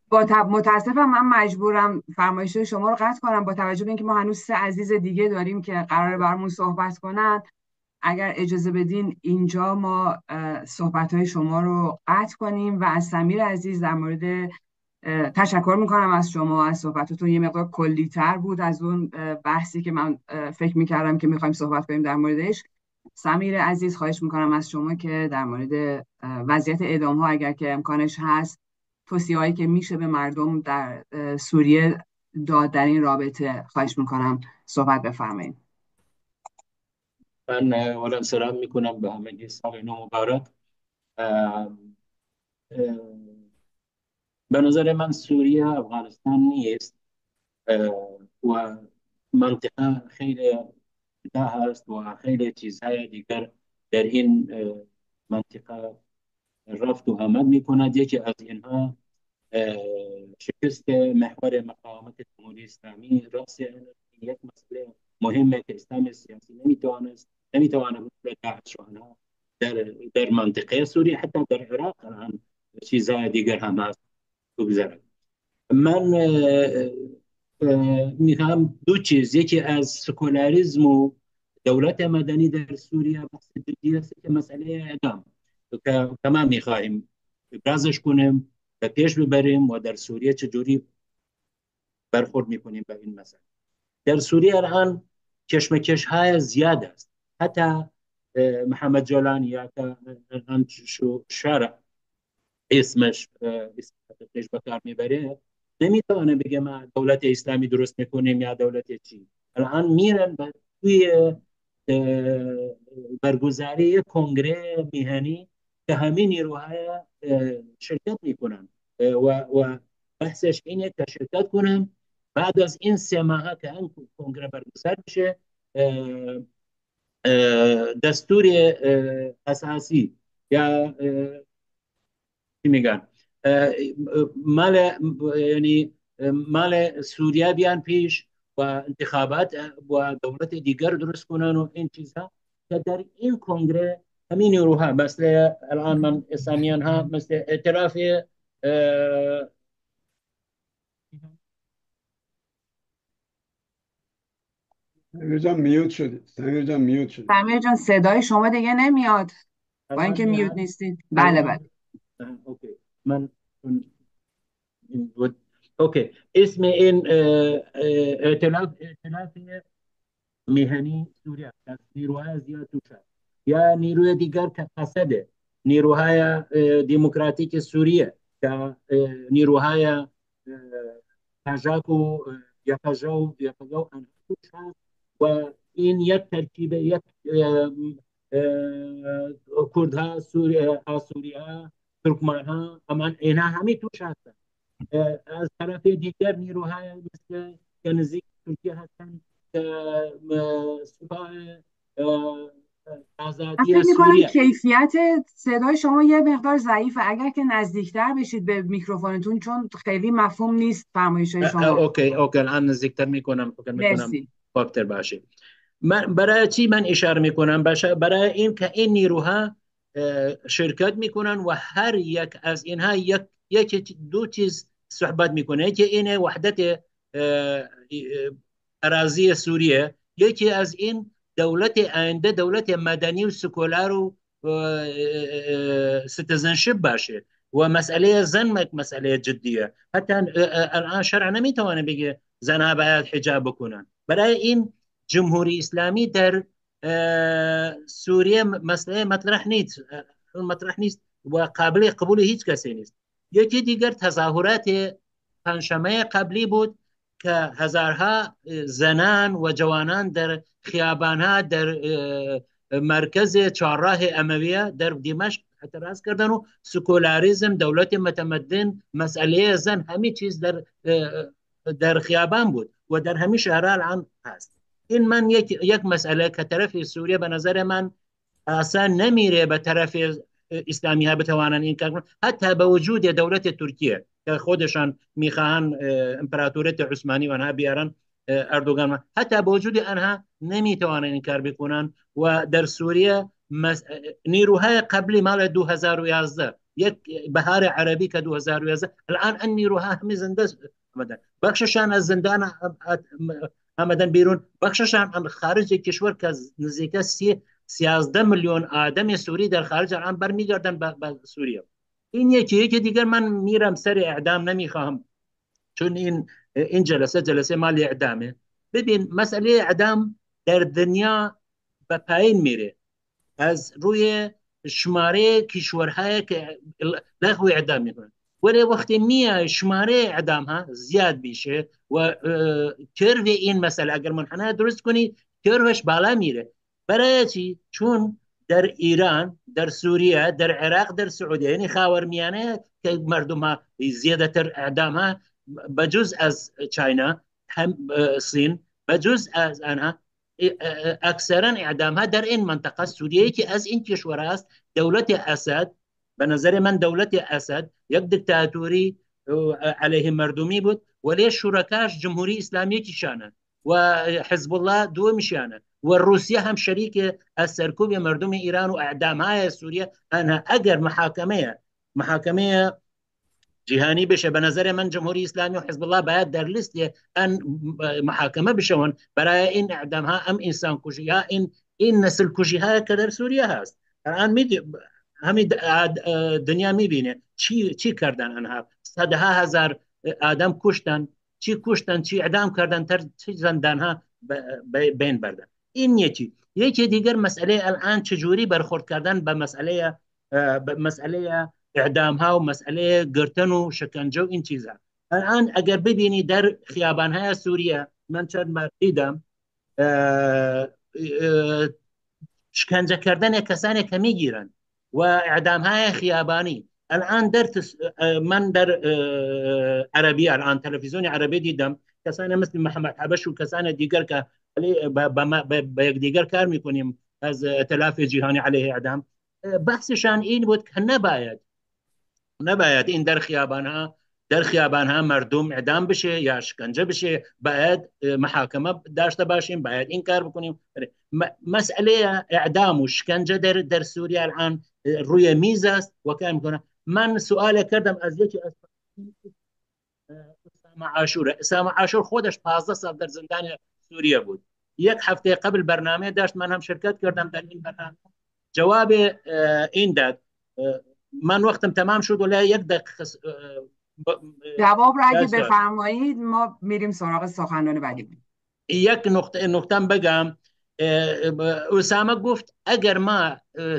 متاسفم من مجبورم فرمایش شما رو قطع کنم با توجه به اینکه ما هنوز 3 عزیز دیگه داریم که قراره برامون صحبت کنن. اگر اجازه بدین اینجا ما صحبت‌های شما رو قطع کنیم و از سمیر عزیز در مورد تشکر میکنم از شما. از صحبتتون یه مقدار کلی‌تر بود از اون بحثی که من فکر میکردم که میخوایم صحبت کنیم در موردش. سمیر عزیز، خواهش میکنم از شما که در مورد وضعیت اعدام ها اگر که امکانش هست، توصیه‌هایی که میشه به مردم در سوریه داد در این رابطه، خواهش میکنم صحبت بفرمایید. من اولا سلام میکنم به همگی، سال نو مبارک. به نظر من سوریه افغانستان نیست و منطقه خیلی ده هست و خیلی چیزهای دیگر در این منطقه رفت و آمد میکند. یکی از اینها شکست محور مقاومت جمهوری اسلامی راست یک مسئله مهمه که اسلام سیاسی نمیتواند داعش و آنها در منطقه سوریه، حتی در عراق الان چیزهای دیگر هم هست بگذارد. من میخوام دو چیز، یکی از سکولاریسم و دولت مدنی در سوریه بحث جدی است که مسئله اعدام که ما میخواهیم ابرازش کنیم و پیش ببریم و در سوریه چجوری برخورد میکنیم به این مسئله. در سوریه الان کشمکش های زیاد است. حتی محمد جولانی یا شارع اسمش بکار میبره نمیتونه بگه ما دولت اسلامی درست میکنیم یا دولت چی. الان میرن توی برگزاری کنگره میهنی که همین نیروهای شرکت میکنن و بحثش اینه که شرکت کنن. بعد از این 3 ماه که این کنگره برگزار بشه، دستور اساسی یا چی میگن مال یعنی مال سوریه بیان پیش و انتخابات و دولت دیگر درست کنن و این چیزها که در این کنگره همین نیروها مثل الان من اسامیان ها مثل ائتلاف سمیر جان میوت شدی. سمیر جان صدای شما دیگه نمیاد با اینکه میوت نیستید. بله. اوکی. من اوکی. اسم این ائتلاف میهنی سوریه از نیروهای زیاد توش هست یا نیروی دیگر که قصده نیروهای دموکراتیک سوریه که نیروهای پژاک و یپژو آنها توش هست و این یک ترکیب یک کردها سوریه ترکمنها اما اینا همه توش هستن. از طرف دیگر نیروهای مثل که نزدیک ترکیه هستن سپاه آزادی فکر می‌کنم سوریه. کیفیت صدای شما یه مقدار ضعیفه. اگر که نزدیکتر بشید به میکروفونتون چون خیلی مفهوم نیست فرمایش‌های شما. اوکی الان نزدیکتر میکنم خوبتر باشه. من برای چی من اشاره میکنم؟ برای این که این نیروها شرکت میکنن و هر یک از اینها یک دو چیز صحبت میکنه. یکی اینه وحدت اراضی سوریه، یکی از این دولت آینده دولت مدنی و سکولار و سیتیزنشیپ باشه و مسئله زن مسئله جدیه. حتی الان شرع نمیتونه بگه زنها باید حجاب بکنن. برای این جمهوری اسلامی در سوریه مسئله مطرح نیست و قابل قبول هیچ کسی نیست. یکی دیگر تظاهرات پنجشنبه قبلی بود که هزارها زنان و جوانان در خیابانها در مرکز چهارراه امویه در دمشق اعتراض کردن و سکولاریسم، دولت متمدن، مسئله زن، همه چیز در خیابان بود و در همه شهرها الان هست. این من یک مسئله که طرف سوریه به نظر من آسان نمیره به طرف اسلامی ها بتوانن این کار کنن. حتی به وجود دولت ترکیه که خودشان میخواهن امپراتوریت عثمانی و آنها بیارن اردوغان، حتی به وجود آنها نمیتوانن این کار بکنن. و در سوریه نیروهای قبلی مال 2011 یک بهار عربی که 2011 الان این نیروها همه زنده آمدن، بخششان از زندان آمدن بیرون، بخششان خارج کشور که نزدیک 13 میلیون آدم سوری در خارج الان برمیگردن به سوریه. این یکی دیگر من میرم سر اعدام نمیخواهم، چون این جلسه مال اعدامه. ببین مسئله اعدام در دنیا به پایین میره از روی شماره کشورهای که لغو اعدام میکنن، ولی وقتی میاد شماره اعدام ها زیاد میشه و کرو این مسئله اگر منحنى درست کنی کروش بالا میره. برای چی؟ چون در ایران، در سوریه، در عراق، در سعودیه، یعنی خاورمیانه که مردم ها زیادتر اعدام ها بجز از چاینا، هم صین، بجز از آنها اکثرا اعدام ها در این منطقه سوریه که از این کشور است. دولت اسد به نظر من دولت اسد یک دیکتاتوری علیه مردمی بود، ولی شرکاش جمهوری اسلامی کشانه و حزب الله دو میشانه و روسیه هم شریک از سرکوب مردم ایران و اعدام های سوریه. انا اگر محاکمه جهانی بشه، به نظر من جمهوری اسلامی و حزب الله باید در لیست ان محاکمه بشون برای این اعدام ها، ام انسان کشی ها، این نسل کشی ها که در سوریه هست. الان همین دنیا میبینه چی کردن آنها. صدها هزار آدم کشتن، چی اعدام کردن، چی زندان ها بین بردن. این یکی دیگر مسئله الان چجوری برخورد کردن به مسئله اعدام ها و مسئله گرتن و شکنجه و این چیزها. الان اگر ببینی در خیابان های سوریه، من چند بار دیدم شکنجه کردن کسانی که میگیرن و اعدام های خیابانی. الان من در عربی، الان تلویزیون عربی دیدم کسانی مثل محمد حبش و کسانی دیگر که با یک دیگر کار میکنیم از ائتلاف جهانی علیه اعدام، بحثشان این بود که نباید این در خیابان ها مردم اعدام بشه یا شکنجه بشه، باید محاکمه داشته باشیم، باید این کار بکنیم. مسئله اعدام و شکنجه در سوریه الان روی میز است و کار میکنه. من سوال کردم از یکی از اسامه عاشور خودش 15 سال در زندان سوریه بود. یک هفته قبل برنامه داشت، من هم شرکت کردم در این برنامه. جواب این داد من وقتم تمام شد ولی یک دقیقه جواب را اگه بفرمایید ما میریم سراغ سخنران بعدی. یک نقطه بگم. اسامه گفت اگر ما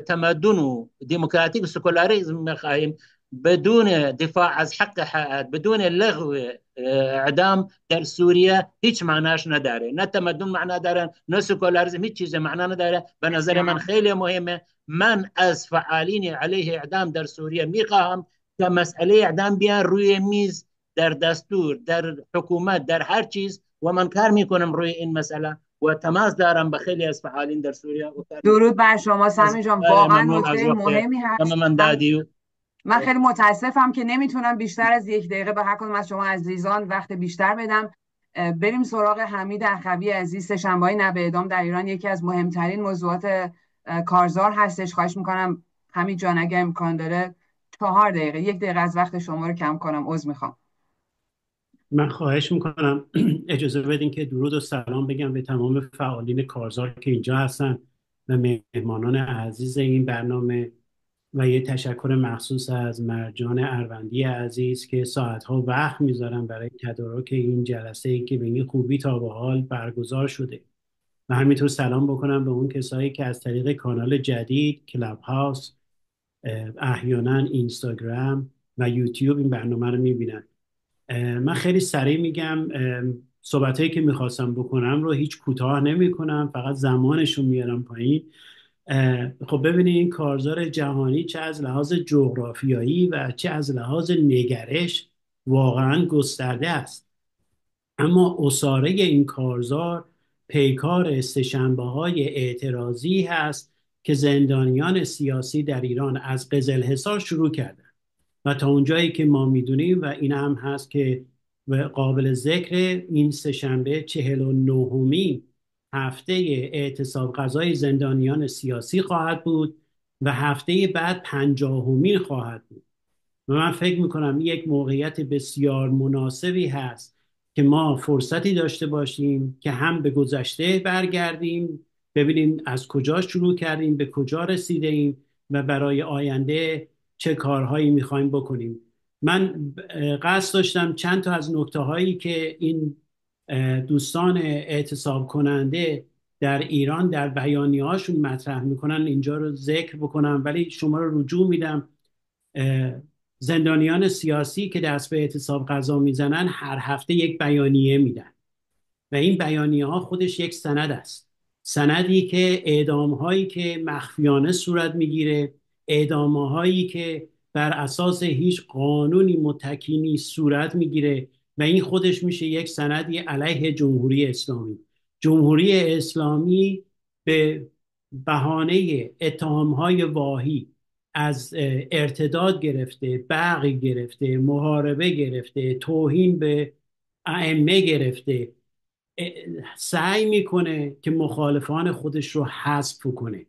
تمدن و دموکراتیک و سکولاریسم میخواهیم بدون دفاع از حق حیات، بدون لغو اعدام در سوریه هیچ معناش نداره. نه تمدن معنا داره، نه سکولاریسم، هیچ چیز معنا نداره. به نظر من خیلی مهمه. من از فعالین علیه اعدام در سوریه میخواهم که مسئله اعدام بیان روی میز، در دستور، در حکومت، در هر چیز، و من کار میکنم روی این مسئله و تماس دارم با خیلی از فعالین در سوریه. درود بر شما سامی جان، واقعا نکته مهمی هست. من خیلی متاسفم که نمیتونم بیشتر از 1 دقیقه به هر کدوم از شما عزیزان وقت بیشتر بدم. بریم سراغ حمید اخوی عزیز. سه‌شنبه‌های نبع اعدام در ایران یکی از مهمترین موضوعات کارزار هستش. خواهش میکنم حمید جان اگه امکان داره 4 دقیقه، 1 دقیقه از وقت شما رو کم کنم، عذر میخوام. من خواهش میکنم اجازه بدین که درود و سلام بگم به تمام فعالین کارزار که اینجا هستن و مهمانان عزیز این برنامه، و یه تشکر مخصوص از مرجان اروندی عزیز که ساعتها وقت میذارن برای تدارک این جلسه‌ای که به این خوبی تا به حال برگزار شده. و همینطور سلام بکنم به اون کسایی که از طریق کانال جدید کلاب هاوس، احیانا اینستاگرام و یوتیوب این برنامه رو میبینن. من خیلی سریع میگم، صحبتایی که میخواستم بکنم رو هیچ کوتاه نمیکنم، فقط زمانشو میارم پایین. خب ببینید این کارزار جهانی چه از لحاظ جغرافیایی و چه از لحاظ نگرش واقعا گسترده است، اما اصاره این کارزار پیکار سه‌شنبه‌های اعتراضی هست که زندانیان سیاسی در ایران از قزلحصار شروع کردن و تا اونجایی که ما میدونیم، و این هم هست که قابل ذکر، این سه‌شنبه 49مین هفته اعتصاب غذای زندانیان سیاسی خواهد بود و هفته بعد 50مین خواهد بود. و من فکر میکنم یک موقعیت بسیار مناسبی هست که ما فرصتی داشته باشیم که هم به گذشته برگردیم، ببینیم از کجا شروع کردیم، به کجا رسیده ایم و برای آینده چه کارهایی میخوایم بکنیم. من قصد داشتم چند تا از نکته هایی که این دوستان اعتصاب کننده در ایران در بیانیه هاشون مطرح میکنن اینجا رو ذکر بکنم، ولی شما رو رجوع میدم. زندانیان سیاسی که دست به اعتصاب غذا میزنن هر هفته یک بیانیه میدن و این بیانیه ها خودش یک سند است، سندی که اعدام هایی که مخفیانه صورت میگیره، اعدام هایی که بر اساس هیچ قانونی متکی نیست صورت میگیره و این خودش میشه یک سندی علیه جمهوری اسلامی. جمهوری اسلامی به بهانه اتهام های واهی از ارتداد گرفته، بغی گرفته، محاربه گرفته، توهین به ائمه گرفته، سعی میکنه که مخالفان خودش رو حذف کنه.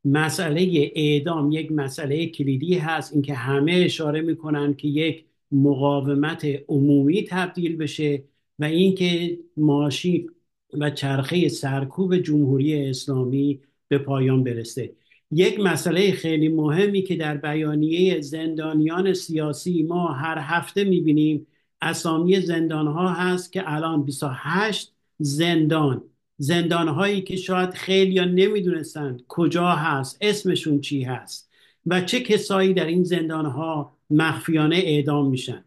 مسئله اعدام یک مسئله کلیدی هست، اینکه همه اشاره میکنن که یک مقاومت عمومی تبدیل بشه و اینکه ماشین و چرخه سرکوب جمهوری اسلامی به پایان برسه. یک مسئله خیلی مهمی که در بیانیه زندانیان سیاسی ما هر هفته میبینیم اسامی زندان ها هست که الان 28 زندان هایی که شاید خیلی ها نمیدونستند کجا هست، اسمشون چی هست و چه کسایی در این زندان ها مخفیانه اعدام میشن.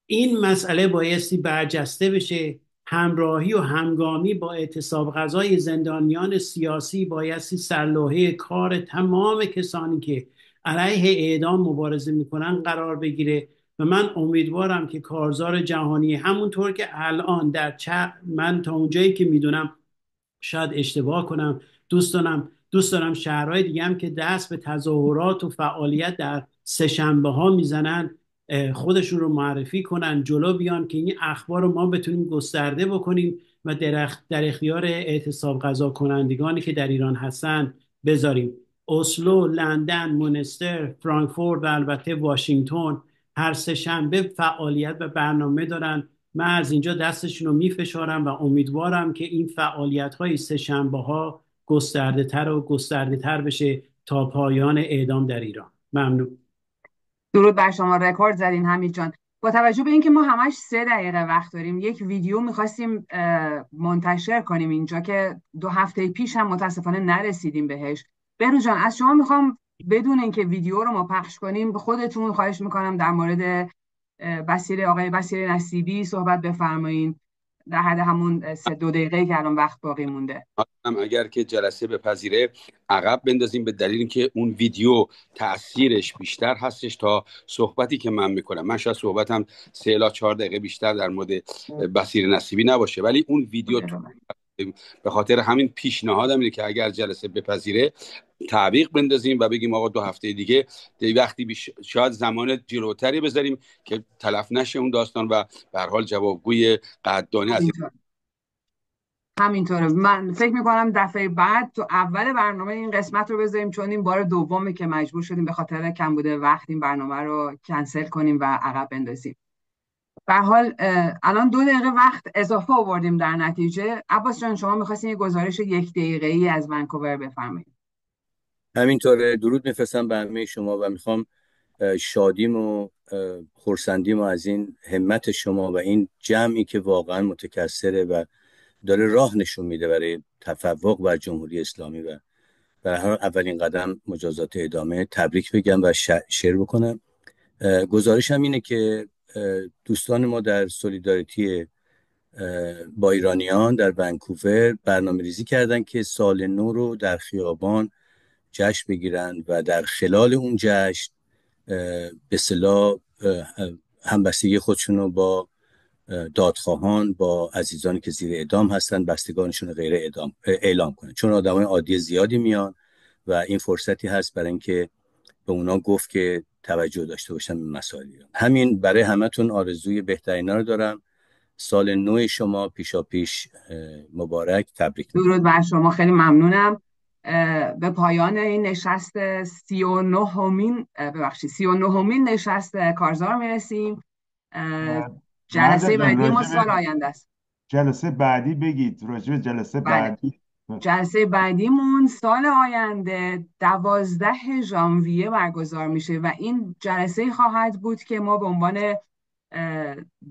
این مسئله بایستی برجسته بشه. همراهی و همگامی با اعتصاب غذای زندانیان سیاسی بایستی سرلوحه کار تمام کسانی که علیه اعدام مبارزه میکنن قرار بگیره و من امیدوارم که کارزار جهانی همونطور که الان من تا اونجایی که میدونم، شاید اشتباه کنم، دوست دارم شهرهای دیگه هم که دست به تظاهرات و فعالیت در سه‌شنبه ها میزنن خودشون رو معرفی کنن، جلو بیان که این اخبار رو ما بتونیم گسترده بکنیم و در اختیار اعتصاب غذا کنندگانی که در ایران هستن بذاریم. اسلو، لندن، منستر، فرانکفورت و البته واشنگتن هر سه‌شنبه فعالیت و برنامه دارن. من از اینجا دستشون رو میفشارم و امیدوارم که این فعالیت های سه‌شنبه ها گسترده تر بشه تا پایان اعدام در ایران. ممنون. درود بر شما. رکورد زدین حمید جان. با توجه به اینکه ما همش 3 دقیقه وقت داریم، یک ویدیو میخواستیم منتشر کنیم اینجا که 2 هفته پیش هم متاسفانه نرسیدیم بهش. بهروز جان از شما میخوام بدون اینکه ویدیو رو ما پخش کنیم، به خودتون خواهش میکنم در مورد آقای بصیر نصیبی صحبت بفرمایین در حد همون 2 دقیقه که الان وقت باقی مونده. اگر که جلسه بپذیره عقب بندازیم، به دلیل که اون ویدیو تأثیرش بیشتر هستش تا صحبتی که من میکنم. من شاید صحبتم 3 الی 4 دقیقه بیشتر در مورد بصیر نصیبی نباشه، ولی اون ویدیو به خاطر همین پیشنهادم اینه که اگر جلسه بپذیره تعویق بندازیم و بگیم آقا 2 هفته دیگه وقتی شاید زمان جلوتری بذاریم که تلف نشه اون داستان و به هر حال جوابگوی قدردانی از همینطوره. من فکر میکنم دفعه بعد تو اول برنامه این قسمت رو بذاریم، چون این بار دومه که مجبور شدیم به خاطر کمبود وقت این برنامه رو کنسل کنیم و عقب بندازیم. به هر حال الان 2 دقیقه وقت اضافه آوردیم در نتیجه. عباس جان شما می‌خواستین یه گزارش 1 دقیقه‌ای از ونکوور بفرمایید. همینطوره. درود میفرستم به همه شما و میخوام شادیم و خرسندیم از این همت شما و این جمعی که واقعا متکثره و داره راه نشون میده برای تفوق بر جمهوری اسلامی و به هر اولین قدم مجازات اعدامه تبریک بگم و شیر بکنم. گزارشم اینه که دوستان ما در سولیداریتی با ایرانیان در ونکوور برنامه ریزی کردن که سال نو رو در خیابان جشن بگیرن و در خلال اون جشن به اصطلاح همبستگی خودشون رو با دادخواهان، با عزیزانی که زیر اعدام هستن، بستگانشون رو غیر اعدام اعلام کنن، چون آدمای عادی زیادی میان و این فرصتی هست برای اینکه به اونا گفت که توجه داشته باشن به مسائل ایران. همین برای همتون آرزوی بهترینا رو دارم. سال نو شما پیشا پیش مبارک. تبریک. درود بر شما. خیلی ممنونم. به پایان این نشست 39مین نشست کارزار میرسیم. جلسه بعدی ما سال آینده است. جلسه بعدی بگید، راجع به جلسه بعدی جلسه بعدیمون سال آینده 12 ژانویه برگزار میشه و این جلسه خواهد بود که ما به عنوان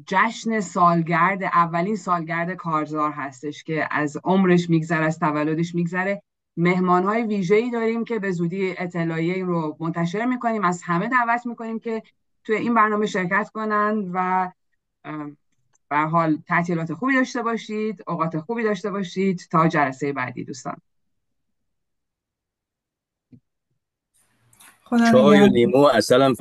جشن سالگرد، اولین سالگرد کارزار هستش که از عمرش میگذره، از تولدش میگذره. مهمانهای ویژه‌ای داریم که به زودی اطلاعیه این رو منتشر میکنیم. از همه دعوت میکنیم که توی این برنامه شرکت کنن و به هر حال تعطیلات خوبی داشته باشید، اوقات خوبی داشته باشید تا جلسه بعدی دوستان. چای و لیمو و عسل هم